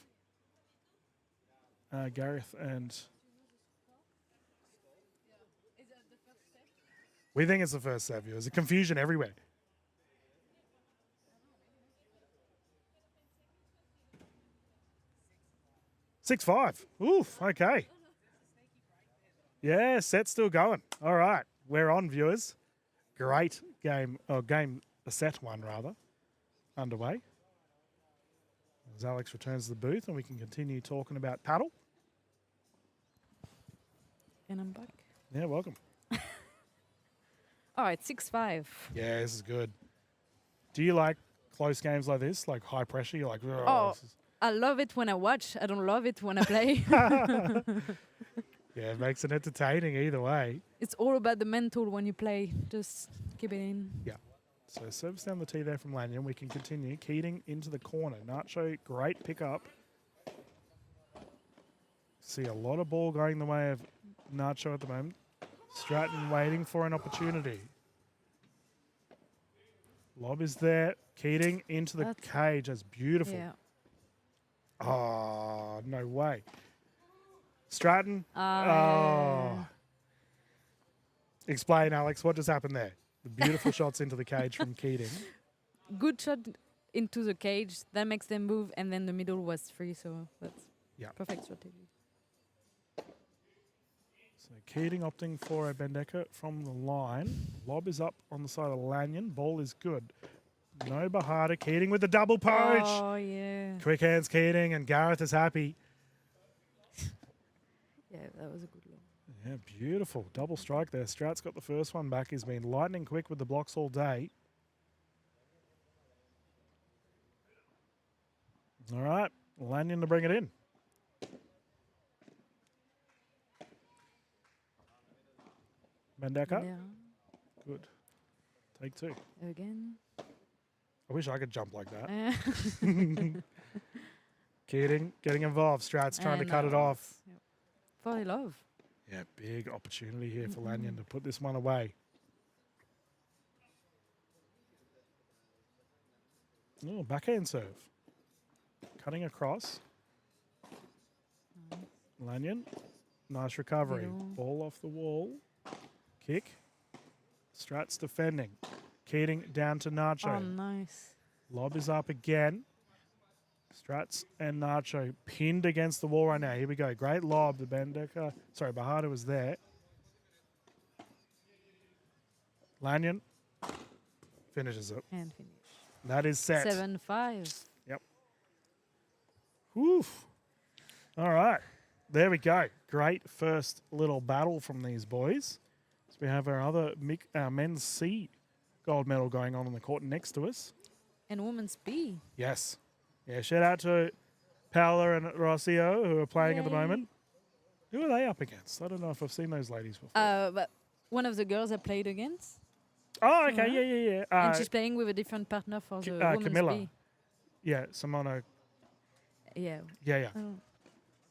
Gareth and... We think it's the first set, viewers. There's confusion everywhere. Six five. Oof, okay. Yeah, set's still going. All right, we're on, viewers. Great game, set one rather, underway. As Alex returns to the booth and we can continue talking about paddle. And I'm back. Yeah, welcome. All right, 6-5. Yeah, this is good. Do you like close games like this, like high pressure? You're like, Oh, I love it when I watch. I don't love it when I play. Yeah, it makes it entertaining either way. It's all about the mental when you play. Just keep it in. Yeah. So service down the tee there from Lanyon. We can continue. Keating into the corner. Nacho, great pickup. See a lot of ball going the way of Nacho at the moment. Stratton waiting for an opportunity. Lob is there. Keating into the cage. That's beautiful. Yeah. Oh, no way. Stratton. Yeah. Explain, Alex, what just happened there? The beautiful shots into the cage from Keating. Good shot into the cage. That makes them move, and then the middle was free, so that's perfect strategy. So Keating opting for a Bendecker from the line. Lob is up on the side of Lanyon. Ball is good. No Bahada. Keating with the double poach. Oh, yeah. Quick hands Keating, and Gareth is happy. Yeah, that was a good lob. Yeah, beautiful. Double strike there. Strat's got the first one back. He's been lightning quick with the blocks all day. All right. Lanyon to bring it in. Bendecker. Yeah. Good. Take two. Again. I wish I could jump like that. Yeah. Keating getting involved. Strat's trying to cut it off. Yep. For love. Yeah, big opportunity here for Lanyon to put this one away. Oh, backhand serve. Cutting across. Lanyon. Nice recovery. Middle. Ball off the wall. Kick. Strat's defending. Keating down to Nacho. Oh, nice. Lob is up again. Strats and Nacho pinned against the wall right now. Here we go. Great lob. The Bendecker. Sorry, Bahada was there. Lanyon finishes it. And finish. That is set. 7-5. Yep. Woof. All right. There we go. Great first little battle from these boys. So we have our other men's C gold medal going on the court next to us. And women's B. Yes. Yeah, shout out to Paola and Rocio who are playing at the moment. Who are they up against? I don't know if I've seen those ladies before. But one of the girls I played against. Oh, okay. Yeah. And she's playing with a different partner for the women's Camilla. B. Yeah, Simona. Yeah. Yeah.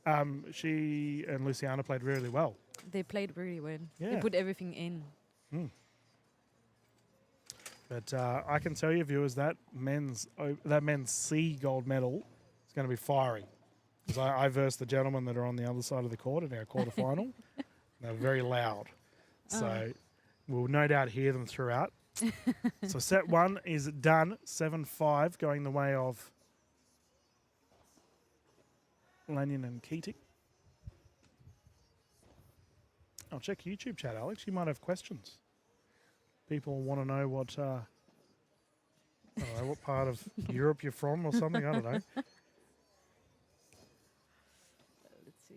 Oh. She and Luciana played really well. They played really well. Yeah. They put everything in. But I can tell you, viewers, that men's C gold medal is going to be fiery. Because I versed the gentlemen that are on the other side of the court in our quarterfinal. They're very loud. So we'll no doubt hear them throughout. So set one is done, 7-5, going the way of Lanyon and Keating. I'll check YouTube chat, Alex. You might have questions. People want to know what, I don't know, what part of Europe you're from or something. I don't know. Let's see.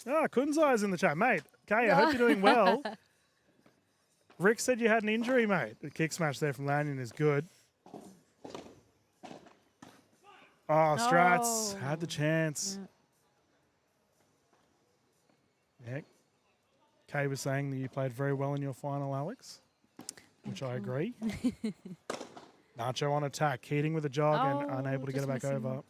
Kunzai's in the chat, mate. Okay, I hope you're doing well. Rick said you had an injury, mate. The kick smash there from Lanyon is good. Oh, Strats had the chance. Yeah. Kay was saying that you played very well in your final, Alex, which I agree. Nacho on attack, Keating with a jog and unable to get it back over.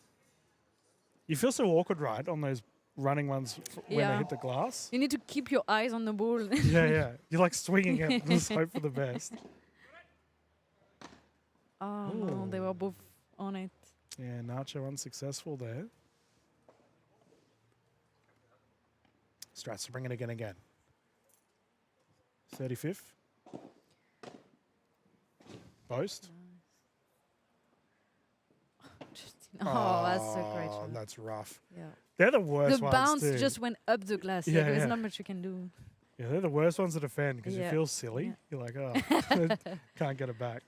You feel so awkward, right, on those running ones when they hit the glass? You need to keep your eyes on the ball. Yeah. You're like swinging it. Just hope for the best. Oh, no, they were both on it. Yeah, Nacho unsuccessful there. Strats to bring it again. 35th. Boast. Oh, that's a great shot. That's rough. Yeah. They're the worst The ones bounce too. just went up the glass. Yeah, There's yeah. not much you can do. Yeah, they're the worst ones to defend because you Yeah. feel silly. Yeah. You're like, oh, can't get it back.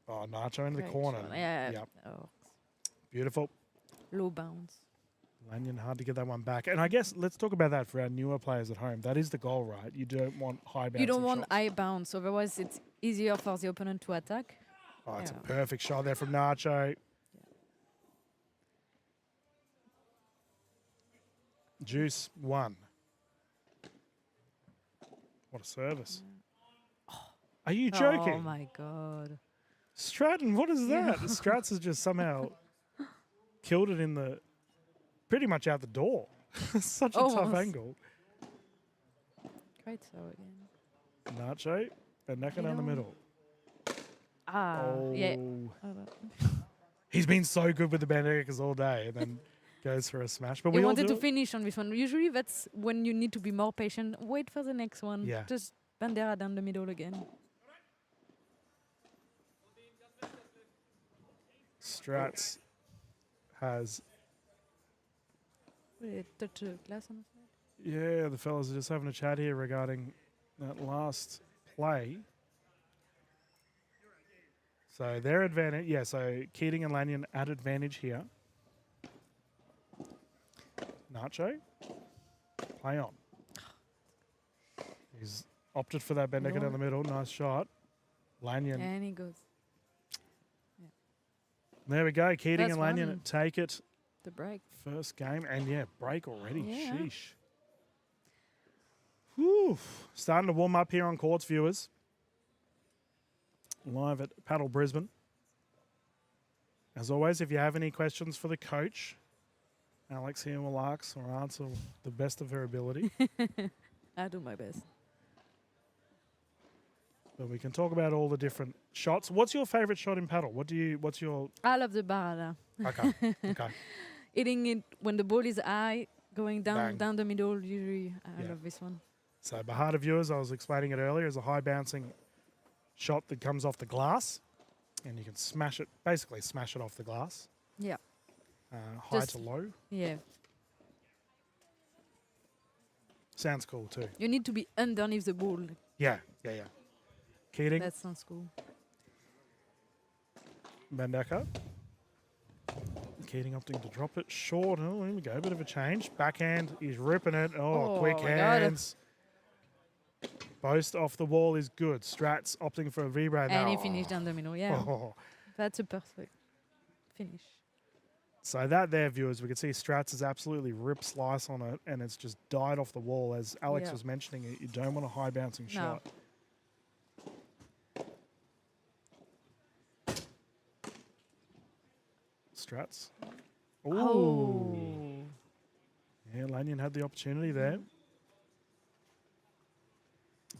Oh, Nacho in the Great corner. shot. Yeah. Yep. Oh, Beautiful. low bounce. Lanyon hard to get that one back. And I guess let's talk about that for our newer players at home. That is the goal, right? You don't want high bounce. You don't want high bounce, otherwise it's easier for the opponent to attack. Oh, it's a Yeah. perfect shot there from Nacho. Juice 1. What a service. Are you joking? Oh my god. Stratton, what is that? Strats has just somehow killed it in the, pretty much out the door. Such a tough Almost. angle. Great throw again. Nacho, and Naka down the middle. Yeah. He's been so good with the Banderas all day and then goes for a smash. But we He all wanted do to it. finish on this one. Usually that's when you need to be more patient. Wait for the next one. Yeah. Just Bandera down the middle again. Strats has, Wait, touch the glass on the side. yeah, the fellas are just having a chat here regarding that last play. So their advantage, yeah, so Keating and Lanyon at advantage here. Nacho, play on. He's opted for that Bendeka down the middle. Nice shot. Lanyon. And he goes. There we go. Keating That's and Lanyon one. take it. The break. First game. And yeah, break already. Yeah. Sheesh. Whew. Starting to warm up here on courts, viewers. Live at Padel Brisbane. As always, if you have any questions for the coach, Alex here will ask or answer the best of her ability. I do my best. But we can talk about all the different shots. What's your favorite shot in paddle? What's your... I love the barada. Okay, okay. Hitting it when the ball is high, going Bang. down the middle. Usually, I Yeah. love this one. So Bahada viewers, I was explaining it earlier, is a high bouncing shot that comes off the glass. And you can smash it, basically smash it off the glass. Yeah. High Just- to low. Yeah. Sounds cool too. You need to be underneath the ball. Yeah. Keating, That sounds cool. Bandeka. Keating opting to drop it short. Oh, here we go. Bit of a change. Backhand, he's ripping it. Oh, Oh, quick my God. hands. Boast off the wall is good. Strats opting for a rebound. And he finished down the middle. Yeah. Oh. That's a perfect finish. So that there, viewers, we can see Strats has absolutely ripped slice on it, and it's just died off the wall. As Alex Yeah. was mentioning, you don't want a high bouncing No. shot. Strats. Ooh. Oh. Yeah, Lanyon had the opportunity there.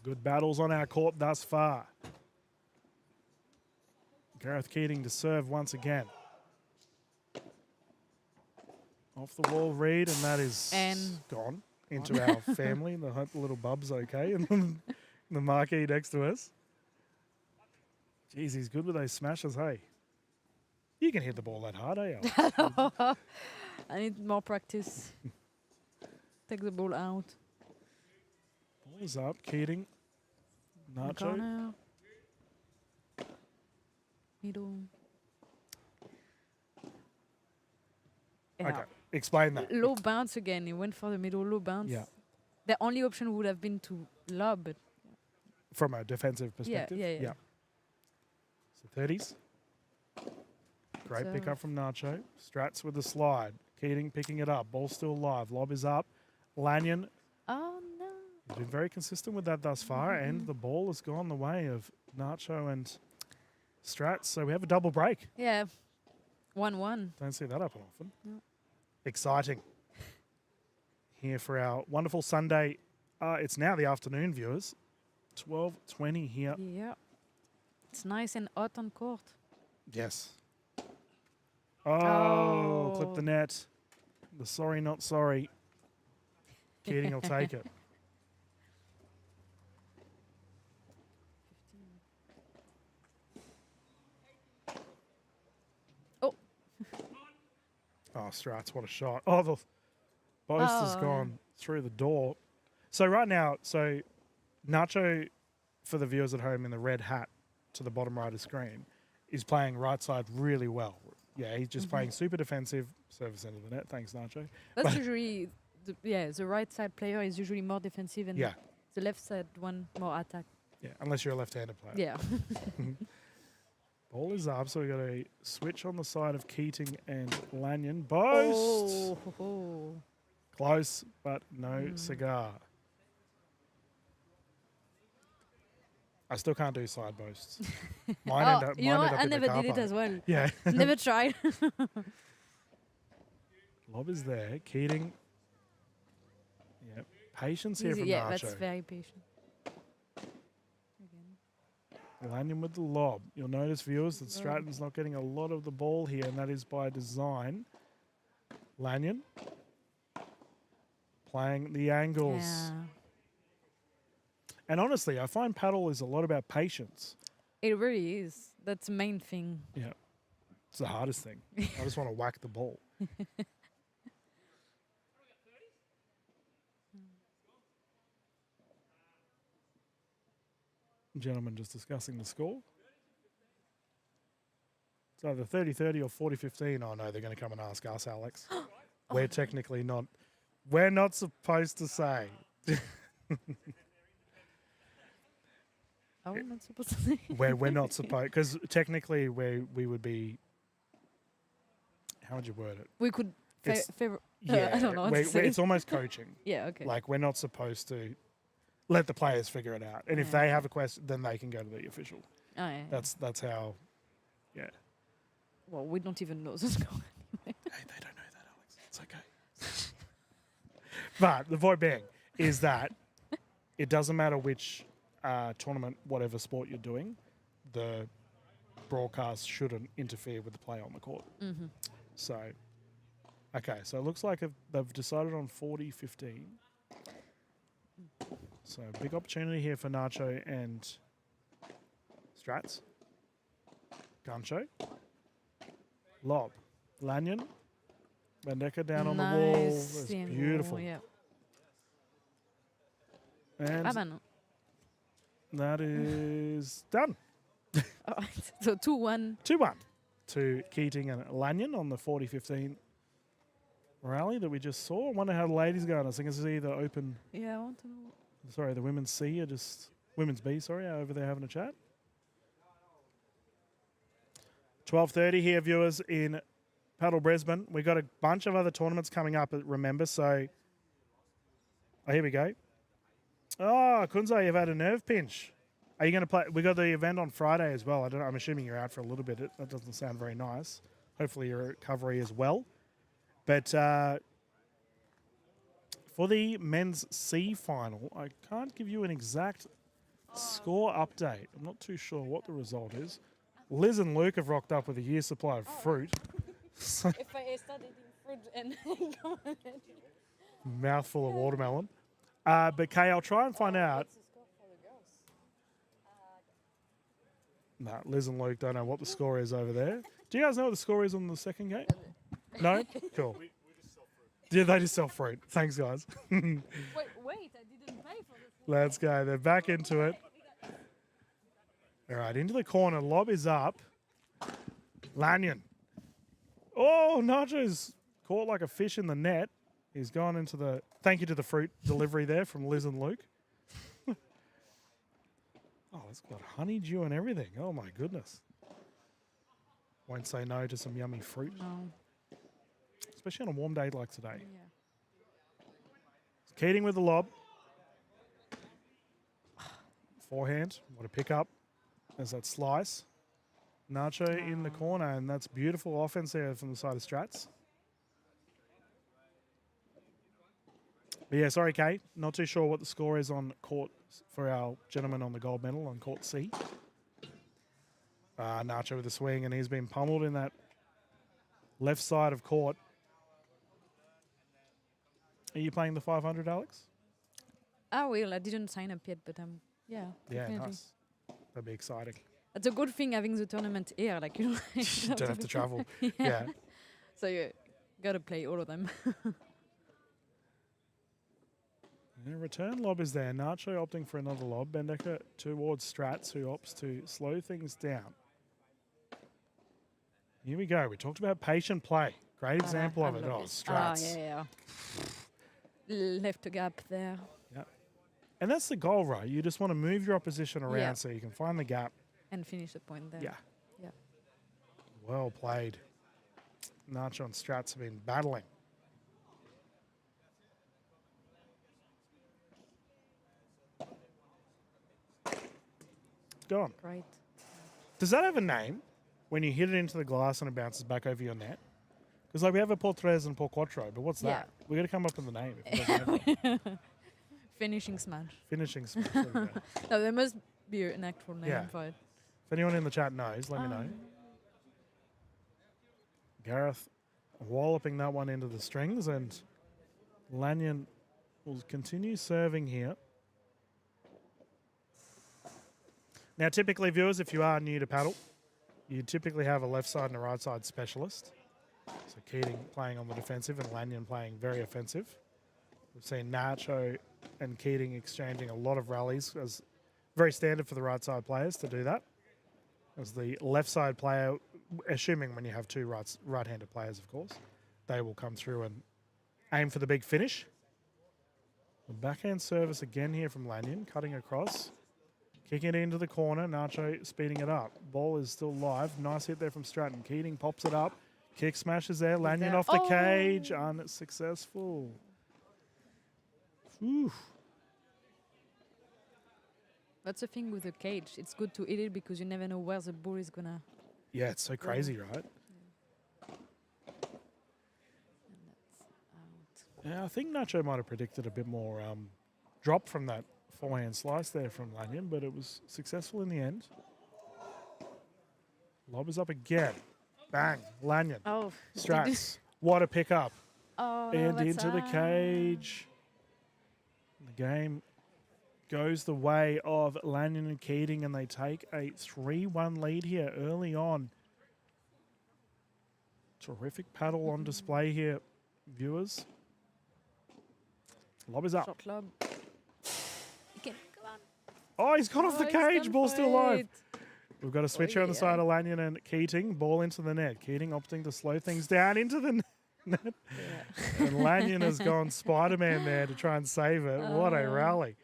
Good battles on our court thus far. Gareth Keating to serve once again. Off the wall read, and that is And gone into our family. The hope the little bub's okay, and the marquee next to us. Jeez, he's good with those smashes, hey? You can hit the ball that hard, eh? I need more practice. Take the ball out. Ball is up. Keating. Nacho. Corner. Middle. Yeah. Okay. Explain that. Low bounce again. He went for the middle low bounce. Yeah. The only option would have been to lob, but From a defensive perspective. yeah. So 30s. Great So- pickup from Nacho. Strats with the slide. Keating picking it up. Ball still live. Lob is up. Lanyon Oh no. has been very consistent with that thus far, and the ball has gone the way of Nacho and Strats. So we have a double break. Yeah. 1-1. Don't see that happen often. No. Exciting. Here for our wonderful Sunday. It's now the afternoon, viewers. 12:20 here. Yeah. It's nice and hot on court. Yes. Oh, clip Oh. the net. The sorry, not sorry. Keating will take it. Oh. Oh, Strats, what a shot. Oh, the post has Oh. gone through the door. So right now, Nacho, for the viewers at home in the red hat to the bottom right of the screen, is playing right side really well. Yeah, he's just playing super defensive, service end of the net. Thanks, Nacho. That's usually the right side player is usually more defensive and Yeah, the left side one more attack. yeah, unless you're a left-handed player. Yeah. Ball is up, so we got a switch on the side of Keating and Lanyon. Boast! Oh. Close, but no cigar. I still can't do side boasts. Mine end up, you know mine what? end up I in the never car did it park. as well. Yeah. Never tried. Lob is there. Keating. Yeah. Patience here Easy. from Yeah, Nacho. that's very patient. Again. Lanyon with the lob. You'll notice, viewers, that Stratton's not getting a lot of the ball here, and that is by design. Lanyon playing the angles. Yeah. And honestly, I find paddle is a lot about patience. It really is. That's the main thing. Yeah. It's the hardest thing. I just want to whack the ball. Gentlemen just discussing the score. It's either 30-30 or 40-15. Oh, no, they're going to come and ask us, Alex. We're technically not... We're not supposed to say. Oh, we're not supposed to say. We're not supposed... Because technically we would be... How would you word it? We could It's- favor. Yeah, I don't know what to say. it's almost coaching. Yeah, okay. Like, we're not supposed to let the players figure it out. And if Yeah. they have a question, then they can go to the official. Oh, yeah. That's how... Yeah. Well, we don't even know the score. Hey, they don't know that, Alex. It's okay. But the point being is that it doesn't matter which tournament, whatever sport you're doing, the broadcast shouldn't interfere with the play on the court. Mm-hmm. So, okay, so it looks like they've decided on 40-15. So big opportunity here for Nacho and Strats. Gancho. Lob. Lanyon. Bandeka down on the wall. That's Yeah, beautiful. Yeah. And Abano. that is done. Oh, so 2-1. 2-1 to Keating and Lanyon on the 40-15 rally that we just saw. I wonder how the ladies going. I think it's either open... Yeah, I want to know. Sorry, the women's C are just... Women's B, sorry, are over there having a chat. 12:30 here, viewers, in Padel Brisbane. We've got a bunch of other tournaments coming up, remember, so... Oh, here we go. Oh, Kunzo, you've had a nerve pinch. Are you going to play? We got the event on Friday as well. I'm assuming you're out for a little bit. That doesn't sound very nice. Hopefully your recovery as well. But for the men's C final, I can't give you an exact score update. I'm not too sure what the result is. Liz and Luke have rocked up with a year's supply of fruit. So If I start eating fruit and mouthful of watermelon. But Kay, I'll try and find out. Nah, Liz and Luke don't know what the score is over there. Do you guys know what the score is on the second game? No? Cool. Yeah, they just sell fruit. Thanks, guys. Wait, I didn't pay for this. Let's go. They're back into it. All right, into the corner. Lob is up. Lanyon. Oh, Nacho's caught like a fish in the net. He's gone into the... Thank you to the fruit delivery there from Liz and Luke. Oh, it's got honeydew and everything. Oh, my goodness. Won't say no to some yummy fruit. No. Especially on a warm day like today. Yeah. Keating with the lob. Forehand. What a pick up. There's that slice. Nacho in the corner, and that's beautiful offense there from the side of Strats. But yeah, sorry, Kate. Not too sure what the score is on court for our gentleman on the gold medal on court C. Nacho with the swing, and he's been pummeled in that left side of court. Are you playing the 500, Alex? I will. I didn't sign up yet, but yeah. Yeah, definitely. nice. That'd be exciting. It's a good thing having the tournament here. Like you Don't have to travel. yeah. Yeah. So you gotta play all of them. And a return lob is there. Nacho opting for another lob. Bendeker towards Strats, who opts to slow things down. Here we go. We talked about patient play. Great example of it. Oh, Strats. Yeah. Left a gap there. Yep. And that's the goal, right? You just want to move your opposition around Yeah. so you can find the gap. And finish the point there. Yeah. Yeah. Well played. Nacho and Strats have been battling. Go on. Great. Does that have a name when you hit it into the glass and it bounces back over your net? Because like we have a por tres and por cuatro, but what's that? We got to come up with a name. If it doesn't have one. Finishing smash. Finishing smash. There we go. No, there must be an actual name Yeah. for it. If anyone in the chat knows, let me know. Gareth walloping that one into the strings, and Lanyon will continue serving here. Now, typically, viewers, if you are new to paddle, you typically have a left side and a right side specialist. So Keating playing on the defensive and Lanyon playing very offensive. We've seen Nacho and Keating exchanging a lot of rallies, as very standard for the right side players to do that. As the left side player, assuming when you have two right-handed players, of course, they will come through and aim for the big finish. The backhand service again here from Lanyon, cutting across. Kicking it into the corner, Nacho speeding it up. Ball is still live. Nice hit there from Stratton. Keating pops it up. Kick smashes there. Lanyon off the cage. Unsuccessful. Oof. That's the thing with the cage. It's good to hit it because you never know where the ball is gonna. Yeah, it's so crazy, right? And that's out. Yeah, I think Nacho might have predicted a bit more drop from that forehand slice there from Lanyon, but it was successful in the end. Lob is up again. Bang. Lanyon. Oh. Strats. What a pickup. Oh, no, And that's into the cage. The game goes the way of Lanyon and Keating, and they take a 3-1 lead here early on. Terrific paddle on display here, viewers. Lob is up. Short lob. Come on. Oh, he's gone off the cage. Ball still alive. We've got a switcher on the side yeah. of Lanyon and Keating. Ball into the net. Keating opting to slow things down into the net. Yeah. And Lanyon has gone Spider-Man there to try and save it. What a rally.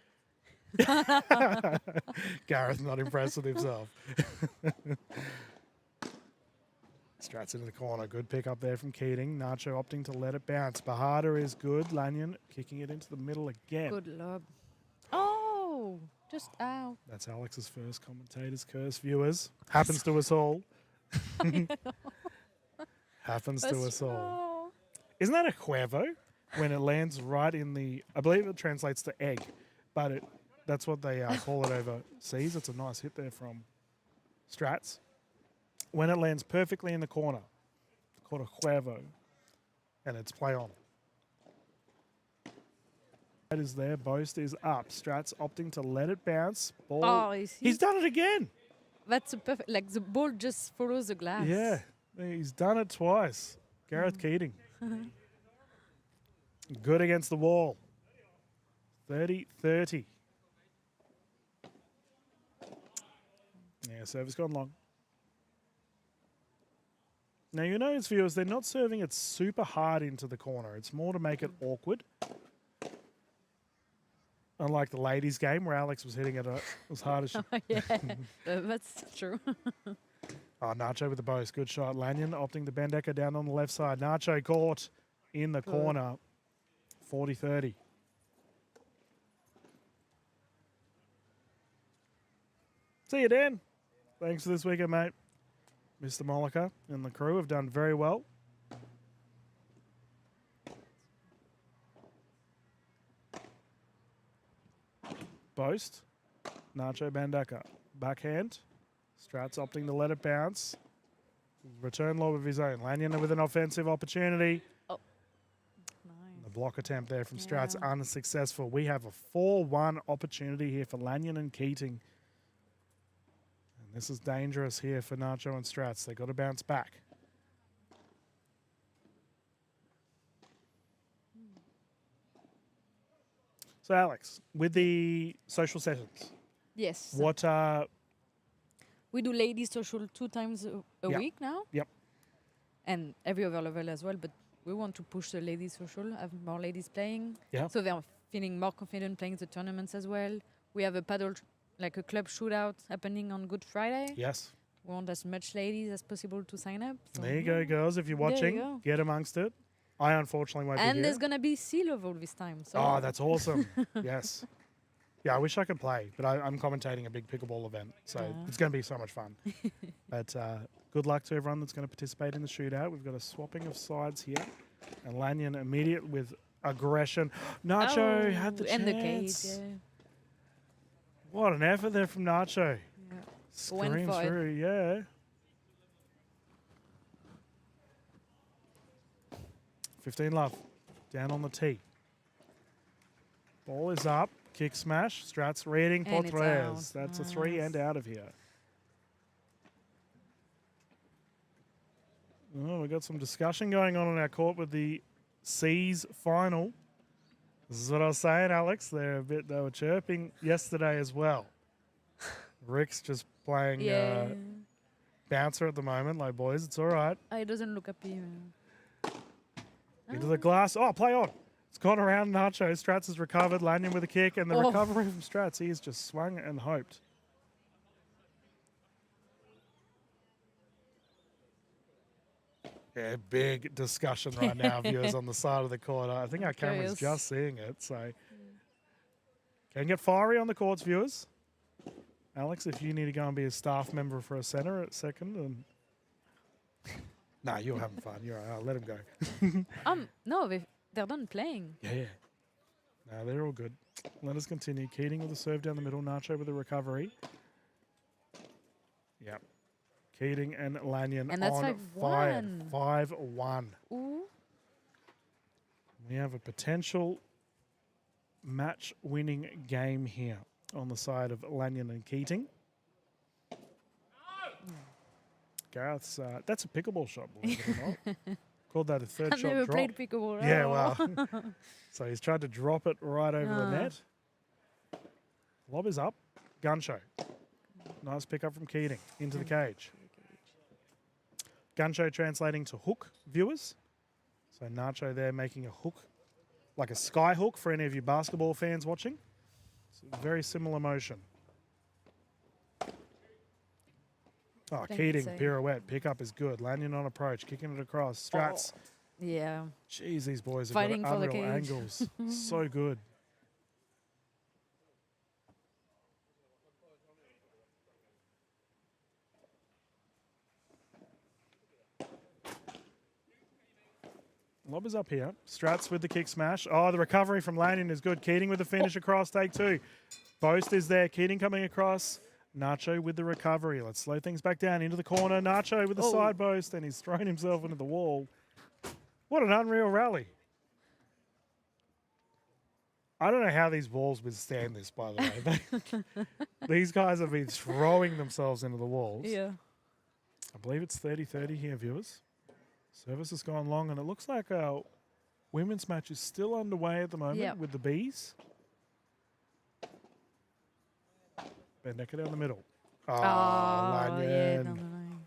Gareth not impressed with himself. Strats into the corner. Good pick up there from Keating. Nacho opting to let it bounce. Bahada is good. Lanyon kicking it into the middle again. Good lob. Oh, just ow. That's Alex's first commentator's curse, viewers. Happens to us all. Happens to us all. Isn't that a huevo when it lands right in the... I believe it translates to egg, but that's what they call it overseas. It's a nice hit there from Strats. When it lands perfectly in the corner, called a huevo, and it's play on. That is there. Boast is up. Strats opting to let it bounce. Ball. Oh, He's done it again. That's a perfect. Like the ball just follows the glass. Yeah. He's done it twice. Gareth Keating. Good against the wall. 30-30. Yeah, service gone long. Now, you notice, viewers, they're not serving it super hard into the corner. It's more to make it awkward. Unlike the ladies' game where Alex was hitting it as hard as she... Yeah, that's true. Oh, Nacho with the boast. Good shot. Lanyon opting to Bendecker down on the left side. Nacho caught in the corner. 40-30. See you, Dan. Thanks for this weekend, mate. Mr. Mollica and the crew have done very well. Boast. Nacho Bendecker. Backhand. Strat's opting to let it bounce. Return lob of his own. Lanyon with an offensive opportunity. Oh. Nice. The block attempt there from Strat's unsuccessful. We have a 4-1 opportunity here for Lanyon and Keating. And this is dangerous here for Nacho and Strats. They got to bounce back. So, Alex, with the social sessions, Yes. what We do ladies social 2 times a Yep. week now. Yep. And every other level as well, but we want to push the ladies social, have more ladies playing. Yeah. So they're feeling more confident playing the tournaments as well. We have a paddle, like a club shootout happening on Good Friday. Yes. We want as much ladies as possible to sign up. So There you go, girls. If you're There you watching, go. get amongst it. I unfortunately won't be And here. there's going to be sea level this time. So Oh, that's awesome. Yes. Yeah, I wish I could play, but I'm commentating a big pickleball event, so it's going to be so much fun. But good luck to everyone that's going to participate in the shootout. We've got a swapping of sides here. And Lanyon immediate with aggression. Nacho had the and chance. the cage. Yeah. What an effort there from Nacho. Yeah. Went Screams for it. through, yeah. 15 love. Down on the tee. Ball is up. Kick smash. Strats reading And it's Potres. out. That's a 3 and out of here. Oh, we've got some discussion going on our court with the C's final. This is what I was saying, Alex. They were chirping yesterday as well. Rick's just playing Yeah. bouncer at the moment. Like, boys, it's all right. It doesn't look happy. Into the glass. Oh, play on. It's gone around Nacho. Strats has recovered. Lanyon with a kick. And the recovery from Strats. He has just swung and hoped. Yeah, big discussion right now, viewers, on the side of the court. I think our camera's Curious. just seeing it. So, can get fiery on the courts, viewers. Alex, if you need to go and be a staff member for a centre at second. And nah, you're having fun. You're all right. I'll let him go. No, they're done playing. Yeah. No, they're all good. Let us continue. Keating with a serve down the middle. Nacho with a recovery. Yep. Keating and Lanyon And that's on 5-1. fire. 5-1. Ooh. We have a potential match-winning game here on the side of Lanyon and Keating. Gareth's, that's a pickleball shot, believe it or not. Called that a third I've shot never drop. played pickleball. Yeah, well. So he's tried to drop it right over the net. Lob is up. Gun show. Nice pickup from Keating into the cage. Gun show translating to hook, viewers. So Nacho there making a hook, like a sky hook for any of you basketball fans watching. It's a very similar motion. Oh, Keating, pirouette. Pickup is good. Lanyon on approach, kicking it across. Strats. Yeah. Jeez, these boys have Fighting got for the unreal cage. angles. So good. Lob is up here. Strats with the kick smash. Oh, the recovery from Lanyon is good. Keating with the finish across, take 2. Boast is there. Keating coming across. Nacho with the recovery. Let's slow things back down into the corner. Nacho with the side boast, and he's thrown himself into the wall. What an unreal rally. I don't know how these walls withstand this, by the way. These guys have been throwing themselves into the walls. Yeah. I believe it's 30-30 here, viewers. Service has gone long, and it looks like our women's match is still underway at the moment with the bees. Bendecker down the middle. Oh, Lanyon. Down the line.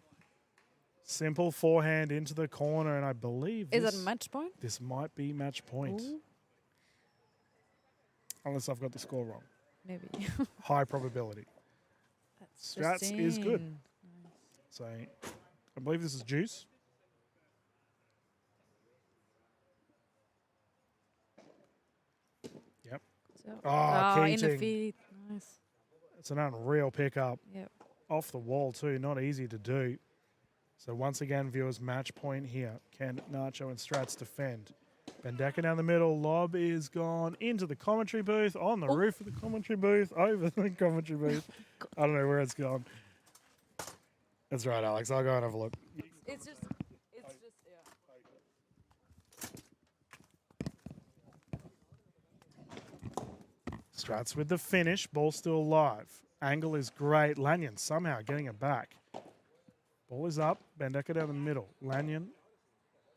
Simple forehand into the corner, and I believe Is that match point? This might be match point. Ooh. Unless I've got the score wrong. Maybe. High probability. Strats is good. Nice. So I believe this is juice. Yep. So, Oh, in the Keating. feet. Nice. It's an unreal pickup. Yep. Off the wall too, not easy to do. So once again, viewers, match point here. Can Nacho and Strats defend? Bendecker down the middle. Lob is gone into the commentary booth, on the roof of the commentary booth, over the commentary booth. I don't know where it's gone. That's right, Alex. I'll go and have a look. It's just, Strats with the finish. Ball still live. Angle is great. Lanyon somehow getting it back. Ball is up. Bendecker down the middle. Lanyon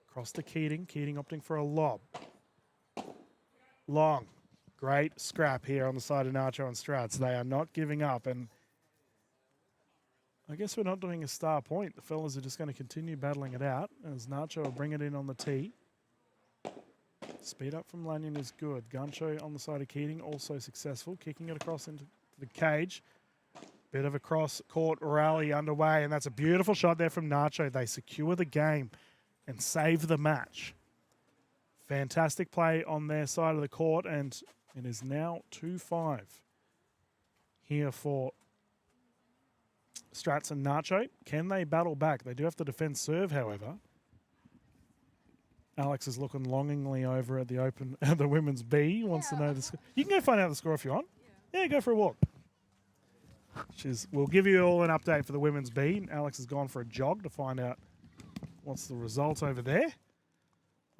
across to Keating. Keating opting for a lob. Long. Great scrap here on the side of Nacho and Strats. They are not giving up. And I guess we're not doing a star point. The fellas are just going to continue battling it out as Nacho will bring it in on the tee. Speed up from Lanyon is good. Guncho on the side of Keating, also successful. Kicking it across into the cage. Bit of a cross-court rally underway, and that's a beautiful shot there from Nacho. They secure the game and save the match. Fantastic play on their side of the court, and it is now 2-5 here for Strats and Nacho. Can they battle back? They do have to defend serve, however. Alex is looking longingly over at the open at the women's B. He wants to know the score. You can go find out the score if you want. Yeah, go for a walk. We'll give you all an update for the women's B. Alex has gone for a jog to find out what's the result over there.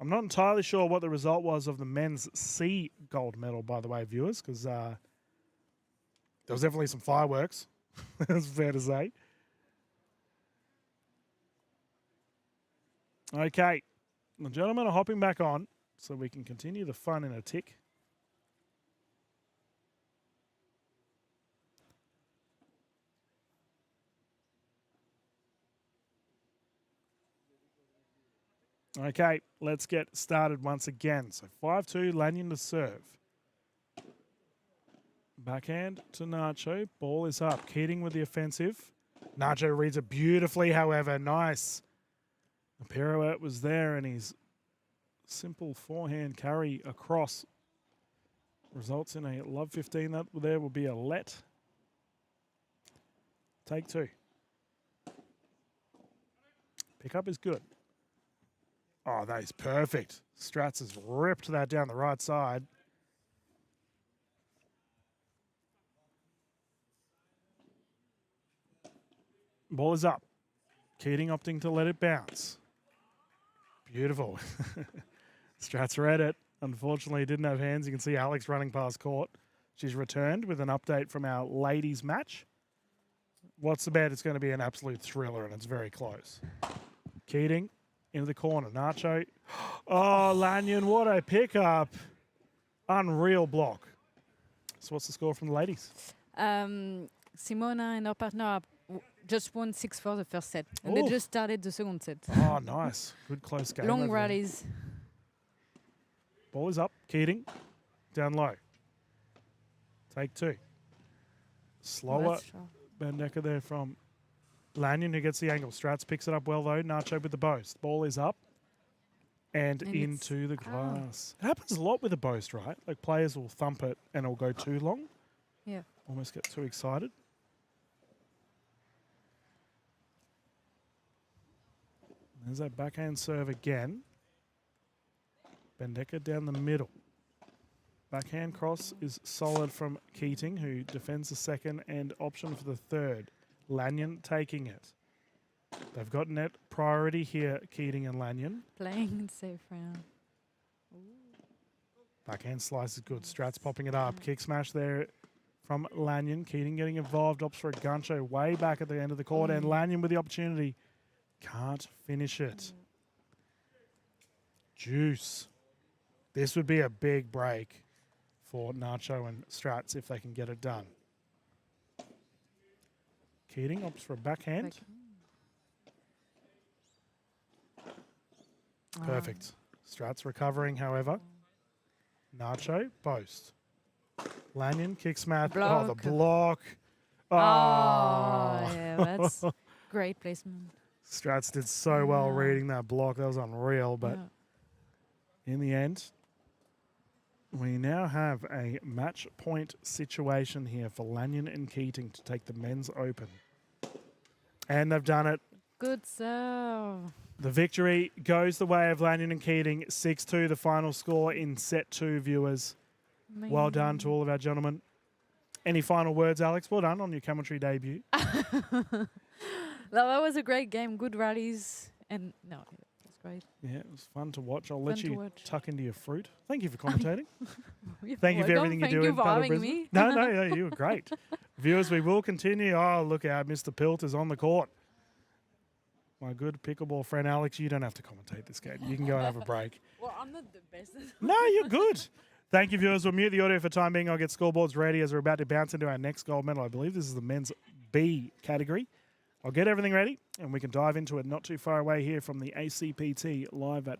I'm not entirely sure what the result was of the men's C gold medal, by the way, viewers, because there was definitely some fireworks. That's fair to say. Okay. The gentlemen are hopping back on so we can continue the fun in a tick. Okay, let's get started once again. So 5-2, Lanyon to serve. Backhand to Nacho. Ball is up. Keating with the offensive. Nacho reads it beautifully, however. Nice. The pirouette was there, and his simple forehand carry across results in a love 15. That there will be a let. Take two. Pickup is good. Oh, that is perfect. Strats has ripped that down the right side. Ball is up. Keating opting to let it bounce. Beautiful. Strats read it. Unfortunately, didn't have hands. You can see Alex running past court. She's returned with an update from our ladies match. What's the bet? It's going to be an absolute thriller, and it's very close. Keating into the corner. Nacho. Oh, Lanyon, what a pickup. Unreal block. So what's the score from the ladies? Simona and her partner just won 6-4 the first set. And they just started the second set. Oh, nice. Good close game. Long rallies. Ball is up. Keating. Down low. Take two. Slower. Bendecker there from Lanyon, who gets the angle. Strats picks it up well, though. Nacho with the boast. Ball is up and into the glass. It happens a lot with a boast, right? Like players will thump it and it'll go too long. Yeah. Almost get too excited. There's that backhand serve again. Bendecker down the middle. Backhand cross is solid from Keating, who defends the second and option for the third. Lanyon taking it. They've got net priority here, Keating and Lanyon. Playing it safe right now. Backhand slice is good. Strats popping it up. Kick smash there from Lanyon. Keating getting involved. Opts for a guncho way back at the end of the court. And Lanyon with the opportunity Can't finish it. Juice. This would be a big break for Nacho and Strats if they can get it done. Keating opts for a backhand. Perfect. Strats recovering, however. Nacho, post. Lanyon, kick smash. Oh, the block. Oh, Oh, yeah, that's great placement. Strats did so well reading that block. That was unreal. But in the end, we now have a match point situation here for Lanyon and Keating to take the men's open. And they've done it. Good serve. The victory goes the way of Lanyon and Keating. 6-2, the final score in set 2, viewers. Well done to all of our gentlemen. Any final words, Alex? Well done on your commentary debut. That was a great game. Good rallies. And no, it was great. Yeah, it was fun to watch. I'll let you tuck into your fruit. Thank you for commentating. You're Thank you for welcome. everything Thank you do you in for Padel having Brisbane. me. No, you were great. Viewers, we will continue. Oh, look out. Mr. Pilt is on the court. My good pickleball friend Alex, you don't have to commentate this game. You can go and have a break. Well, I'm not the best. No, you're good. Thank you, viewers. We'll mute the audio for time being. I'll get scoreboards ready as we're about to bounce into our next gold medal. I believe this is the men's B category. I'll get everything ready, and we can dive into it not too far away here from the ACPT live at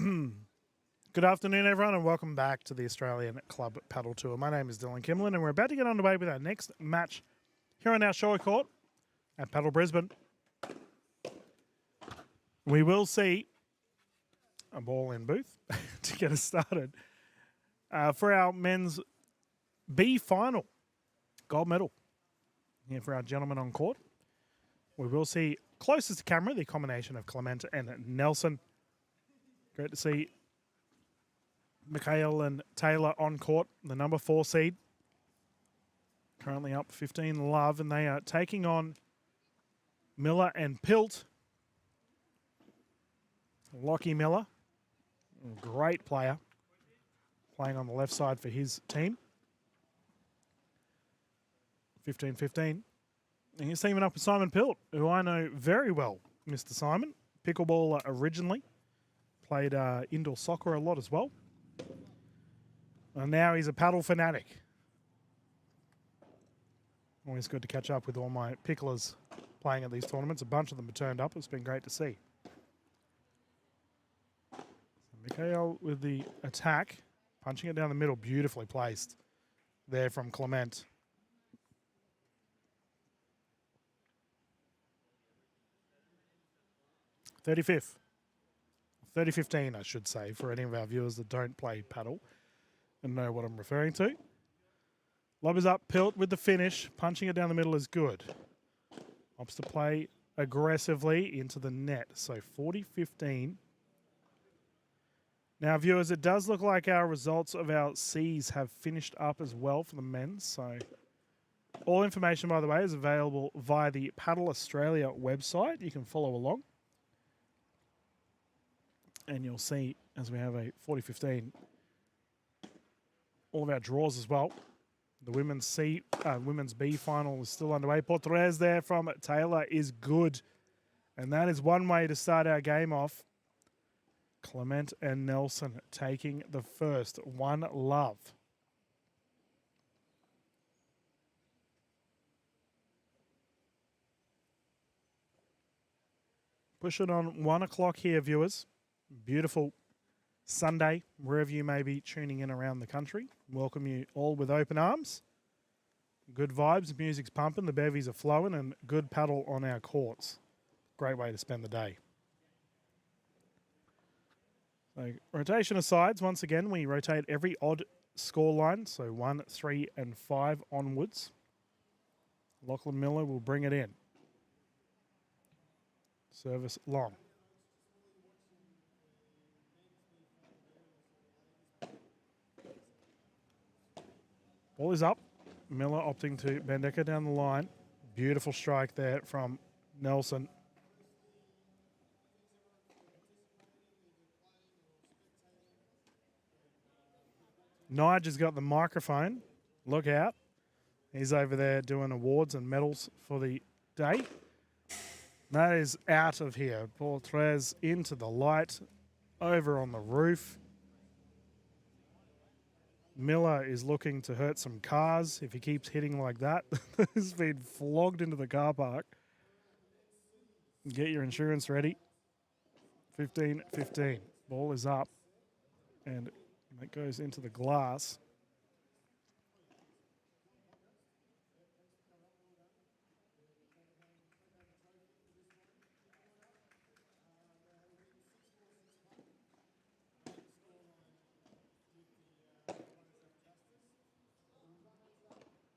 Good afternoon, everyone, and welcome back to the Australian Club Padel Tour. My name is Dylan Kimlin, and we're about to get underway with our next match here on our show court at Padel Brisbane. We will see a ball in booth to get us started for our men's B final gold medal here for our gentlemen on court. We will see closest to camera the combination of Clement and Nelson. Great to see Mikhail and Taylor on court, the number 4 seed. Currently up 15 love, and they are taking on Miller and Pilt. Lockie Miller, a great player, playing on the left side for his team. 15-15. And he's teaming up with Simon Pilt, who I know very well, Mr. Simon. Pickleballer originally. Played indoor soccer a lot as well. And now he's a paddle fanatic. Always good to catch up with all my picklers playing at these tournaments. A bunch of them have turned up. It's been great to see. So Mikhail with the attack. Punching it down the middle. Beautifully placed there from Clement. .35. 30-15, I should say, for any of our viewers that don't play paddle and know what I'm referring to. Lob is up, Pilt with the finish. Punching it down the middle is good. Opts to play aggressively into the net. So 40-15. Now, viewers, it does look like our results of our Cs have finished up as well for the men. So all information, by the way, is available via the Padel Australia website. You can follow along. And you'll see, as we have a 40-15, all of our draws as well. The women's B final is still underway. Portres there from Taylor is good. And that is one way to start our game off. Clement and Nelson taking the first. 1 love. Push it on 1 o'clock here, viewers. Beautiful Sunday, wherever you may be tuning in around the country. Welcome you all with open arms. Good vibes, music's pumping, the bevies are flowing, and good paddle on our courts. Great way to spend the day. So, rotation of sides, once again, we rotate every odd score line, so 1, 3, and 5 onwards. Lachlan Miller will bring it in. Service long. Ball is up. Miller opting to Bendeka down the line. Beautiful strike there from Nelson. Nige has got the microphone. Look out. He's over there doing awards and medals for the day. That is out of here. Portres into the light. Over on the roof. Miller is looking to hurt some cars if he keeps hitting like that. He's been flogged into the car park. Get your insurance ready. 15-15. Ball is up. And it goes into the glass.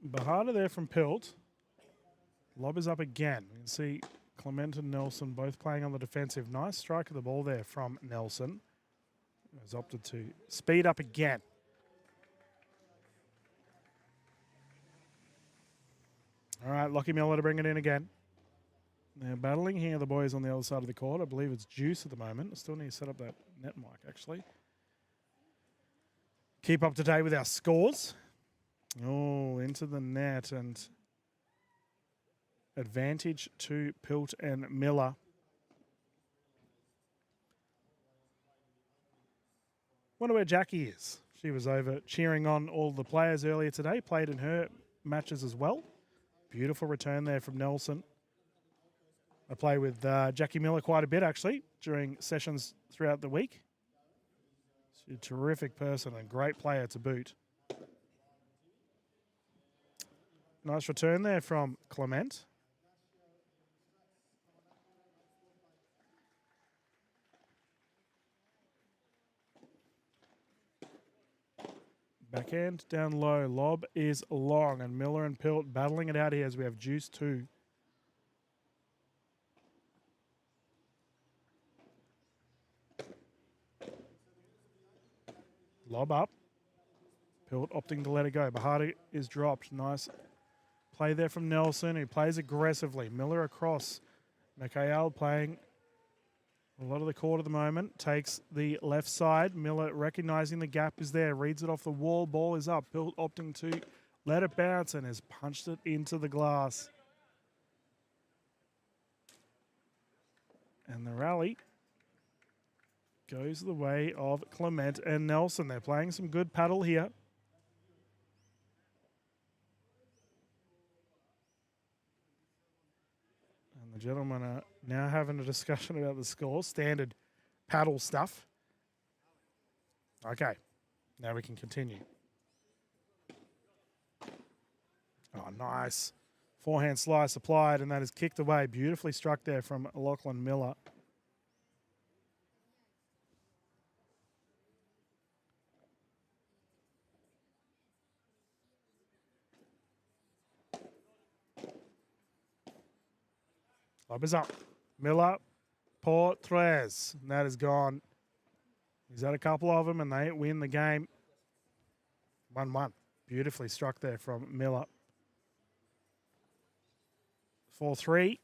Bahada there from Pilt. Lob is up again. You can see Clement and Nelson both playing on the defensive. Nice strike of the ball there from Nelson. Has opted to speed up again. All right, Lockie Miller to bring it in again. They're battling here, the boys on the other side of the court. I believe it's Juice at the moment. I still need to set up that net mic, actually. Keep up to date with our scores. Oh, into the net, and advantage to Pilt and Miller. Wonder where Jackie is. She was over cheering on all the players earlier today, played in her matches as well. Beautiful return there from Nelson. I play with Jackie Miller quite a bit, actually, during sessions throughout the week. She's a terrific person and great player to boot. Nice return there from Clement. Backhand down low. Lob is long, and Miller and Pilt battling it out here as we have Juice 2. Lob up. Pilt opting to let it go. Bahati is dropped. Nice play there from Nelson, who plays aggressively. Miller across. Mikhail playing a lot of the court at the moment. Takes the left side. Miller recognizing the gap is there. Reads it off the wall. Ball is up. Pilt opting to let it bounce and has punched it into the glass. And the rally goes the way of Clement and Nelson. They're playing some good paddle here. And the gentlemen are now having a discussion about the score. Standard paddle stuff. Okay, now we can continue. Oh, nice. Forehand slice applied, and that is kicked away. Beautifully struck there from Lachlan Miller. Lob is up. Miller, Portres. And that is gone. He's had a couple of them, and they win the game. 1-1. Beautifully struck there from Miller. 4-3.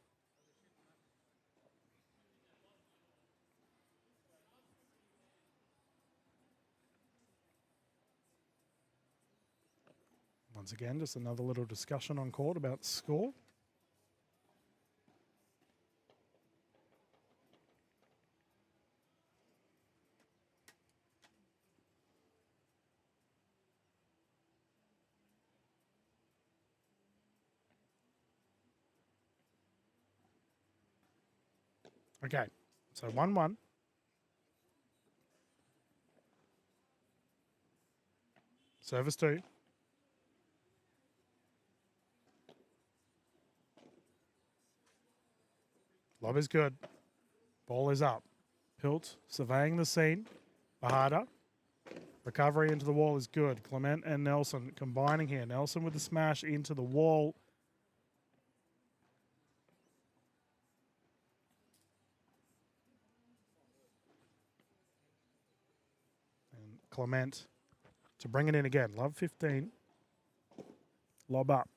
Once again, just another little discussion on court about the score. Okay, so 1-1. Service 2. Lob is good. Ball is up. Pilt surveying the scene. Bahada. Recovery into the wall is good. Clement and Nelson combining here. Nelson with the smash into the wall. And Clement to bring it in again. Love 15. Lob up.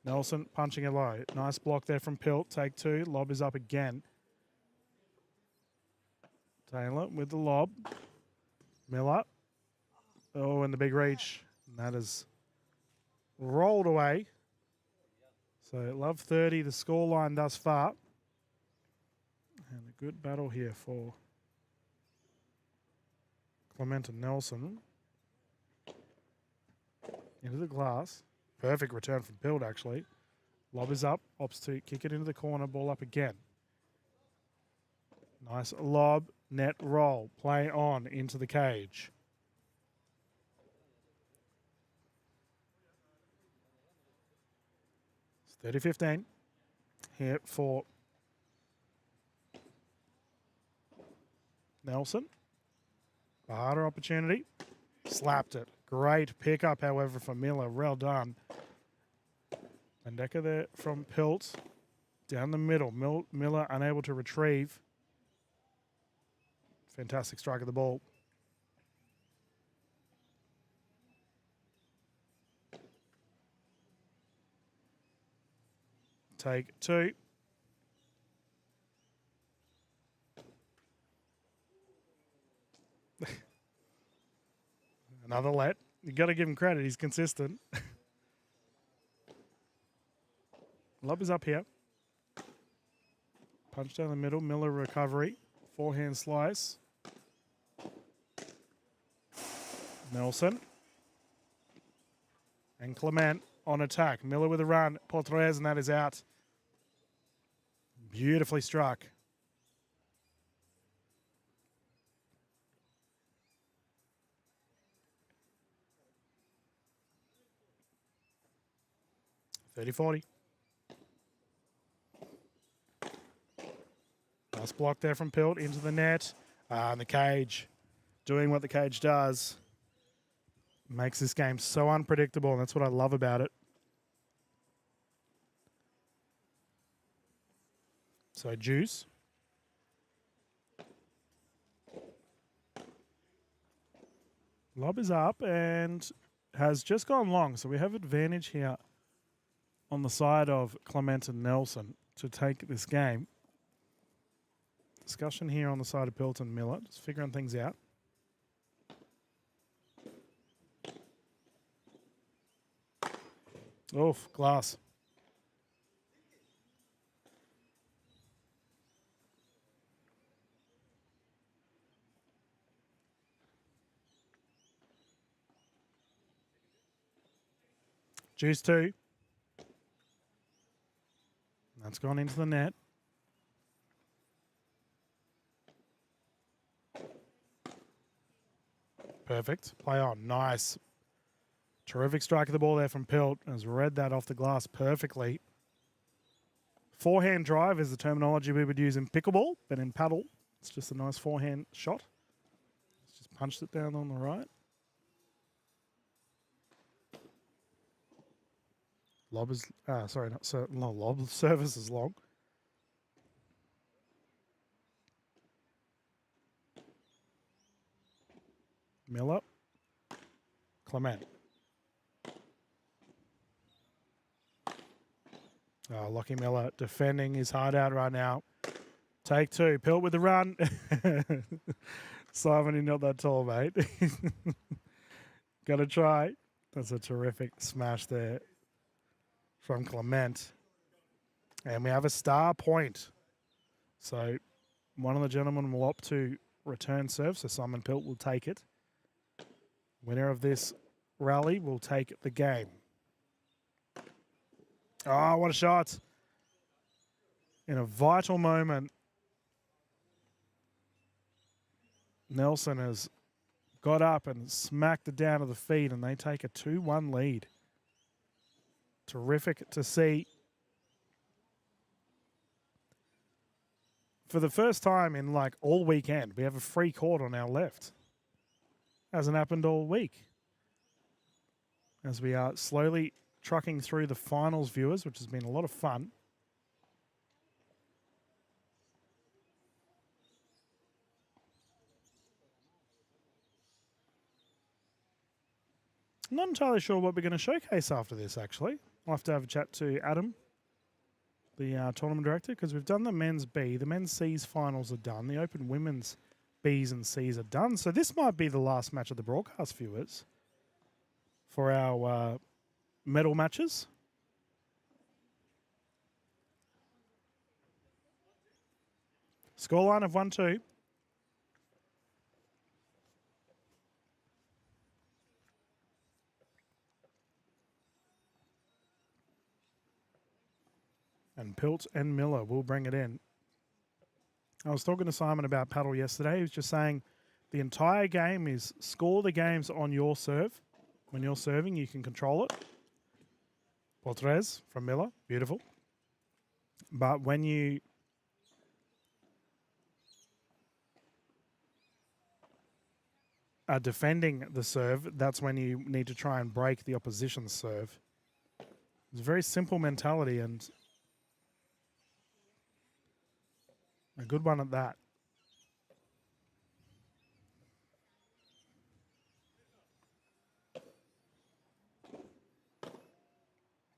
Nelson punching it low. Nice block there from Pilt. Take 2. Lob is up again. Taylor with the lob. Miller. Oh, and the big reach. And that is rolled away. So love 30, the scoreline thus far. And a good battle here for Clement and Nelson. Into the glass. Perfect return from Pilt, actually. Lob is up. Opts to kick it into the corner. Ball up again. Nice lob. Net roll. Play on into the cage. It's 30-15 here for Nelson. Harder opportunity. Slapped it. Great pickup, however, for Miller. Well done. Mendeka there from Pilt. Down the middle. Miller unable to retrieve. Fantastic strike of the ball. Take 2. Another let. You got to give him credit. He's consistent. Lob is up here. Punch down the middle. Miller recovery. Forehand slice. Nelson. And Clement on attack. Miller with a run. Portres, and that is out. Beautifully struck. 30-40. Nice block there from Pilt into the net. And the cage, doing what the cage does, makes this game so unpredictable, and that's what I love about it. So Juice. Lob is up and has just gone long, so we have advantage here on the side of Clement and Nelson to take this game. Discussion here on the side of Pilt and Miller, just figuring things out. Oof, glass. Juice 2. That's gone into the net. Perfect. Play on. Nice. Terrific strike of the ball there from Pilt. Has read that off the glass perfectly. Forehand drive is the terminology we would use in pickleball, but in paddle, it's just a nice forehand shot. Just punched it down on the right. Lob is, sorry, not lob. Service is long. Miller. Clement. Lockie Miller defending his heart out right now. Take 2. Pilt with the run. Simon, you're not that tall, mate. Got to try. That's a terrific smash there from Clement. And we have a star point. So one of the gentlemen will opt to return serve, so Simon Pilt will take it. Winner of this rally will take the game. Oh, what a shot. In a vital moment, Nelson has got up and smacked it down to the feet, and they take a 2-1 lead. Terrific to see. For the first time in like all weekend, we have a free court on our left. Hasn't happened all week. As we are slowly trucking through the finals, viewers, which has been a lot of fun. I'm not entirely sure what we're going to showcase after this, actually. I'll have to have a chat to Adam, the tournament director, because we've done the men's B. The men's C's finals are done. The open women's B's and C's are done. So this might be the last match of the broadcast, viewers, for our medal matches. Scoreline of 1-2. And Pilt and Miller will bring it in. I was talking to Simon about paddle yesterday. He was just saying the entire game is score the games on your serve. When you're serving, you can control it. Potres from Miller, beautiful. But when you are defending the serve, that's when you need to try and break the opposition's serve. It's a very simple mentality and a good one at that.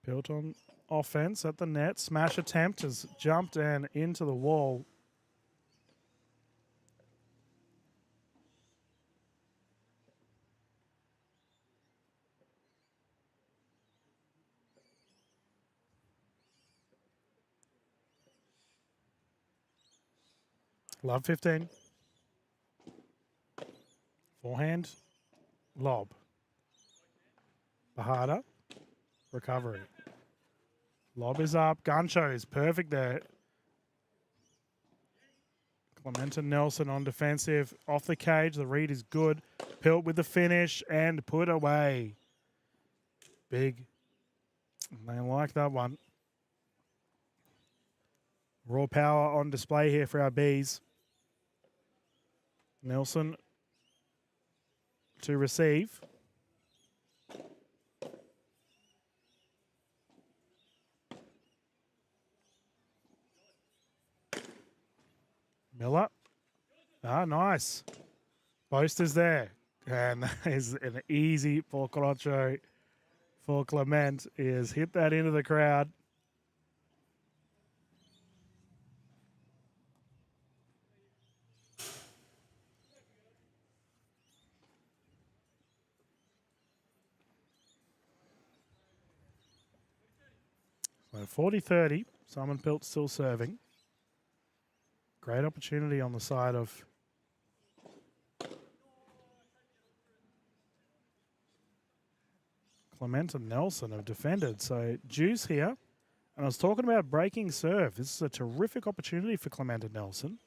Built on offense at the net. Smash attempt has jumped and into the wall. Love 15. Forehand. Lob. Bahada. Recovery. Lob is up. Guncho is perfect there. Clement and Nelson on defensive. Off the cage. The read is good. Pilt with the finish and put away. Big They like that one. Raw power on display here for our bees. Nelson to receive. Miller. Ah, nice. Boaster's there. And that is an easy for Corocho. For Clement is hit that into the crowd. So 40-30. Simon Pilt still serving. Great opportunity on the side of Clement and Nelson have defended. So juice here. And I was talking about breaking serve. This is a terrific opportunity for Clement and Nelson.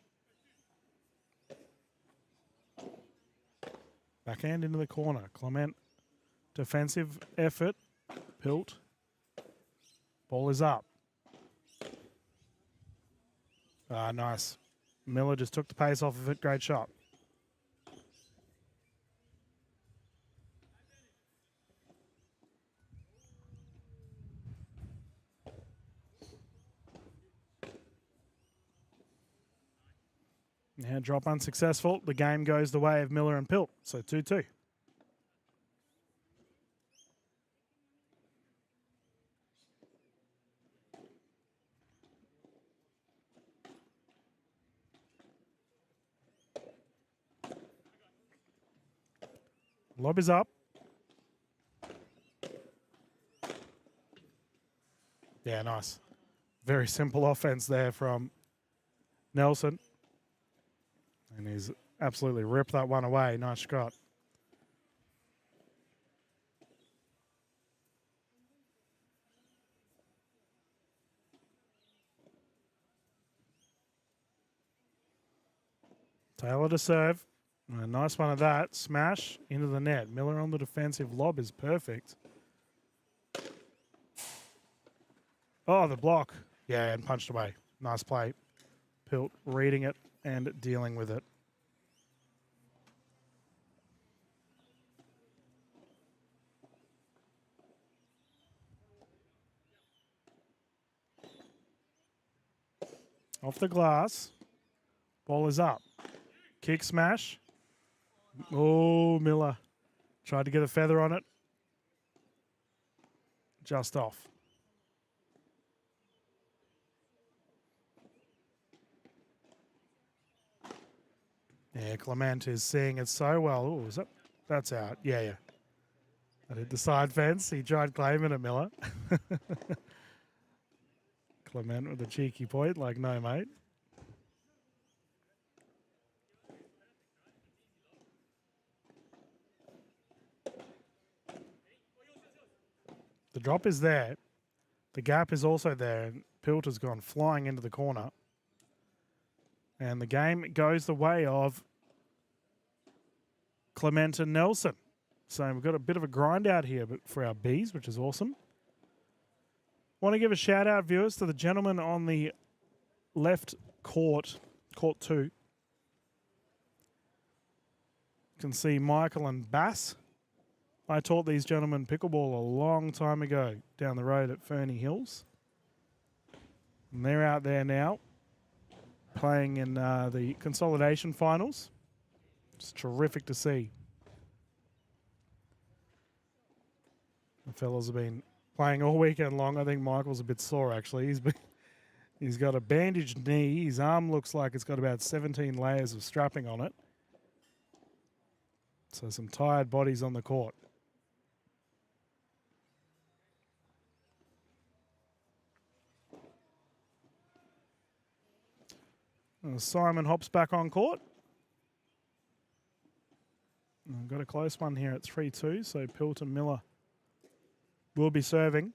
Backhand into the corner. Clement, defensive effort. Pilt. Ball is up. Ah, nice. Miller just took the pace off of it. Great shot. Yeah, drop unsuccessful. The game goes the way of Miller and Pilt. So 2-2. Lob is up. Yeah, nice. Very simple offense there from Nelson. And he's absolutely ripped that one away. Nice shot. Taylor to serve. A nice one of that. Smash into the net. Miller on the defensive. Lob is perfect. Oh, the block. Yeah, and punched away. Nice play. Pilt reading it and dealing with it. Off the glass. Ball is up. Kick smash. Oh, Miller. Tried to get a feather on it. Just off. Yeah, Clement is seeing it so well. Oh, is that? That's out. Yeah, yeah. That hit the side fence. He tried claiming it, Miller. Clement with a cheeky point, like, no, mate. The drop is there. The gap is also there. And Pilt has gone flying into the corner. And the game goes the way of Clement and Nelson. So we've got a bit of a grind out here for our bees, which is awesome. Want to give a shout out, viewers, to the gentleman on the left court, court 2. You can see Michael and Bass. I taught these gentlemen pickleball a long time ago down the road at Ferny Hills. And they're out there now playing in the Consolidation finals. It's terrific to see. The fellas have been playing all weekend long. I think Michael's a bit sore, actually. He's got a bandaged knee. His arm looks like it's got about 17 layers of strapping on it. So some tired bodies on the court. Simon hops back on court. I've got a close one here at 3-2, so Pilt and Miller will be serving.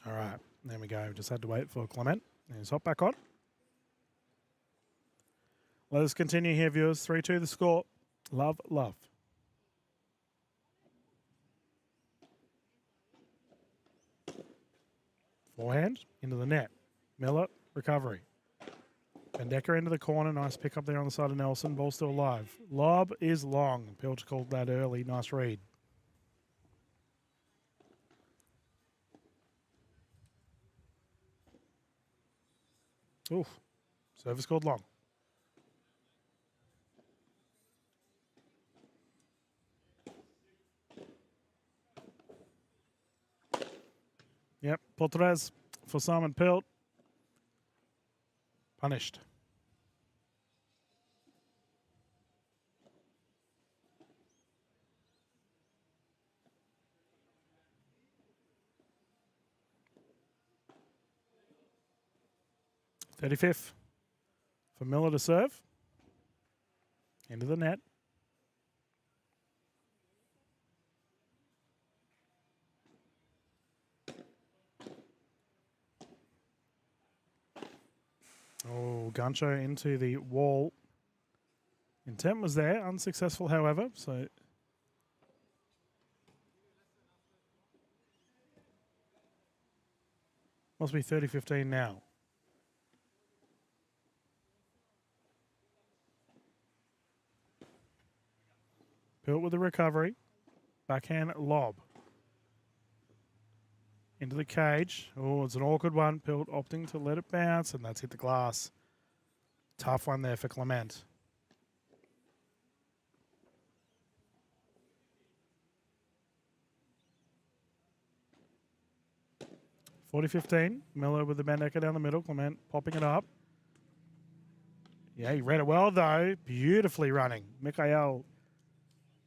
All right, there we go. Just had to wait for Clement. He's hop back on. Let us continue here, viewers. 3-2 the score. Love, love. Forehand into the net. Miller, recovery. Bendecker into the corner. Nice pick up there on the side of Nelson. Ball still alive. Lob is long. Pilch called that early. Nice read. Oof. Service called long. Yep. Potres for Simon Pilt. Punished. .35th for Miller to serve. Into the net. Oh, Gancho into the wall. Intent was there, unsuccessful, however. So must be 30-15 now. Pilt with the recovery. Backhand lob. Into the cage. Oh, it's an awkward one. Pilt opting to let it bounce, and that's hit the glass. Tough one there for Clement. .40-15. Miller with the Bendecker down the middle. Clement popping it up. Yeah, he read it well, though. Beautifully running. Mikhail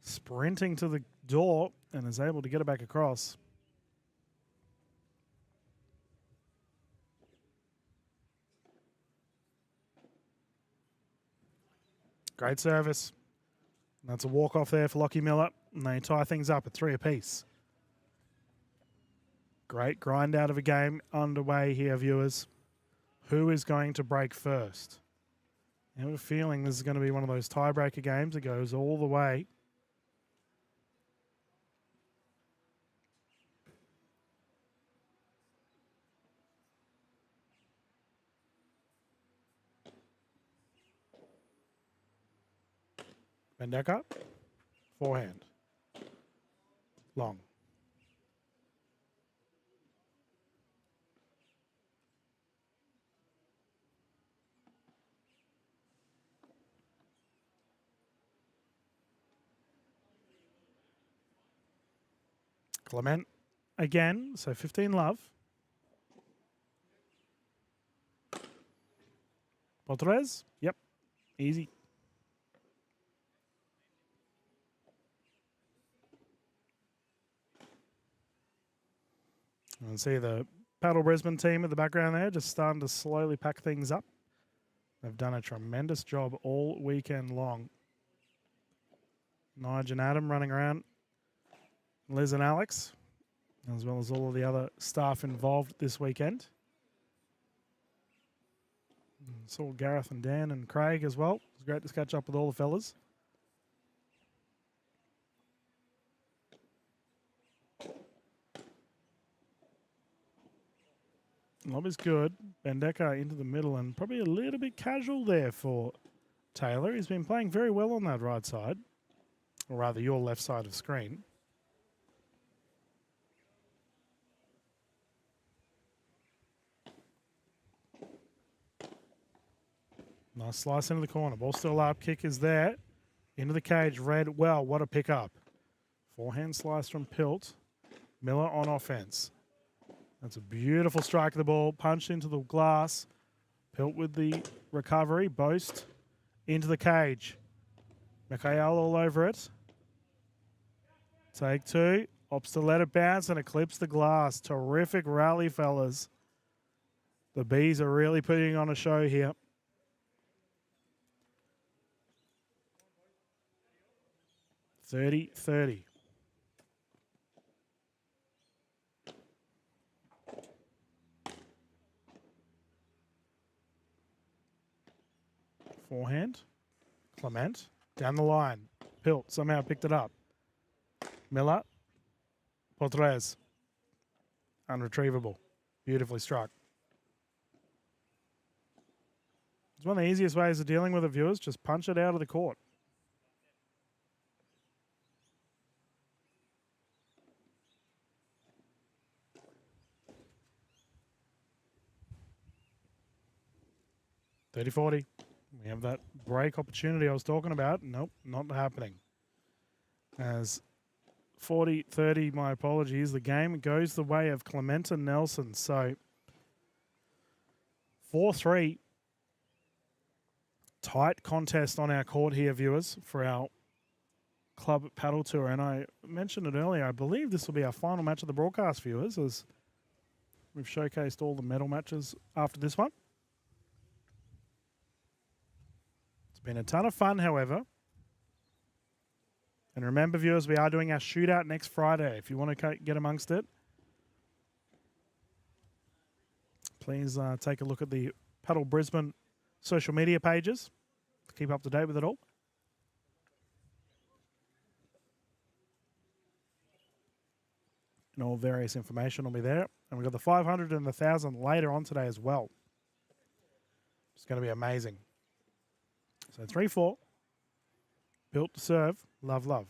sprinting to the door and is able to get it back across. Great service. And that's a walk-off there for Lockie Miller. And they tie things up at 3 apiece. Great grind out of a game underway here, viewers. Who is going to break first? I have a feeling this is going to be one of those tiebreaker games that goes all the way. Bendecker, forehand, long. Clement again, so 15 love. Potres, yep, easy. You can see the Padel Brisbane team in the background there, just starting to slowly pack things up. They've done a tremendous job all weekend long. Nige and Adam running around. Liz and Alex, as well as all of the other staff involved this weekend. Saw Gareth and Dan and Craig as well. It was great to catch up with all the fellas. Lob is good. Bendecker into the middle and probably a little bit casual there for Taylor. He's been playing very well on that right side, or rather your left side of screen. Nice slice into the corner. Ball still up. Kick is there. Into the cage. Red. Well, what a pickup. Forehand slice from Pilt. Miller on offense. That's a beautiful strike of the ball. Punched into the glass. Pilt with the recovery. Boast into the cage. Mikhail all over it. Take two. Opts to let it bounce and eclipse the glass. Terrific rally, fellas. The Bees are really putting on a show here. 30-30. Clement down the line. Pilt somehow picked it up. Miller. Potres. Unretrievable. Beautifully struck. It's one of the easiest ways of dealing with it, viewers. Just punch it out of the court. $30-40. We have that break opportunity I was talking about. Nope, not happening. As 40-30, my apologies, the game goes the way of Clementa Nelson. So 4-3. Tight contest on our court here, viewers, for our Club Padel Tour. And I mentioned it earlier, I believe this will be our final match of the broadcast, viewers, as we've showcased all the medal matches after this one. It's been a ton of fun, however. And remember, viewers, we are doing our shootout next Friday. If you want to get amongst it, please take a look at the Padel Brisbane social media pages to keep up to date with it all. And all various information will be there. And we've got the 500 and the 1,000 later on today as well. It's going to be amazing. So 3-4. Built to serve. Love, love.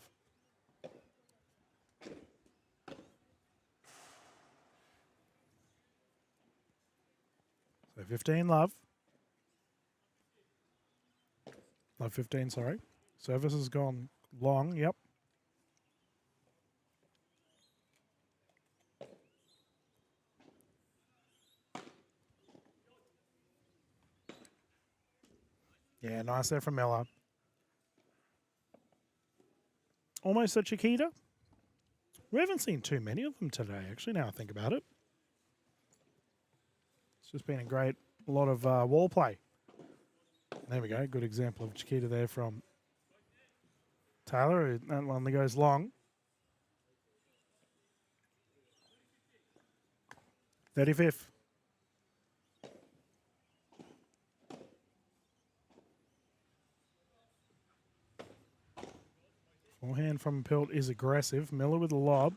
So 15, love. Love 15, sorry. Service has gone long, yep. Yeah, nice there from Miller. Almost a Chiquita. We haven't seen too many of them today, actually, now I think about it. It's just been a lot of wall play. There we go. Good example of Chiquita there from Taylor. That one that goes long. 35th. Forehand from Pilt is aggressive. Miller with the lob.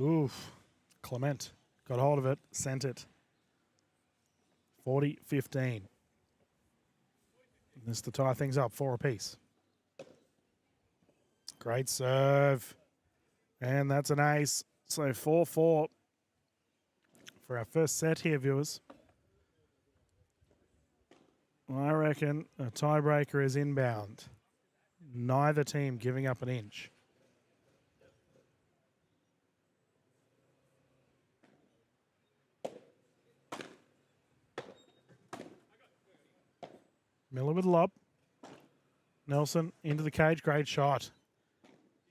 Oof. Clement got hold of it, sent it. 40-15. This to tie things up, 4 apiece. Great serve. And that's an ace. So 4-4 for our first set here, viewers. I reckon a tiebreaker is inbound. Neither team giving up an inch. Miller with the lob. Nelson into the cage. Great shot.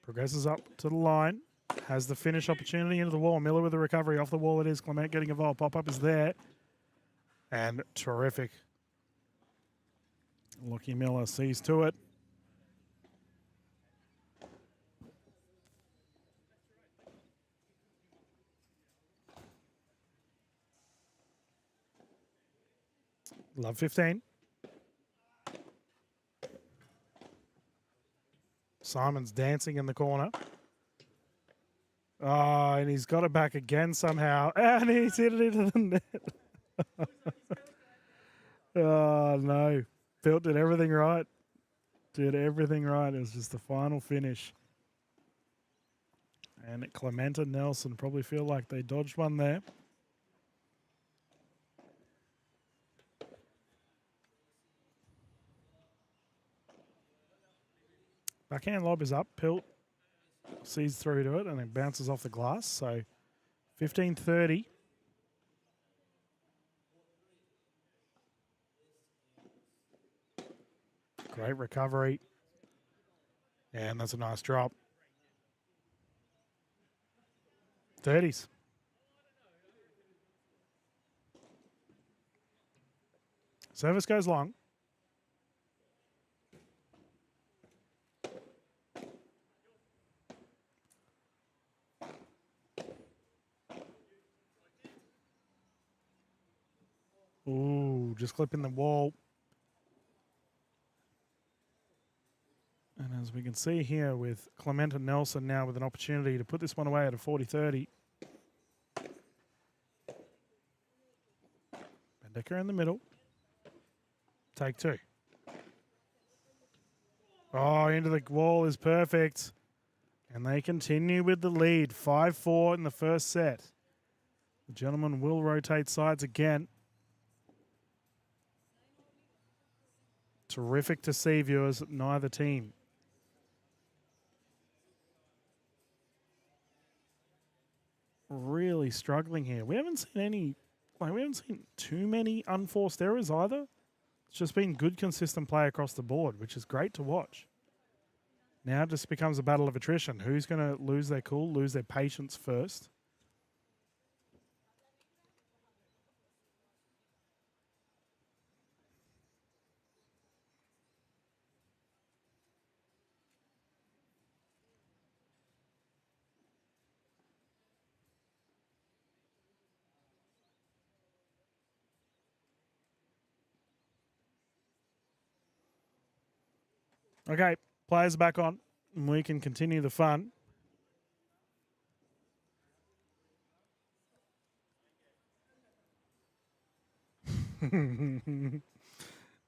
Progresses up to the line. Has the finish opportunity into the wall. Miller with the recovery. Off the wall it is. Clement getting involved. Pop-up is there. And terrific. Lockie Miller sees to it. Love 15. Simon's dancing in the corner. Oh, and he's got it back again somehow. And he's hit it into the net. Oh, no. Phil did everything right. Did everything right. It was just the final finish. And Clement and Nelson probably feel like they dodged one there. Backhand lob is up. Pilt sees through to it and then bounces off the glass. So 15-30. Great recovery. And that's a nice drop. 30s. Service goes long. Ooh, just clipping the wall. As we can see here with Clement and Nelson now with an opportunity to put this one away at a 40-30. Bendecker in the middle. Take two. Oh, into the wall is perfect. And they continue with the lead. 5-4 in the first set. The gentleman will rotate sides again. Terrific to see, viewers, neither team. Really struggling here. We haven't seen too many unforced errors either. It's just been good, consistent play across the board, which is great to watch. Now it just becomes a battle of attrition. Who's going to lose their cool, lose their patience first? Okay, players back on. And we can continue the fun.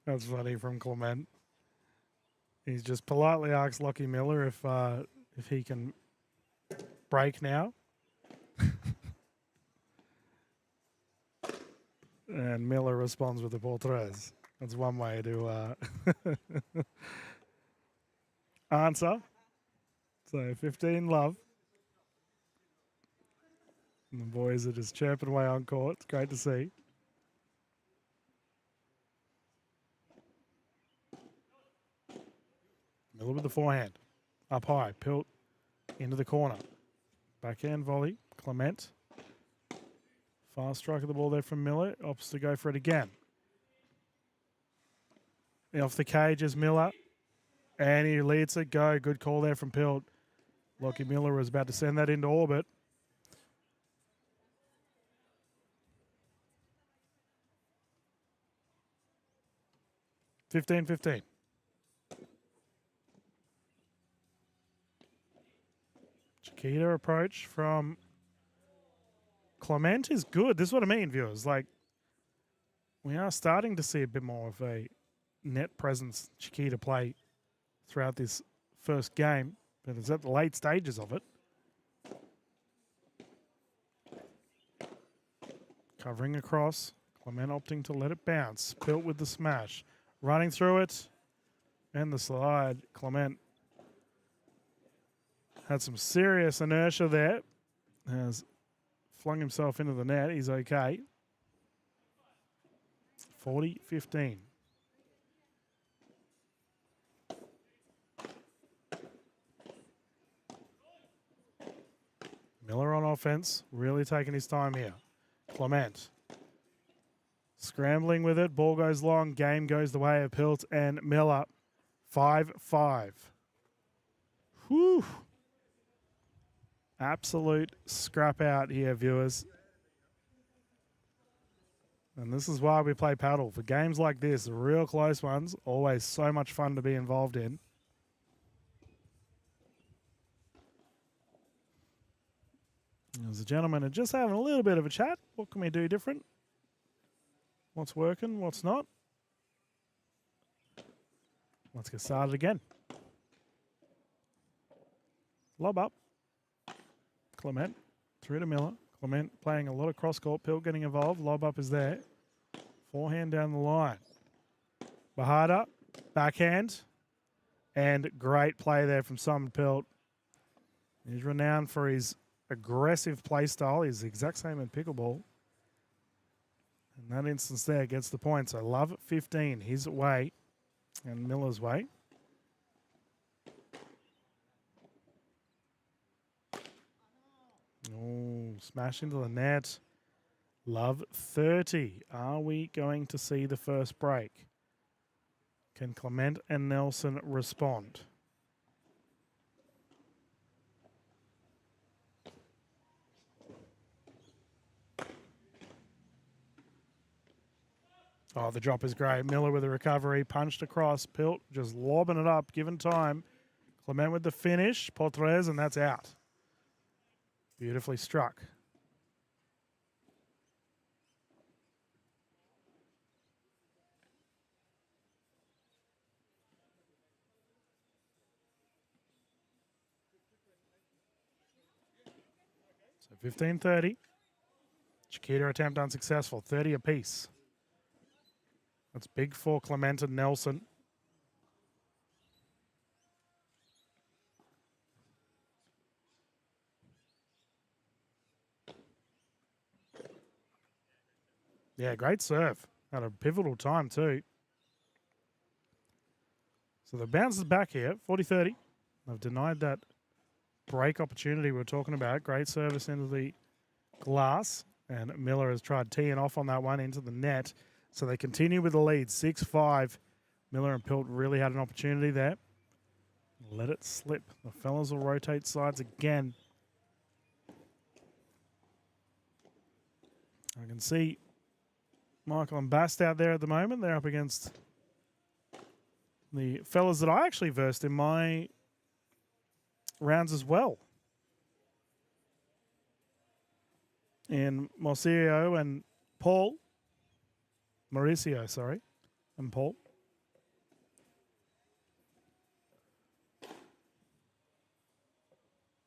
That's funny from Clement. He's just politely asked Lockie Miller if he can break now. And Miller responds with the portres. That's one way to answer. So 15 love. And the boys are just chirping away on court. It's great to see. Miller with the forehand. Up high. Pilt into the corner. Backhand volley. Clement. Fast strike of the ball there from Miller. Opts to go for it again. Off the cage is Miller. And he leads it. Go. Good call there from Pilt. Lockie Miller was about to send that into orbit. (15-15). Chiquita approach from Clement is good. This is what I mean, viewers. Like, we are starting to see a bit more of a net presence Chiquita play throughout this first game, but it's at the late stages of it. Covering across. Clement opting to let it bounce. Pilt with the smash. Running through it. And the slide. Clement had some serious inertia there. Has flung himself into the net. He's okay. 40-15. Miller on offense. Really taking his time here. Clement. Scrambling with it. Ball goes long. Game goes the way of Pilt and Miller. 5-5. Whew. Absolute scrap out here, viewers. And this is why we play paddle. For games like this, real close ones, always so much fun to be involved in. There's a gentleman just having a little bit of a chat. What can we do different? What's working? What's not? Let's get started again. Lob up. Clement through to Miller. Clement playing a lot of cross-court. Pilt getting involved. Lob up is there. Forehand down the line. Bahada, backhand. And great play there from Simon Pilt. He's renowned for his aggressive play style. He's the exact same in pickleball. In that instance there, gets the point. So Love 15, his way and Miller's way. Oh, smash into the net. Love 30. Are we going to see the first break? Can Clement and Nelson respond? Oh, the drop is great. Miller with a recovery, punched across. Pilt just lobbing it up, given time. Clement with the finish. Potres, and that's out. Beautifully struck. So 15-30. Chiquita attempt unsuccessful. 30 apiece. That's big for Clement and Nelson. Yeah, great serve. At a pivotal time too. So the bounce is back here, 40-30. They've denied that break opportunity we were talking about. Great service into the glass. And Miller has tried teeing off on that one into the net. So they continue with the lead, 6-5. Miller and Pilt really had an opportunity there. Let it slip. The fellas will rotate sides again. I can see Michael and Bast out there at the moment. They're up against the fellas that I actually versed in my rounds as well. In Mauricio and Paul. Mauricio, sorry. And Paul.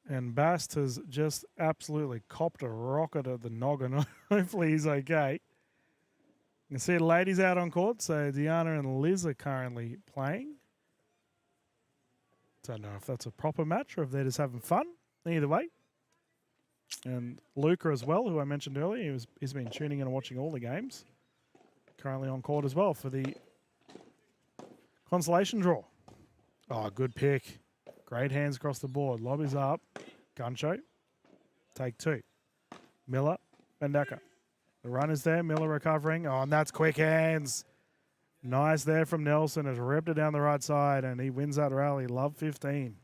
And Bast has just absolutely copped a rocket at the noggin. Hopefully he's okay. You can see the ladies out on court. So Deanna and Liz are currently playing. Don't know if that's a proper match or if they're just having fun. Either way. And Luca as well, who I mentioned earlier. He's been tuning in and watching all the games. Currently on court as well for the consolation draw. Oh, good pick. Great hands across the board. Lob is up. Guncho. Take two. Miller. Bendaka. The run is there. Miller recovering. Oh, and that's quick hands. Nice there from Nelson. Has ripped it down the right side, and he wins that rally. Love 15.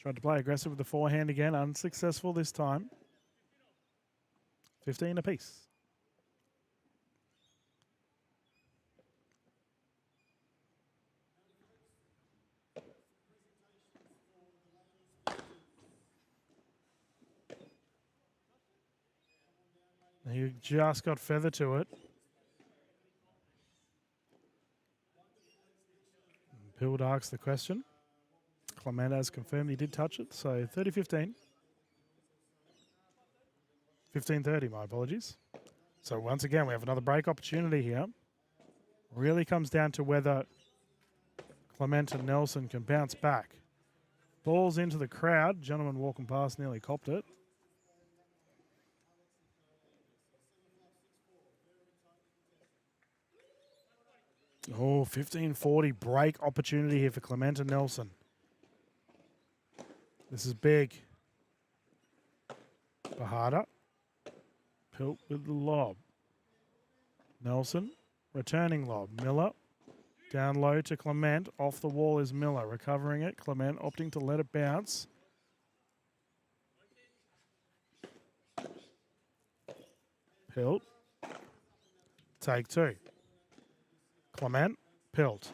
Tried to play aggressive with the forehand again. Unsuccessful this time. 15 apiece. He just got feather to it. Pild asks the question. Clement has confirmed he did touch it. So 30-15. 15-30, my apologies. So once again, we have another break opportunity here. Really comes down to whether Clement and Nelson can bounce back. Balls into the crowd. Gentleman walking past nearly copped it. Oh, 15-40 break opportunity here for Clement and Nelson. This is big. Bahada. Pilt with the lob. Nelson. Returning lob. Miller. Down low to Clement. Off the wall is Miller. Recovering it. Clement opting to let it bounce. Pilt. Take two. Clement. Pilt.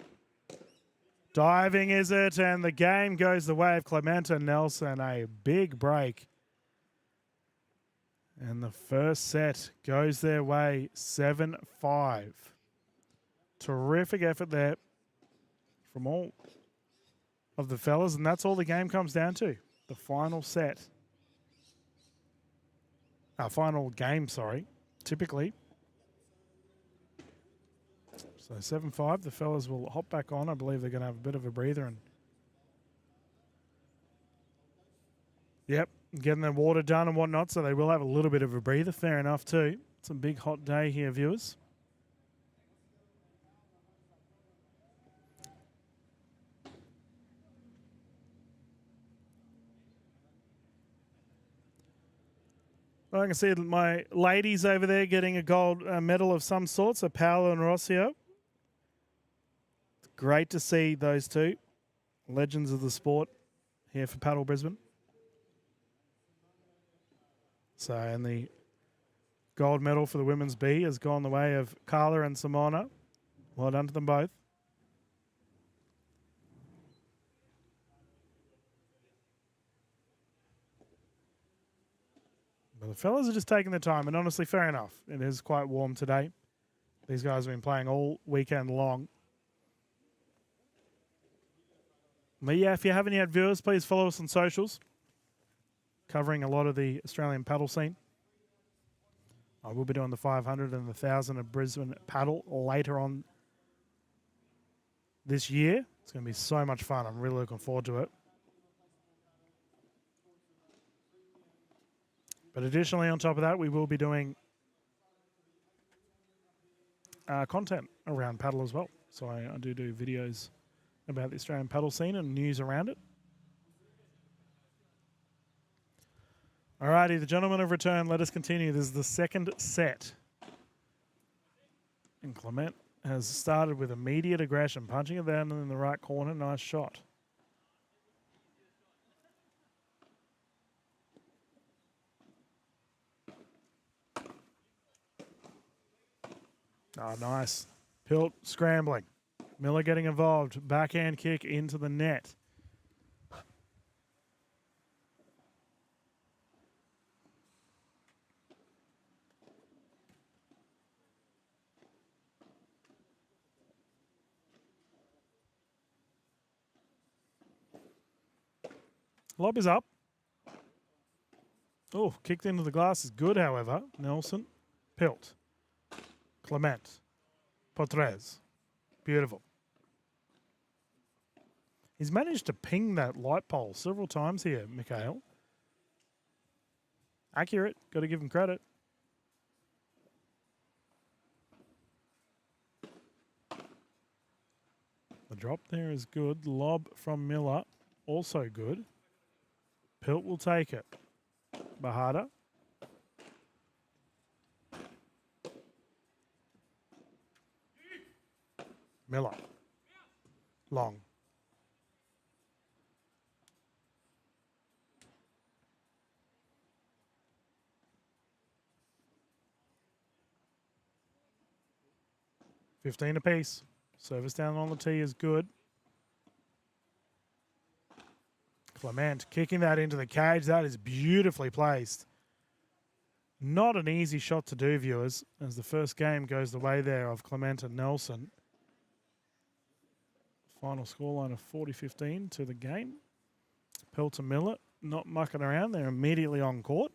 Diving is it, and the game goes the way of Clement and Nelson. A big break. And the first set goes their way, 7-5. Terrific effort there from all of the fellas, and that's all the game comes down to. The final set. Final game, sorry. Typically. So 7-5, the fellas will hop back on. I believe they're going to have a bit of a breather. And yep, getting their water done and whatnot, so they will have a little bit of a breather. Fair enough too. It's a big hot day here, viewers. Well, I can see my ladies over there getting a gold medal of some sort, so Paolo and Rossio. Great to see those two legends of the sport here for Padel Brisbane. So, and the gold medal for the women's B has gone the way of Carla and Simona. Well done to them both. But the fellas are just taking their time, and honestly, fair enough. It is quite warm today. These guys have been playing all weekend long. But yeah, if you haven't yet, viewers, please follow us on socials. Covering a lot of the Australian paddle scene. I will be doing the 500 and the 1,000 of Brisbane paddle later on this year. It's going to be so much fun. I'm really looking forward to it. But additionally, on top of that, we will be doing content around paddle as well. So I do videos about the Australian paddle scene and news around it. Alrighty, the gentlemen have returned. Let us continue. This is the second set. And Clement has started with immediate aggression, punching it down in the right corner. Nice shot. Oh, nice. Pilt scrambling. Miller getting involved. Backhand kick into the net. Lob is up. Oh, kicked into the glass is good, however. Nelson. Pilt. Clement. Potrez. Beautiful. He's managed to ping that light pole several times here, Mikhail. Accurate. Got to give him credit. The drop there is good. Lob from Miller. Also good. Pilt will take it. Bahada. Miller. Long. $15 apiece. Service down on the tee is good. Clement kicking that into the cage. That is beautifully placed. Not an easy shot to do, viewers, as the first game goes the way there of Clement and Nelson. Final scoreline of 40-15 to the game. Pilt and Miller not mucking around. They're immediately on court.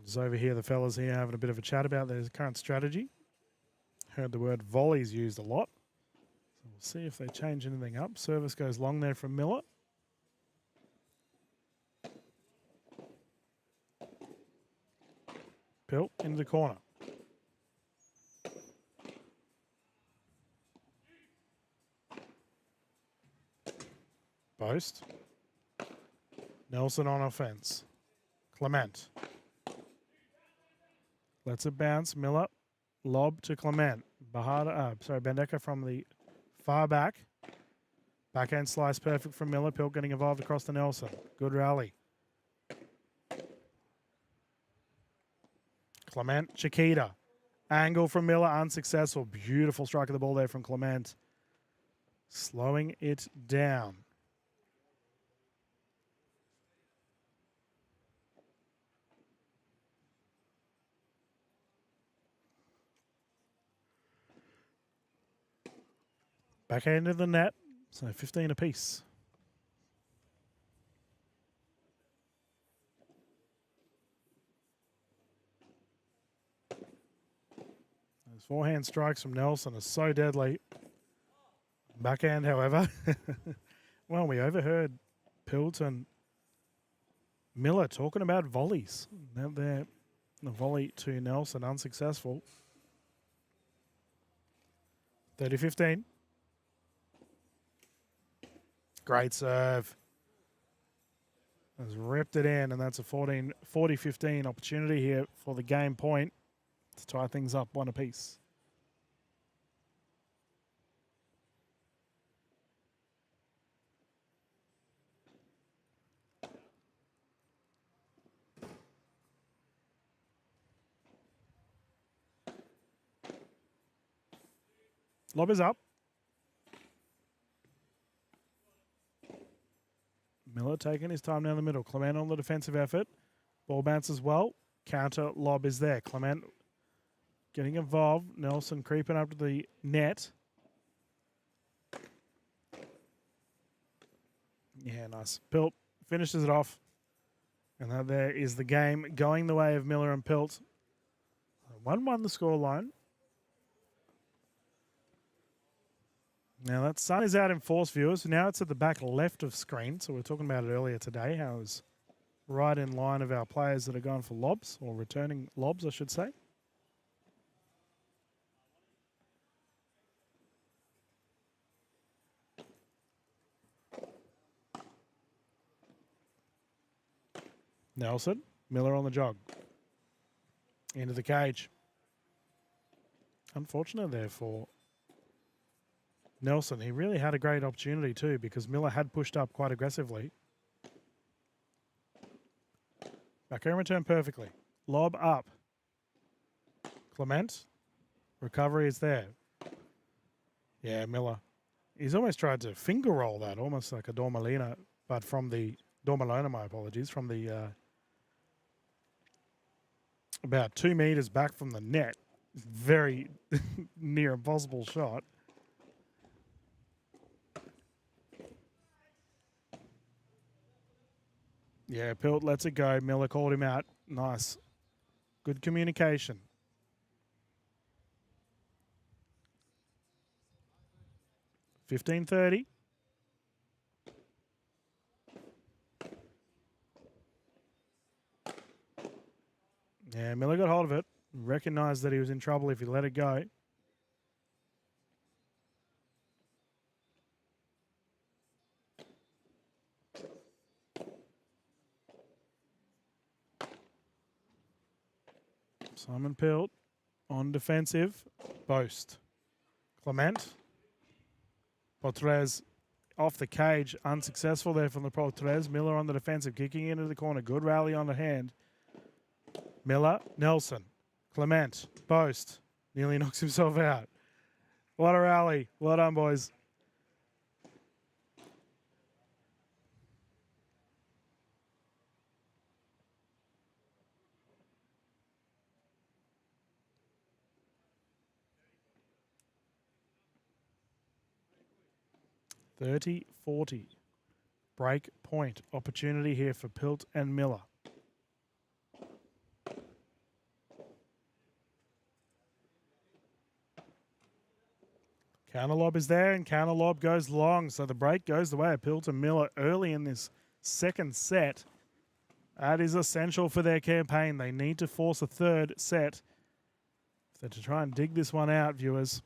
Just over here, the fellas here having a bit of a chat about their current strategy. Heard the word volleys used a lot. So we'll see if they change anything up. Service goes long there from Miller. Pilt into the corner. Post. Nelson on offense. Clement. Lets it bounce. Miller. Lob to Clement. Bendeka from the far back. Backhand slice perfect from Miller. Pilt getting involved across to Nelson. Good rally. Clement. Chiquita. Angle from Miller. Unsuccessful. Beautiful strike of the ball there from Clement. Slowing it down. Backhand into the net, so 15 apiece. Those forehand strikes from Nelson are so deadly. Backhand, however. Well, we overheard Pilt and Miller talking about volleys. Now they're the volley to Nelson, unsuccessful. 30-15. Great serve. Has ripped it in, and that's a 40-15 opportunity here for the game point to tie things up one apiece. Lob is up. Miller taking his time down the middle. Clement on the defensive effort. Ball bounces well. Counter lob is there. Clement getting involved. Nelson creeping up to the net. Yeah, nice. Pilt finishes it off. And that there is the game going the way of Miller and Pilt. 1-1 the scoreline. Now that sun is out in force, viewers. Now it's at the back left of screen. So we are talking about it earlier today. How it was right in line of our players that are going for lobs, or returning lobs, I should say. Nelson, Miller on the jog. Into the cage. Unfortunate there for Nelson. He really had a great opportunity too, because Miller had pushed up quite aggressively. Back home return perfectly. Lob up. Clement. Recovery is there. Yeah, Miller. He's almost tried to finger roll that, almost like a Dormalina, but from the Dormalona, my apologies, from the about 2 meters back from the net. Very near impossible shot. Yeah, Pilt lets it go. Miller called him out. Nice. Good communication. $15.30. Yeah, Miller got hold of it. Recognized that he was in trouble if he let it go. Simon Pilt on defensive. Boast. Clement. Potres off the cage. Unsuccessful there from the Potres. Miller on the defensive. Kicking into the corner. Good rally on the hand. Miller. Nelson. Clement. Boast. Nearly knocks himself out. What a rally. Well done, boys. $30-40. Break point opportunity here for Pilt and Miller. Counter lob is there, and counter lob goes long. So the break goes the way of Pilt and Miller early in this second set. That is essential for their campaign. They need to force a third set. So to try and dig this one out, viewers.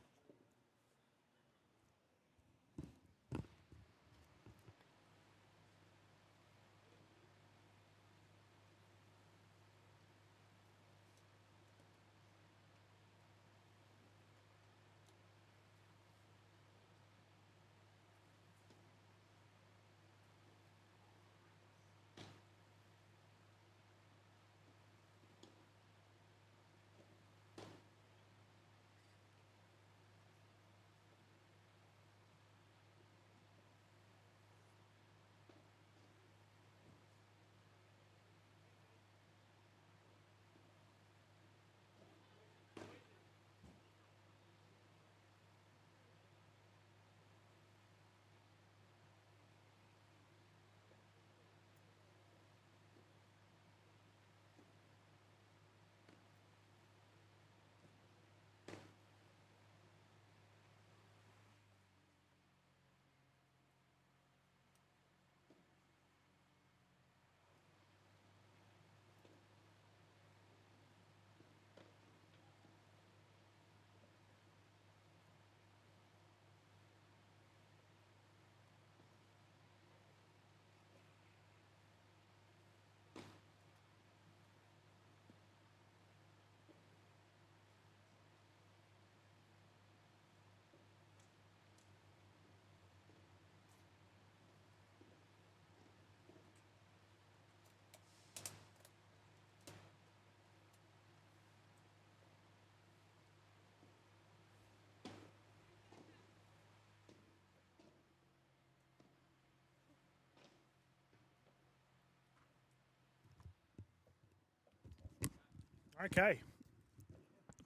Okay.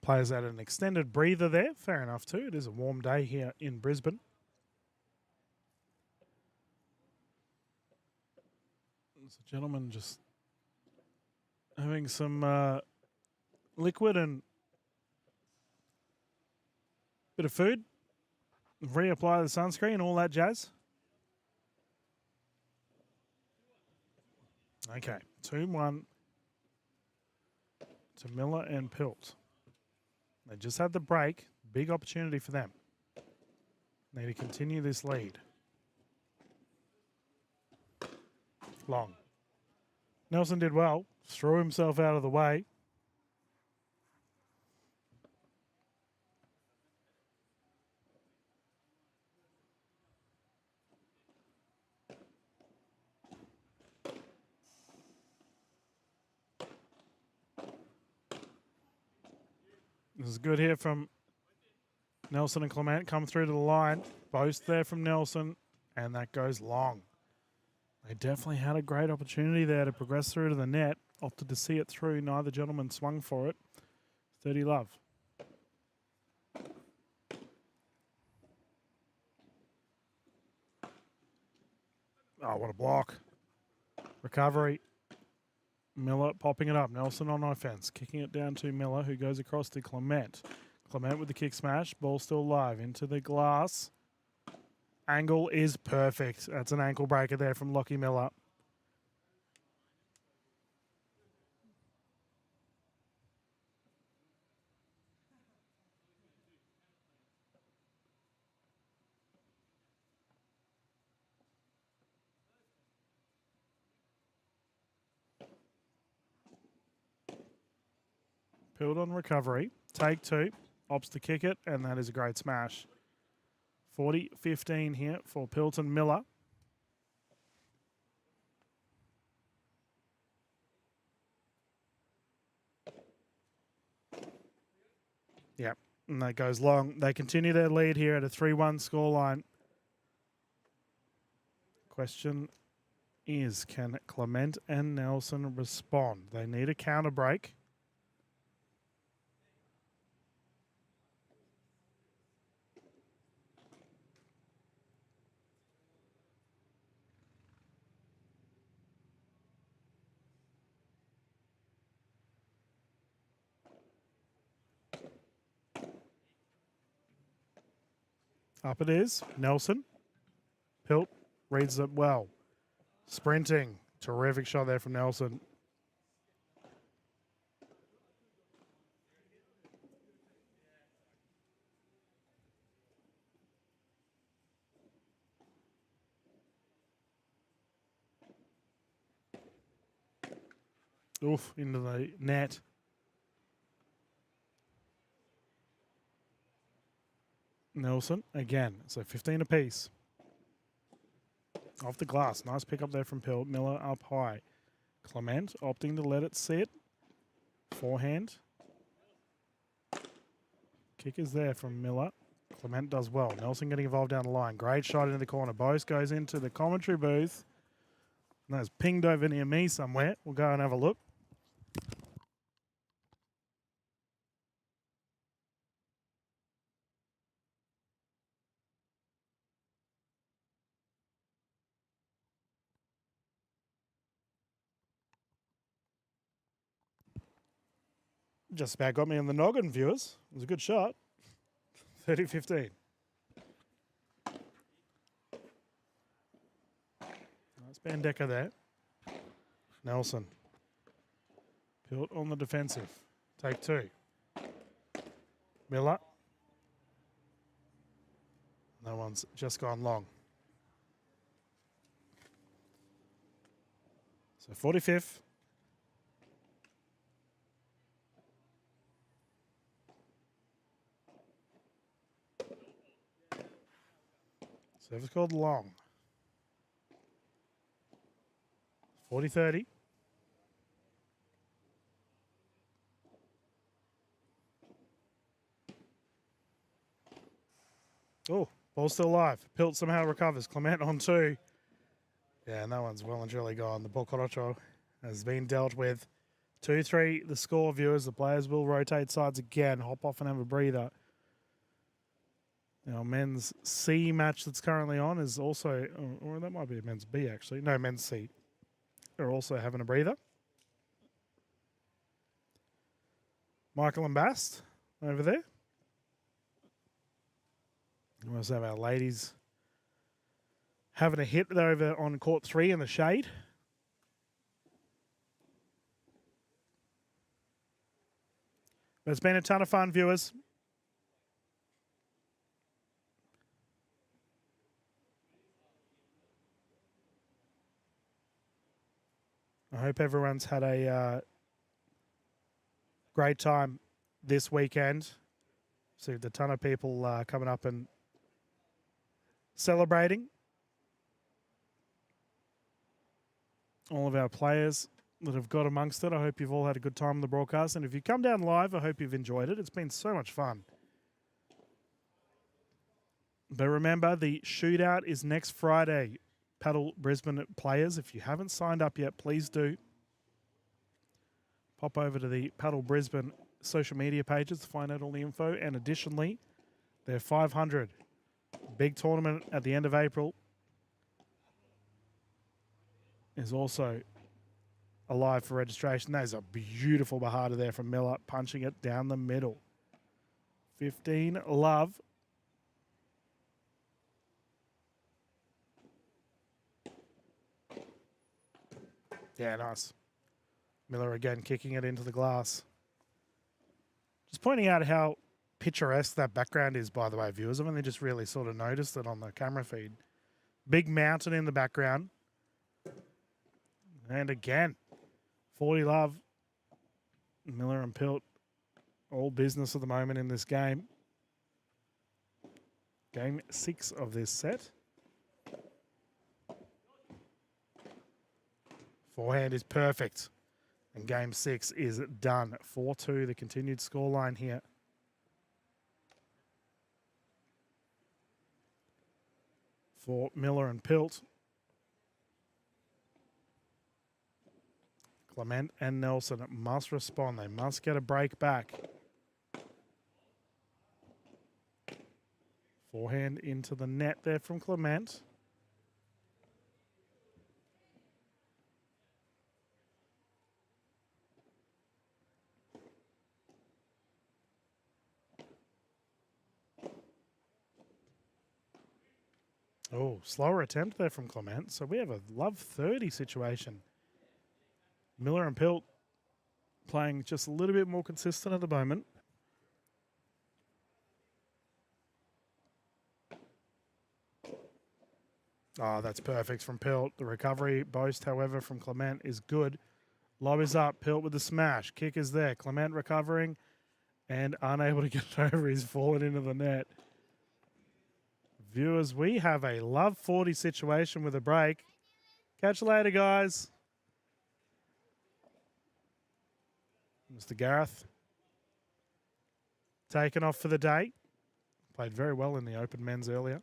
Players had an extended breather there. Fair enough too. It is a warm day here in Brisbane. There's a gentleman just having some liquid and bit of food. Reapply the sunscreen, all that jazz. Okay, 2-1 to Miller and Pilt. They just had the break. Big opportunity for them. Need to continue this lead. Long. Nelson did well. Threw himself out of the way. This is good here from Nelson and Clement. Come through to the line. Both there from Nelson. And that goes long. They definitely had a great opportunity there to progress through to the net. Opted to see it through. Neither gentleman swung for it. 30 love. Oh, what a block. Recovery. Miller popping it up. Nelson on offense. Kicking it down to Miller, who goes across to Clement. Clement with the kick smash. Ball still live. Into the glass. Angle is perfect. That's an ankle breaker there from Lockie Miller. Peeled on recovery. Take two. Opts to kick it, and that is a great smash. 40-15 here for Pilton Miller. Yep, and that goes long. They continue their lead here at a 3-1 scoreline. Question is, can Clement and Nelson respond? They need a counter break. Up it is. Nelson. Pilt reads it well. Sprinting. Terrific shot there from Nelson. Oof, into the net. Nelson again. So 15 apiece. Off the glass. Nice pick up there from Pilt. Miller up high. Clement opting to let it sit. Forehand. Kick is there from Miller. Clement does well. Nelson getting involved down the line. Great shot into the corner. Bose goes into the commentary booth. And that's pinged over near me somewhere. We'll go and have a look. Just about got me in the noggin, viewers. It was a good shot. 30-15. Nice Bandecker there. Nelson. Pilt on the defensive. Take two. Miller. No one's just gone long. So 45th. Service called long. 40-30. Oh, ball still alive. Pilt somehow recovers. Clement on two. Yeah, and that one's well and truly gone. The Bocorocho has been dealt with. 2-3, the score, viewers. The players will rotate sides again. Hop off and have a breather. Our men's C match that's currently on is also, or that might be a men's B actually. No, men's C. They're also having a breather. Michael and Bast over there. We also have our ladies having a hit over on court 3 in the shade. But it's been a ton of fun, viewers. I hope everyone's had a great time this weekend. See a ton of people coming up and celebrating. All of our players that have got amongst it. I hope you've all had a good time on the broadcast. And if you come down live, I hope you've enjoyed it. It's been so much fun. But remember, the shootout is next Friday. Padel Brisbane players, if you haven't signed up yet, please do. Pop over to the Padel Brisbane social media pages to find out all the info. And additionally, their 500 big tournament at the end of April is also alive for registration. There's a beautiful Bahada there from Miller, punching it down the middle. 15 love. Yeah, nice. Miller again kicking it into the glass. Just pointing out how picturesque that background is, by the way, viewers. I've only just really sort of noticed it on the camera feed. Big mountain in the background. And again, 40 love. Miller and Pilt, all business at the moment in this game. Game 6 of this set. Forehand is perfect. And game 6 is done. 4-2, the continued scoreline here. For Miller and Pilt. Clement and Nelson must respond. They must get a break back. Forehand into the net there from Clement. Oh, slower attempt there from Clement. So we have a love 30 situation. Miller and Pilt playing just a little bit more consistent at the moment. Oh, that's perfect from Pilt. The recovery boast, however, from Clement is good. Lob is up. Pilt with the smash. Kick is there. Clement recovering and unable to get it over. He's fallen into the net. Viewers, we have a love 40 situation with a break. Catch you later, guys. Mr. Gareth taken off for the day. Played very well in the open men's earlier.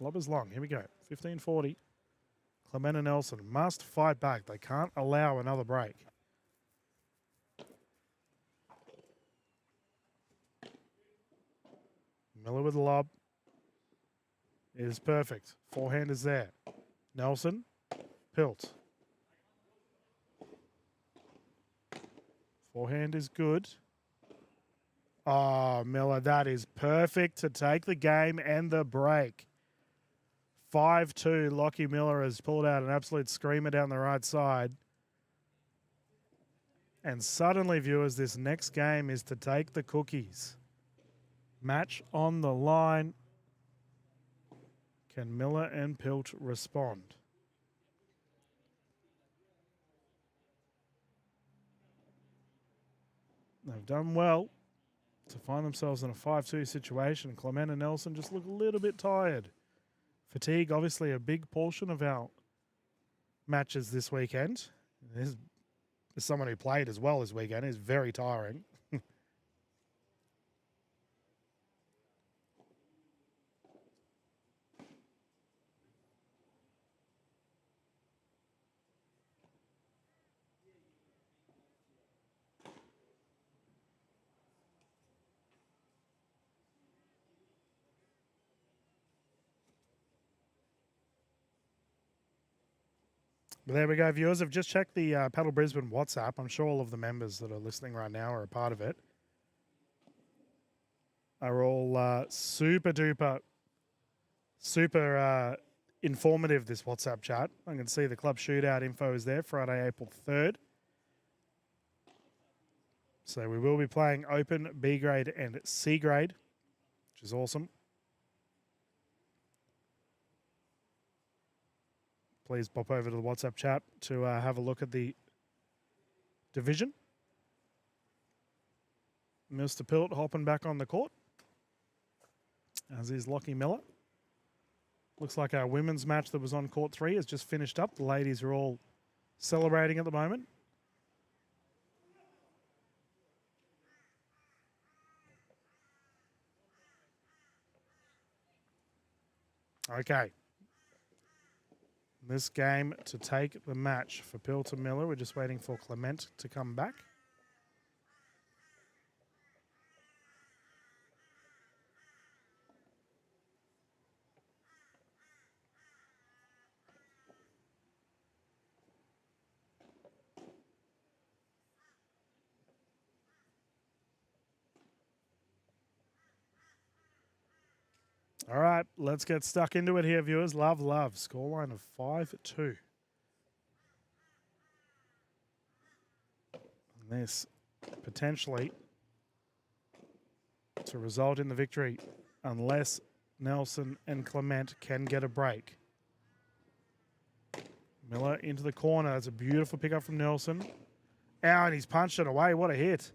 Lob is long. Here we go. 15-40. Clement and Nelson must fight back. They can't allow another break. Miller with the lob. It is perfect. Forehand is there. Nelson. Pilt. Forehand is good. Oh, Miller, that is perfect to take the game and the break. 5-2. Lockie Miller has pulled out an absolute screamer down the right side. And suddenly, viewers, this next game is to take the cookies. Match on the line. Can Miller and Pilt respond? They've done well to find themselves in a 5-2 situation. Clement and Nelson just look a little bit tired. Fatigue, obviously, a big portion of our matches this weekend. As someone who played as well this weekend, is very tiring. Well, there we go, viewers. I've just checked the Padel Brisbane WhatsApp. I'm sure all of the members that are listening right now are a part of it. Are all super duper, super informative, this WhatsApp chat. I can see the club shootout info is there, Friday, April 3rd. So we will be playing Open, B grade and C grade, which is awesome. Please pop over to the WhatsApp chat to have a look at the division. Mr. Pilt hopping back on the court, as is Lockie Miller. Looks like our women's match that was on court 3 has just finished up. The ladies are all celebrating at the moment. Okay. This game to take the match for Pilt and Miller. We're just waiting for Clement to come back. All right, let's get stuck into it here, viewers. Love. Scoreline of 5-2. And this potentially to result in the victory unless Nelson and Clement can get a break. Miller into the corner. That's a beautiful pickup from Nelson. Ow, and he's punched it away. What a hit.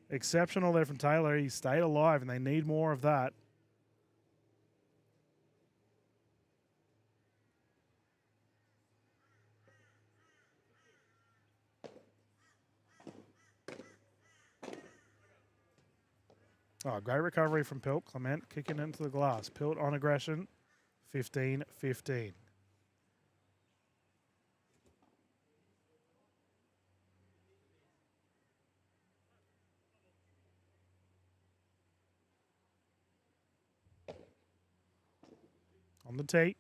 Exceptional there from Taylor. He stayed alive, and they need more of that. Oh, great recovery from Pilt. Clement kicking into the glass. Pilt on aggression. 15-15. On the tee.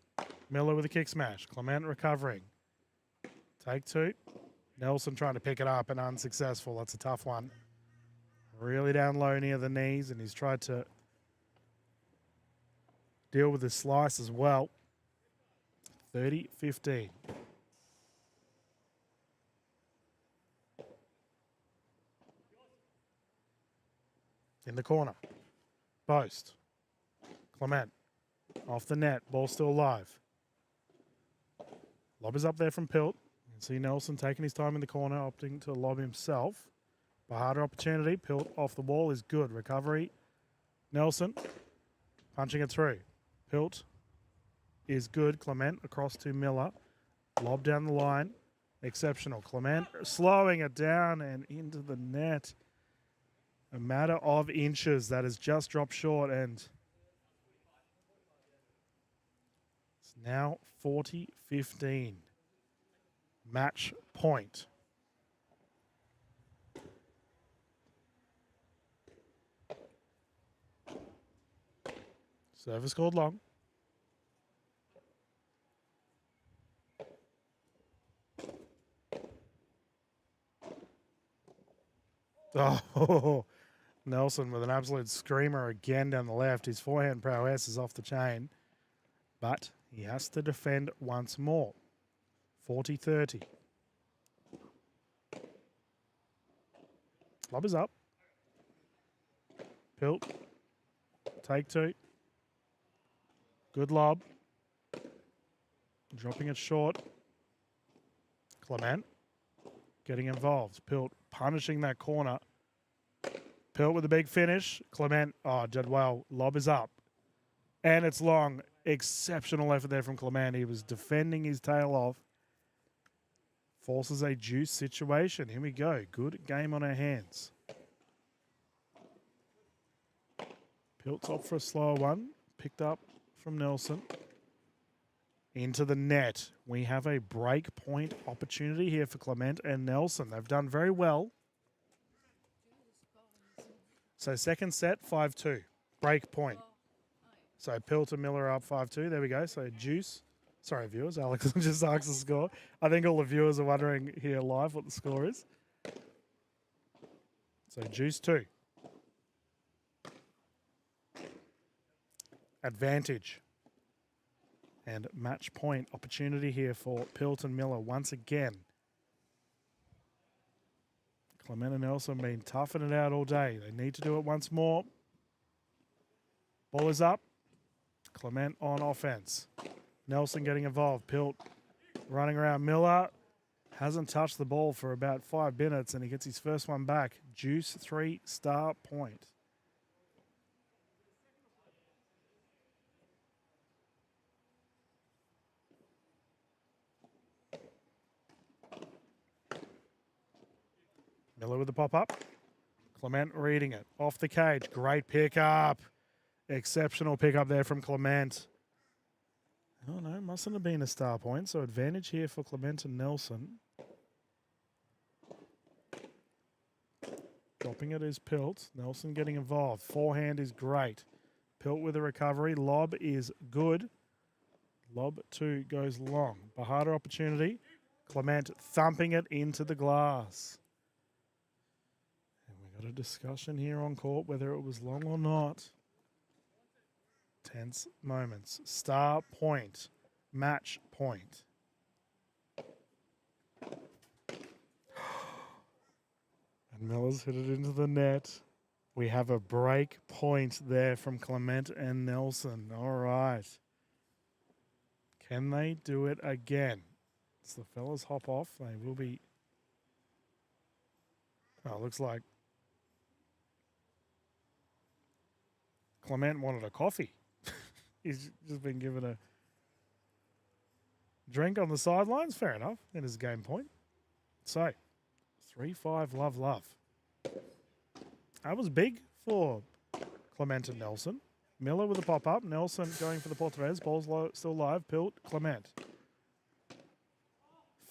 Miller with a kick smash. Clement recovering. Take 2. Nelson trying to pick it up and unsuccessful. That's a tough one. Really down low near the knees, and he's tried to deal with the slice as well. 30-15. In the corner. Post. Clement. Off the net. Ball still alive. Lob is up there from Pilt. You can see Nelson taking his time in the corner, opting to lob himself. A harder opportunity. Pilt off the wall is good. Recovery. Nelson punching it through. Pilt is good. Clement across to Miller. Lob down the line. Exceptional. Clement slowing it down and into the net. A matter of inches. That has just dropped short, and it's now 40-15. Match point. Service called long. Oh, Nelson with an absolute screamer again down the left. His forehand prowess is off the chain, but he has to defend once more. 40-30. Lob is up. Pilt. Take 2. Good lob. Dropping it short. Clement getting involved. Pilt punishing that corner. Pilt with a big finish. Clement, did well. Lob is up. And it's long. Exceptional effort there from Clement. He was defending his tail off. Forces a juice situation. Here we go. Good game on our hands. Pilt's up for a slower one. Picked up from Nelson. Into the net. We have a break point opportunity here for Clement and Nelson. They've done very well. So second set, 5-2. Break point. So Pilt and Miller are up 5-2. There we go. So juice Sorry, viewers. Alex just asked the score. I think all the viewers are wondering here live what the score is. So Juice 2. Advantage. And match point opportunity here for Pilt and Miller once again. Clement and Nelson been toughing it out all day. They need to do it once more. Ball is up. Clement on offense. Nelson getting involved. Pilt running around. Miller hasn't touched the ball for about 5 minutes and he gets his first one back. Juice 3-star point. Miller with the pop-up. Clement reading it. Off the cage. Great pickup. Exceptional pickup there from Clement. Oh no, mustn't have been a star point. So advantage here for Clement and Nelson. Dropping it is Pilt. Nelson getting involved. Forehand is great. Pilt with a recovery. Lob is good. Lob 2 goes long. Bahada opportunity. Clement thumping it into the glass. And we got a discussion here on court whether it was long or not. Tense moments. Star point. Match point. And Miller's hit it into the net. We have a break point there from Clement and Nelson. All right. Can they do it again? As the fellas hop off, they will be... Oh, looks like Clement wanted a coffee. He's just been given a drink on the sidelines. Fair enough. That is a game point. So, 3-5 love. That was big for Clement and Nelson. Miller with a pop-up. Nelson going for the Portuguese. Ball's still live. Pilt, Clement.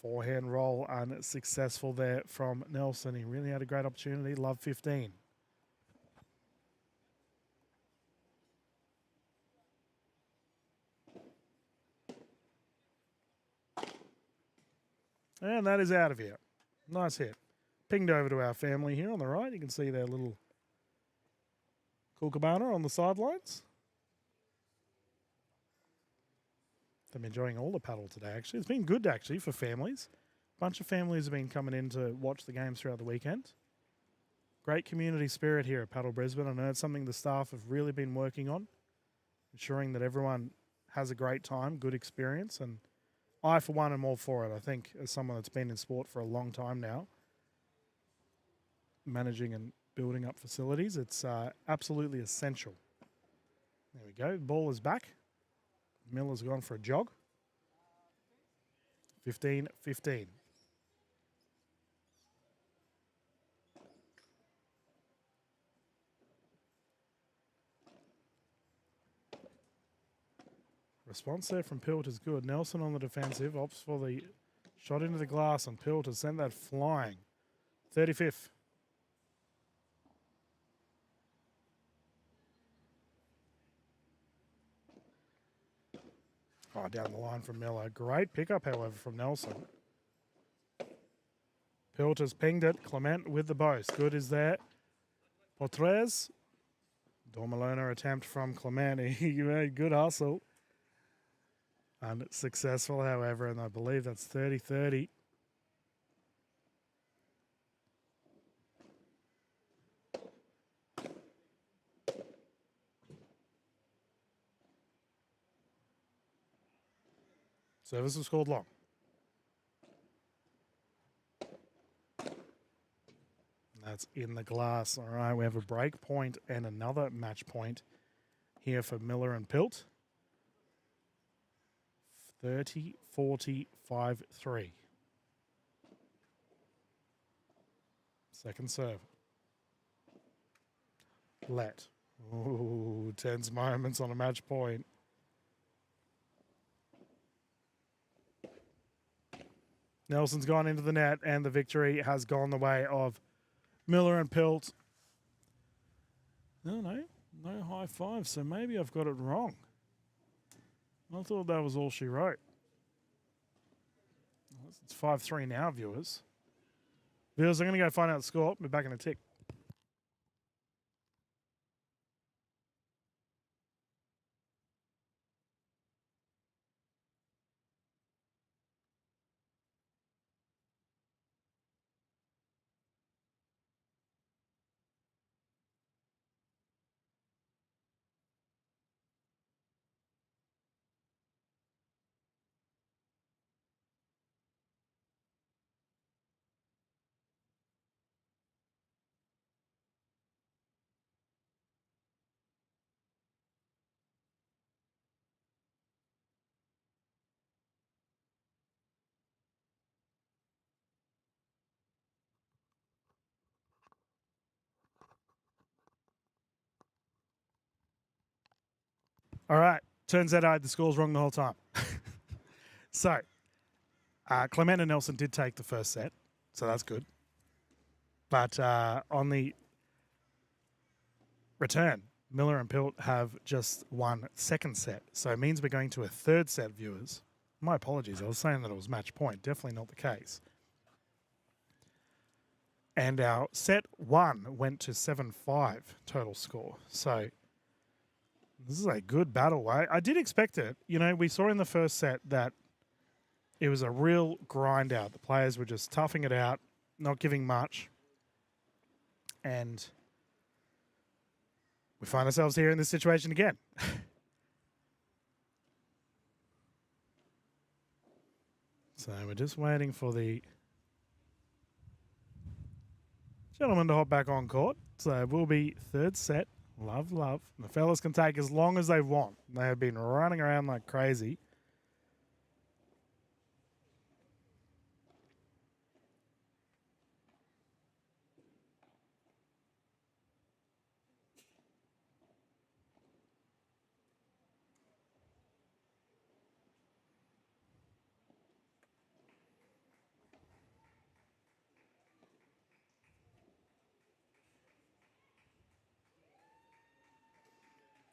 Forehand roll unsuccessful there from Nelson. He really had a great opportunity. Love 15. And that is out of here. Nice hit. Pinged over to our family here on the right. You can see their little kookaburra on the sidelines. I'm enjoying all the paddle today, actually. It's been good, actually, for families. A bunch of families have been coming in to watch the games throughout the weekend. Great community spirit here at Padel Brisbane. I know it's something the staff have really been working on, ensuring that everyone has a great time, good experience, and I, for one, am all for it. I think as someone that's been in sport for a long time now, managing and building up facilities, it's absolutely essential. There we go. Ball is back. Miller's gone for a jog. 15-15. Response there from Pilt is good. Nelson on the defensive, opts for the shot into the glass, and Pilt has sent that flying. 35th. Oh, down the line from Miller. Great pickup, however, from Nelson. Pilt has pinged it. Clement with the boast. Good is there. Potres. Dormalona attempt from Clement. He made good hustle. Unsuccessful, however, and I believe that's 30-30. Service was scored long. That's in the glass. All right, we have a break point and another match point here for Miller and Pilt. 30-40, 5-3. Second serve. Let. Ooh, tense moments on a match point. Nelson's gone into the net, and the victory has gone the way of Miller and Pilt. No high five, so maybe I've got it wrong. I thought that was all she wrote. It's 5-3 now, viewers. Viewers, I'm going to go find out the score. Be back in a tick. All right. Turns out I had the scores wrong the whole time. So, Clement and Nelson did take the first set, so that's good. But on the return, Miller and Pilt have just won second set. So it means we're going to a third set, viewers. My apologies. I was saying that it was match point. Definitely not the case. And our set one went to 7-5 total score. So this is a good battle. I did expect it. You know, we saw in the first set that it was a real grind out. The players were just toughing it out, not giving much. And we find ourselves here in this situation again. So we're just waiting for the gentleman to hop back on court. So it will be third set. Love, love. The fellas can take as long as they want. They have been running around like crazy.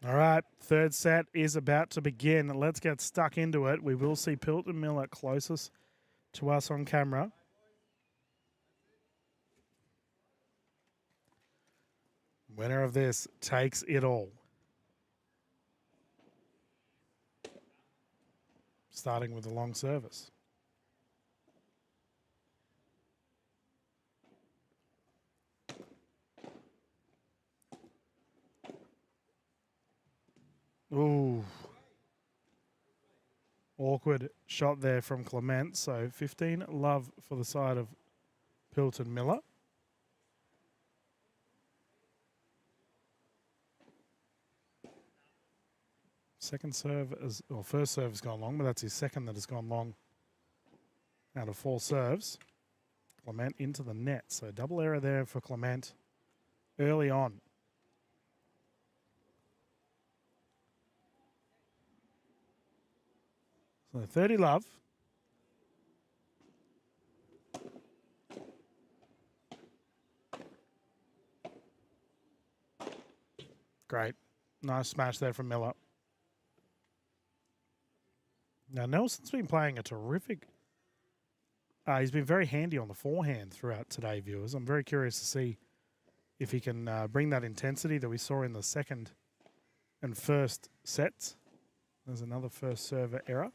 All right, third set is about to begin. Let's get stuck into it. We will see Pilt and Miller closest to us on camera. Winner of this takes it all. Starting with a long service. Ooh. Awkward shot there from Clement. So 15 love for the side of Pilt and Miller. Second serve, first serve has gone long, but that's his second that has gone long out of 4 serves. Clement into the net. So double error there for Clement early on. So 30 love. Great. Nice smash there from Miller. Now, Nelson's been playing a terrific... he's been very handy on the forehand throughout today, viewers. I'm very curious to see if he can bring that intensity that we saw in the second and first sets. There's another first server error.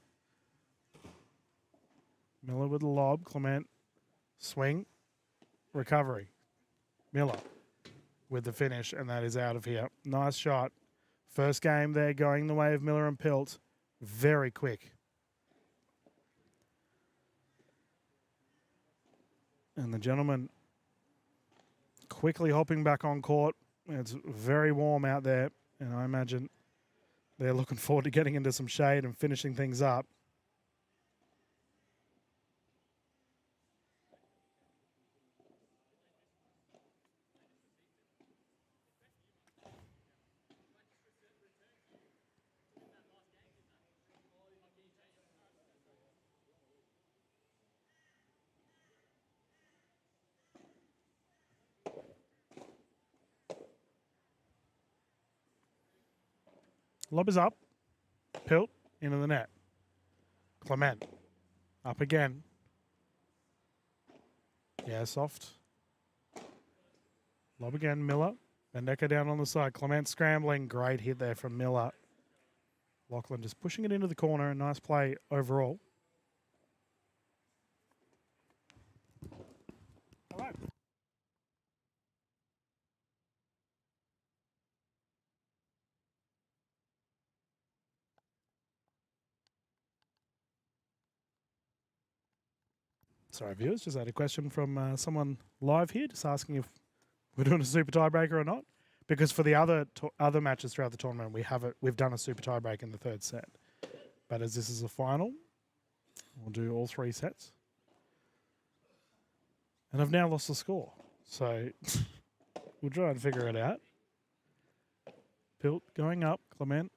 Miller with the lob. Clement, swing, recovery. Miller with the finish, and that is out of here. Nice shot. First game there going the way of Miller and Pilt. Very quick. And the gentleman quickly hopping back on court. It's very warm out there, and I imagine they're looking forward to getting into some shade and finishing things up. Lob is up. Pilt into the net. Clement up again. Yeah, soft. Lob again, Miller. Bendeca down on the side. Clement scrambling. Great hit there from Miller. Lachlan just pushing it into the corner. A nice play overall. All right. Sorry, viewers. Just had a question from someone live here, just asking if we're doing a super tiebreaker or not. Because for the other matches throughout the tournament, we've done a super tiebreak in the third set. But as this is a final, we'll do all 3 sets. And I've now lost the score. So we'll try and figure it out. Pilt going up, Clement.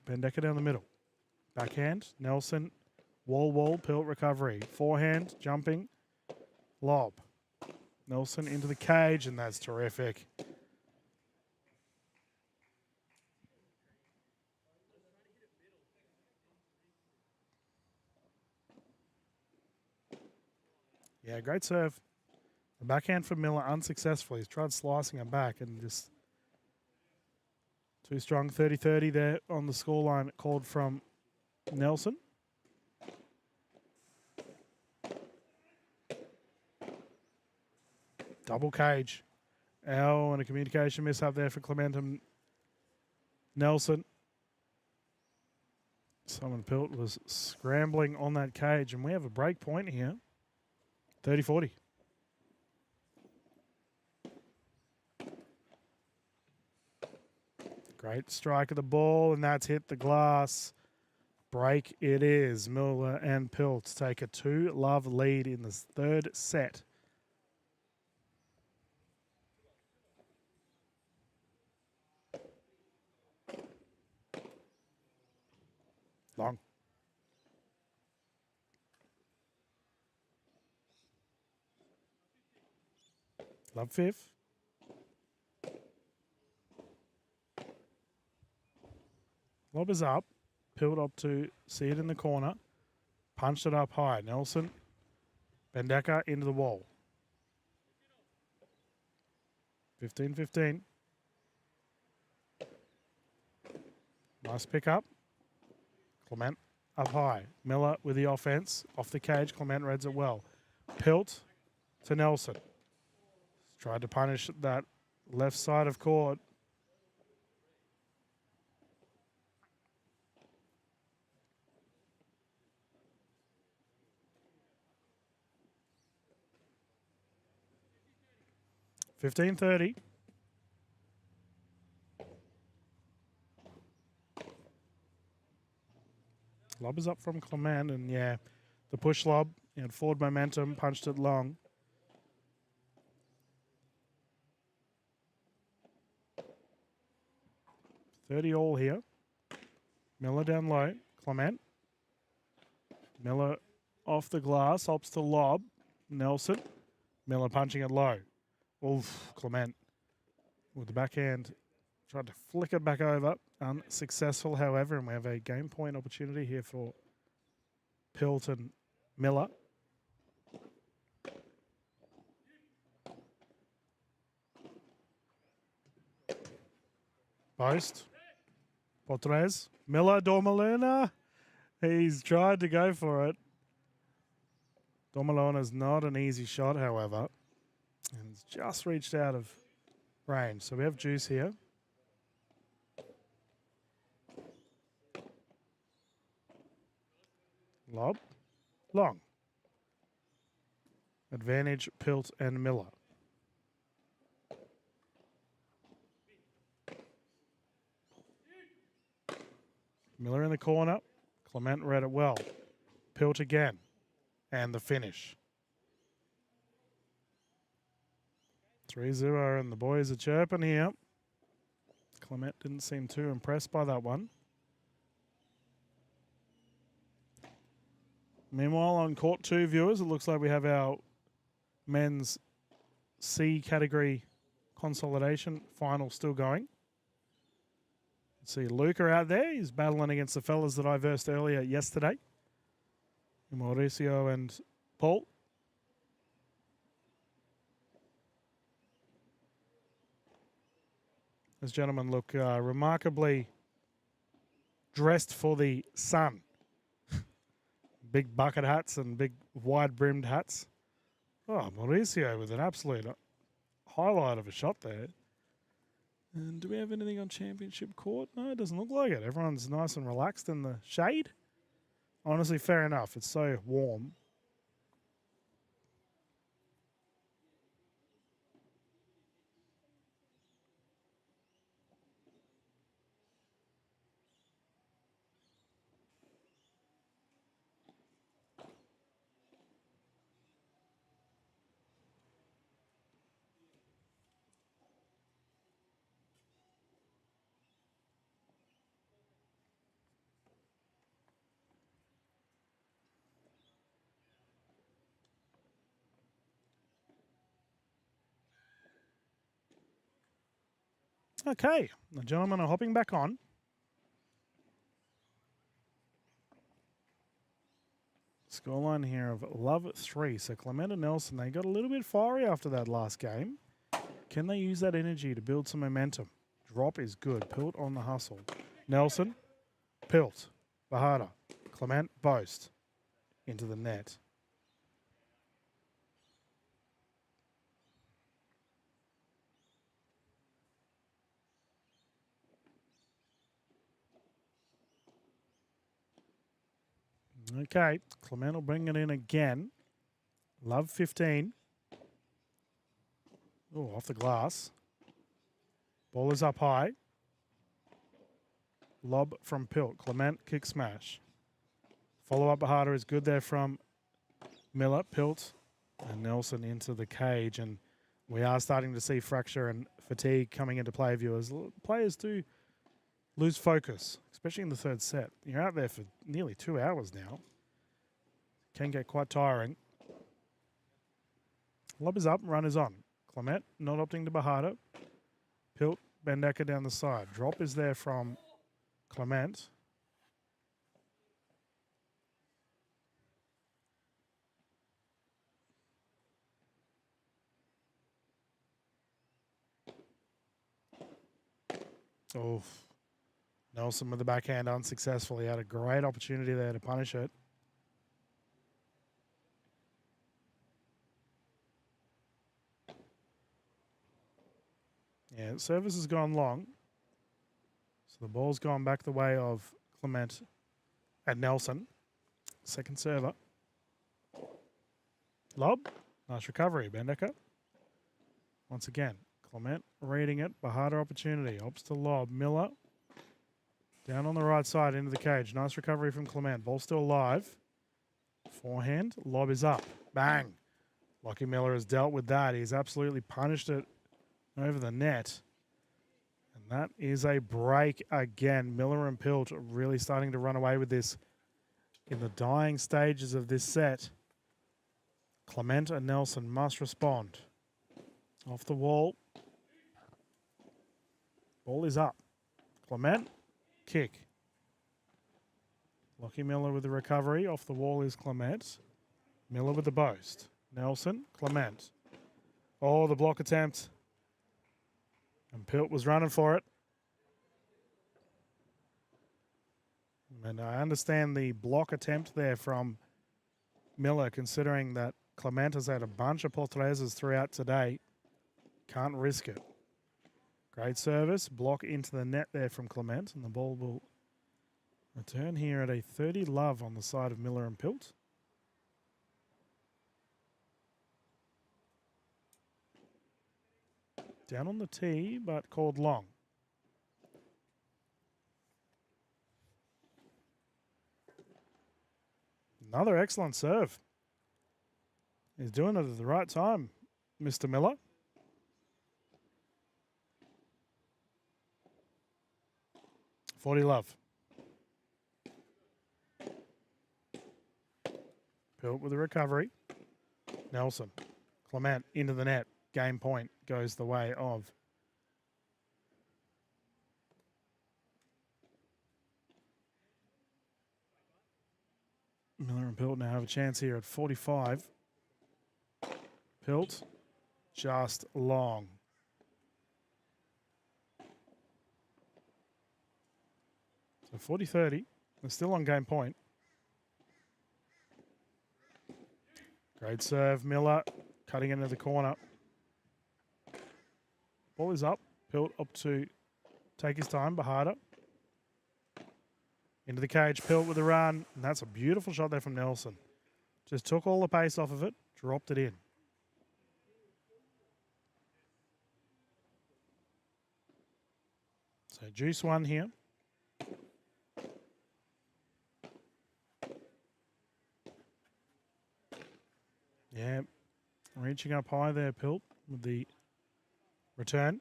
Bendeca down the middle. Backhand, Nelson. Wall, Pilt recovery. Forehand, jumping. Lob. Nelson into the cage, and that's terrific. Yeah, great serve. The backhand for Miller unsuccessful. He's tried slicing him back and just too strong. 30-30 there on the scoreline called from Nelson. Double cage. Oh, and a communication miss up there for Clement and Nelson. Simon Pilt was scrambling on that cage, and we have a break point here. 30-40. Great strike of the ball, and that's hit the glass. Break it is. Miller and Pilt take a 2-love lead in the third set. Long. Love fifth. Lob is up. Pilt up to see it in the corner. Punched it up high. Nelson. Bendeca into the wall. 15-15. Nice pickup. Clement up high. Miller with the offense. Off the cage. Clement reads it well. Pilt to Nelson. Tried to punish that left side of court. $15-30. Lob is up from Clement, and yeah, the push lob, forward momentum, punched it long. $30 all here. Miller down low. Clement. Miller off the glass, opts to lob. Nelson. Miller punching it low. Oof, Clement with the backhand. Tried to flick it back over. Unsuccessful, however, and we have a game point opportunity here for Pilt and Miller. Post. Potres. Miller, Dormaluna. He's tried to go for it. Dormaluna's not an easy shot, however. And it's just reached out of range. So we have juice here. Lob. Long. Advantage, Pilt and Miller. Miller in the corner. Clement read it well. Pilt again. And the finish. 3-0, and the boys are chirping here. Clement didn't seem too impressed by that one. Meanwhile, on court 2, viewers, it looks like we have our men's C category consolidation final still going. See Luca out there. He's battling against the fellas that I versed earlier yesterday. Mauricio and Paul. Those gentlemen look remarkably dressed for the sun. Big bucket hats and big wide-brimmed hats. Oh, Mauricio with an absolute highlight of a shot there. And do we have anything on championship court? No, it doesn't look like it. Everyone's nice and relaxed in the shade. Honestly, fair enough. It's so warm. Okay, the gentlemen are hopping back on. Scoreline here of Love 3. So Clement and Nelson, they got a little bit fiery after that last game. Can they use that energy to build some momentum? Drop is good. Pilt on the hustle. Nelson, Pilt, Bahada, Clement, Boast into the net. Okay, Clement will bring it in again. Love 15. Oh, off the glass. Ball is up high. Lob from Pilt. Clement, kick smash. Follow-up Bahada is good there from Miller, Pilt, and Nelson into the cage. And we are starting to see fracture and fatigue coming into play, viewers. Players do lose focus, especially in the third set. You're out there for nearly 2 hours now. Can get quite tiring. Lob is up, run is on. Clement not opting to Bahada. Pilt, Bendecker down the side. Drop is there from Clement. Oh, Nelson with the backhand unsuccessfully. Had a great opportunity there to punish it. Yeah, service has gone long. So the ball's gone back the way of Clement and Nelson. Second server. Lob. Nice recovery, Bendecker. Once again, Clement reading it. Bahada opportunity. Opts to lob. Miller. Down on the right side into the cage. Nice recovery from Clement. Ball still live. Forehand. Lob is up. Bang. Lockie Miller has dealt with that. He's absolutely punished it over the net. And that is a break again. Miller and Pilt are really starting to run away with this in the dying stages of this set. Clement and Nelson must respond. Off the wall. Ball is up. Clement, kick. Lockie Miller with the recovery. Off the wall is Clement. Miller with the boast. Nelson, Clement. Oh, the block attempt. And Pilt was running for it. And I understand the block attempt there from Miller, considering that Clement has had a bunch of portreses throughout today. Can't risk it. Great service. Block into the net there from Clement. And the ball will return here at a 30 love on the side of Miller and Pilt. Down on the tee, but called long. Another excellent serve. He's doing it at the right time, Mr. Miller. $40 love. Pilt with the recovery. Nelson. Clement into the net. Game point goes the way of Miller and Pilt now have a chance here at 45. Pilt just long. So 40-30. They're still on game point. Great serve. Miller cutting into the corner. Ball is up. Pilt up to take his time. Bahada. Into the cage. Pilt with a run. And that's a beautiful shot there from Nelson. Just took all the pace off of it. Dropped it in. So juice one here. Yeah, reaching up high there, Pilt, with the return.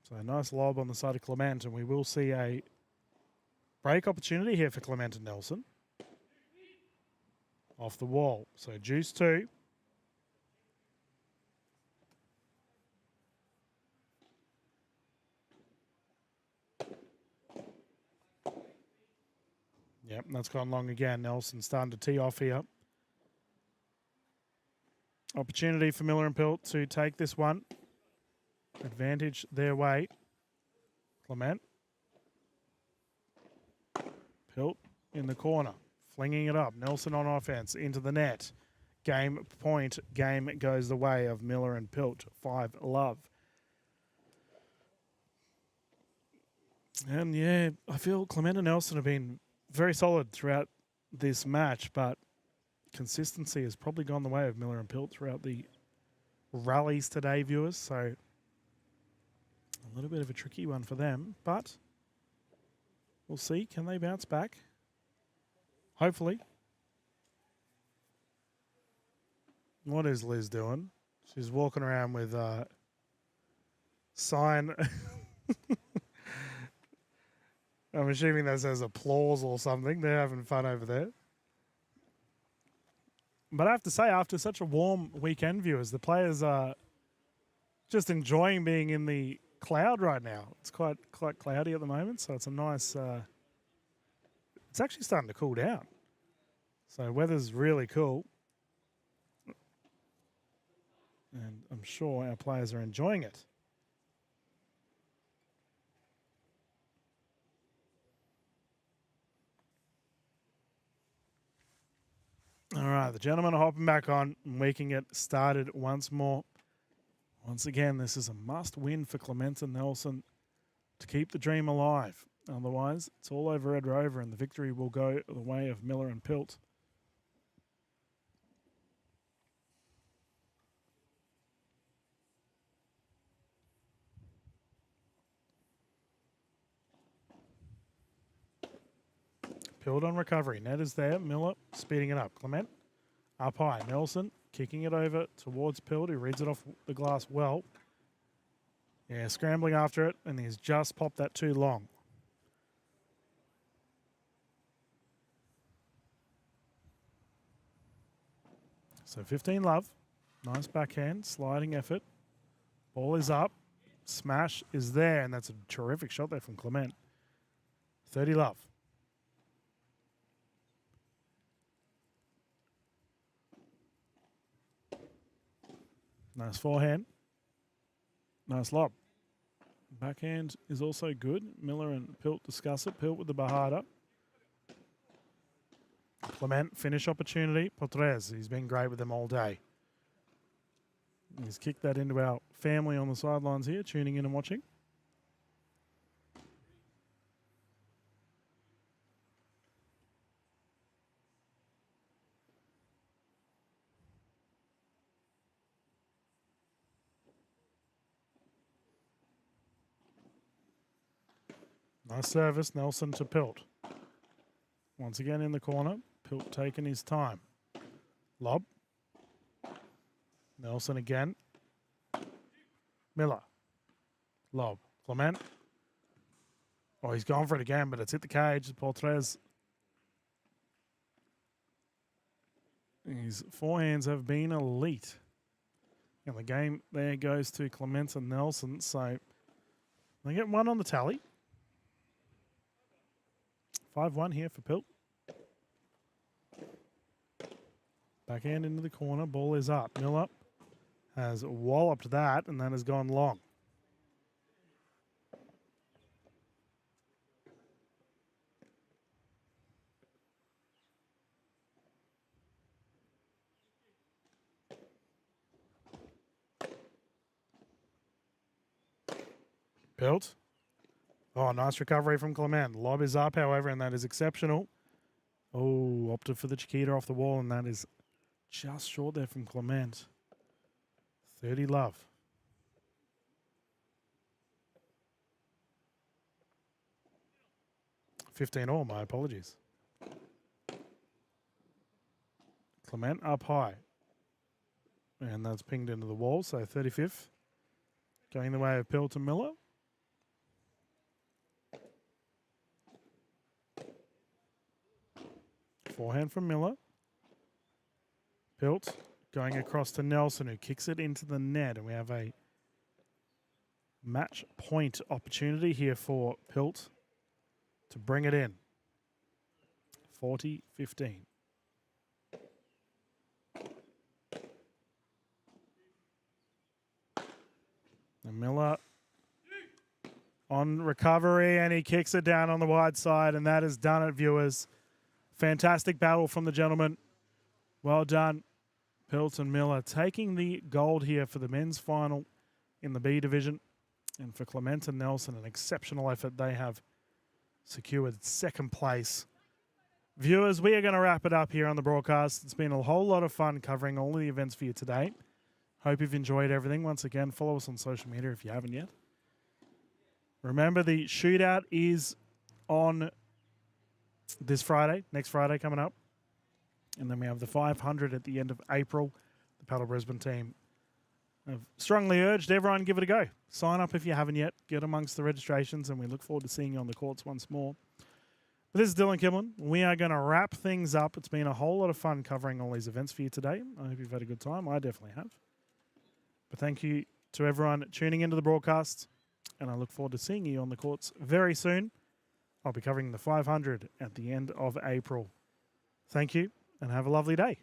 So a nice lob on the side of Clement, and we will see a break opportunity here for Clement and Nelson. Off the wall. So juice two. Yep, that's gone long again. Nelson starting to tee off here. Opportunity for Miller and Pilt to take this one. Advantage their way. Clement. Pilt in the corner. Flinging it up. Nelson on offense. Into the net. Game point. Game goes the way of Miller and Pilt. 5-love. And yeah, I feel Clement and Nelson have been very solid throughout this match, but consistency has probably gone the way of Miller and Pilt throughout the rallies today, viewers. So a little bit of a tricky one for them, but we'll see. Can they bounce back? Hopefully. What is Liz doing? She's walking around with a sign. I'm assuming that says applause or something. They're having fun over there. But I have to say, after such a warm weekend, viewers, the players are just enjoying being in the cloud right now. It's quite cloudy at the moment, so it's a nice... it's actually starting to cool down. So weather's really cool. And I'm sure our players are enjoying it. All right, the gentlemen are hopping back on and we can get started once more. Once again, this is a must-win for Clement and Nelson to keep the dream alive. Otherwise, it's all over Red Rover and the victory will go the way of Miller and Pilt. Pilt on recovery. Net is there. Miller speeding it up. Clement up high. Nelson kicking it over towards Pilt, who reads it off the glass well. Yeah, scrambling after it, and he's just popped that too long. So 15-love. Nice backhand. Sliding effort. Ball is up. Smash is there, and that's a terrific shot there from Clement. 30-love. Nice forehand. Nice lob. Backhand is also good. Miller and Pilt discuss it. Pilt with the Bahada. Clement, finish opportunity. Potres, he's been great with them all day. He's kicked that into our family on the sidelines here, tuning in and watching. Nice service, Nelson to Pilt. Once again in the corner, Pilt taking his time. Lob. Nelson again. Miller. Lob. Clement. Oh, he's gone for it again, but it's hit the cage. Potres. His forehands have been elite. And the game there goes to Clement and Nelson. So they get one on the tally. 5-1 here for Pilt. Backhand into the corner. Ball is up. Miller has walloped that, and that has gone long. Pilt. Oh, nice recovery from Clement. Lob is up, however, and that is exceptional. Oh, opted for the Chiquita off the wall, and that is just short there from Clement. 30 love. $15 my apologies. Clement up high. And that's pinged into the wall, so 35th. Going the way of Pilt and Miller. Forehand from Miller. Pilt going across to Nelson, who kicks it into the net. And we have a match point opportunity here for Pilt to bring it in. 40-15. And Miller on recovery, and he kicks it down on the wide side, and that is done it, viewers. Fantastic battle from the gentlemen. Well done, Pilt and Miller, taking the gold here for the men's final in the B division. And for Clement and Nelson, an exceptional effort. They have secured second place. Viewers, we are going to wrap it up here on the broadcast. It's been a whole lot of fun covering all of the events for you today. Hope you've enjoyed everything. Once again, follow us on social media if you haven't yet. Remember, the shootout is on this Friday, next Friday coming up. And then we have the 500 at the end of April. The Padel Brisbane team have strongly urged everyone give it a go. Sign up if you haven't yet. Get amongst the registrations, and we look forward to seeing you on the courts once more. But this is Dylan Kimlin. We are going to wrap things up. It's been a whole lot of fun covering all these events for you today. I hope you've had a good time. I definitely have. But thank you to everyone tuning into the broadcast, and I look forward to seeing you on the courts very soon. I'll be covering the 500 at the end of April. Thank you, and have a lovely day.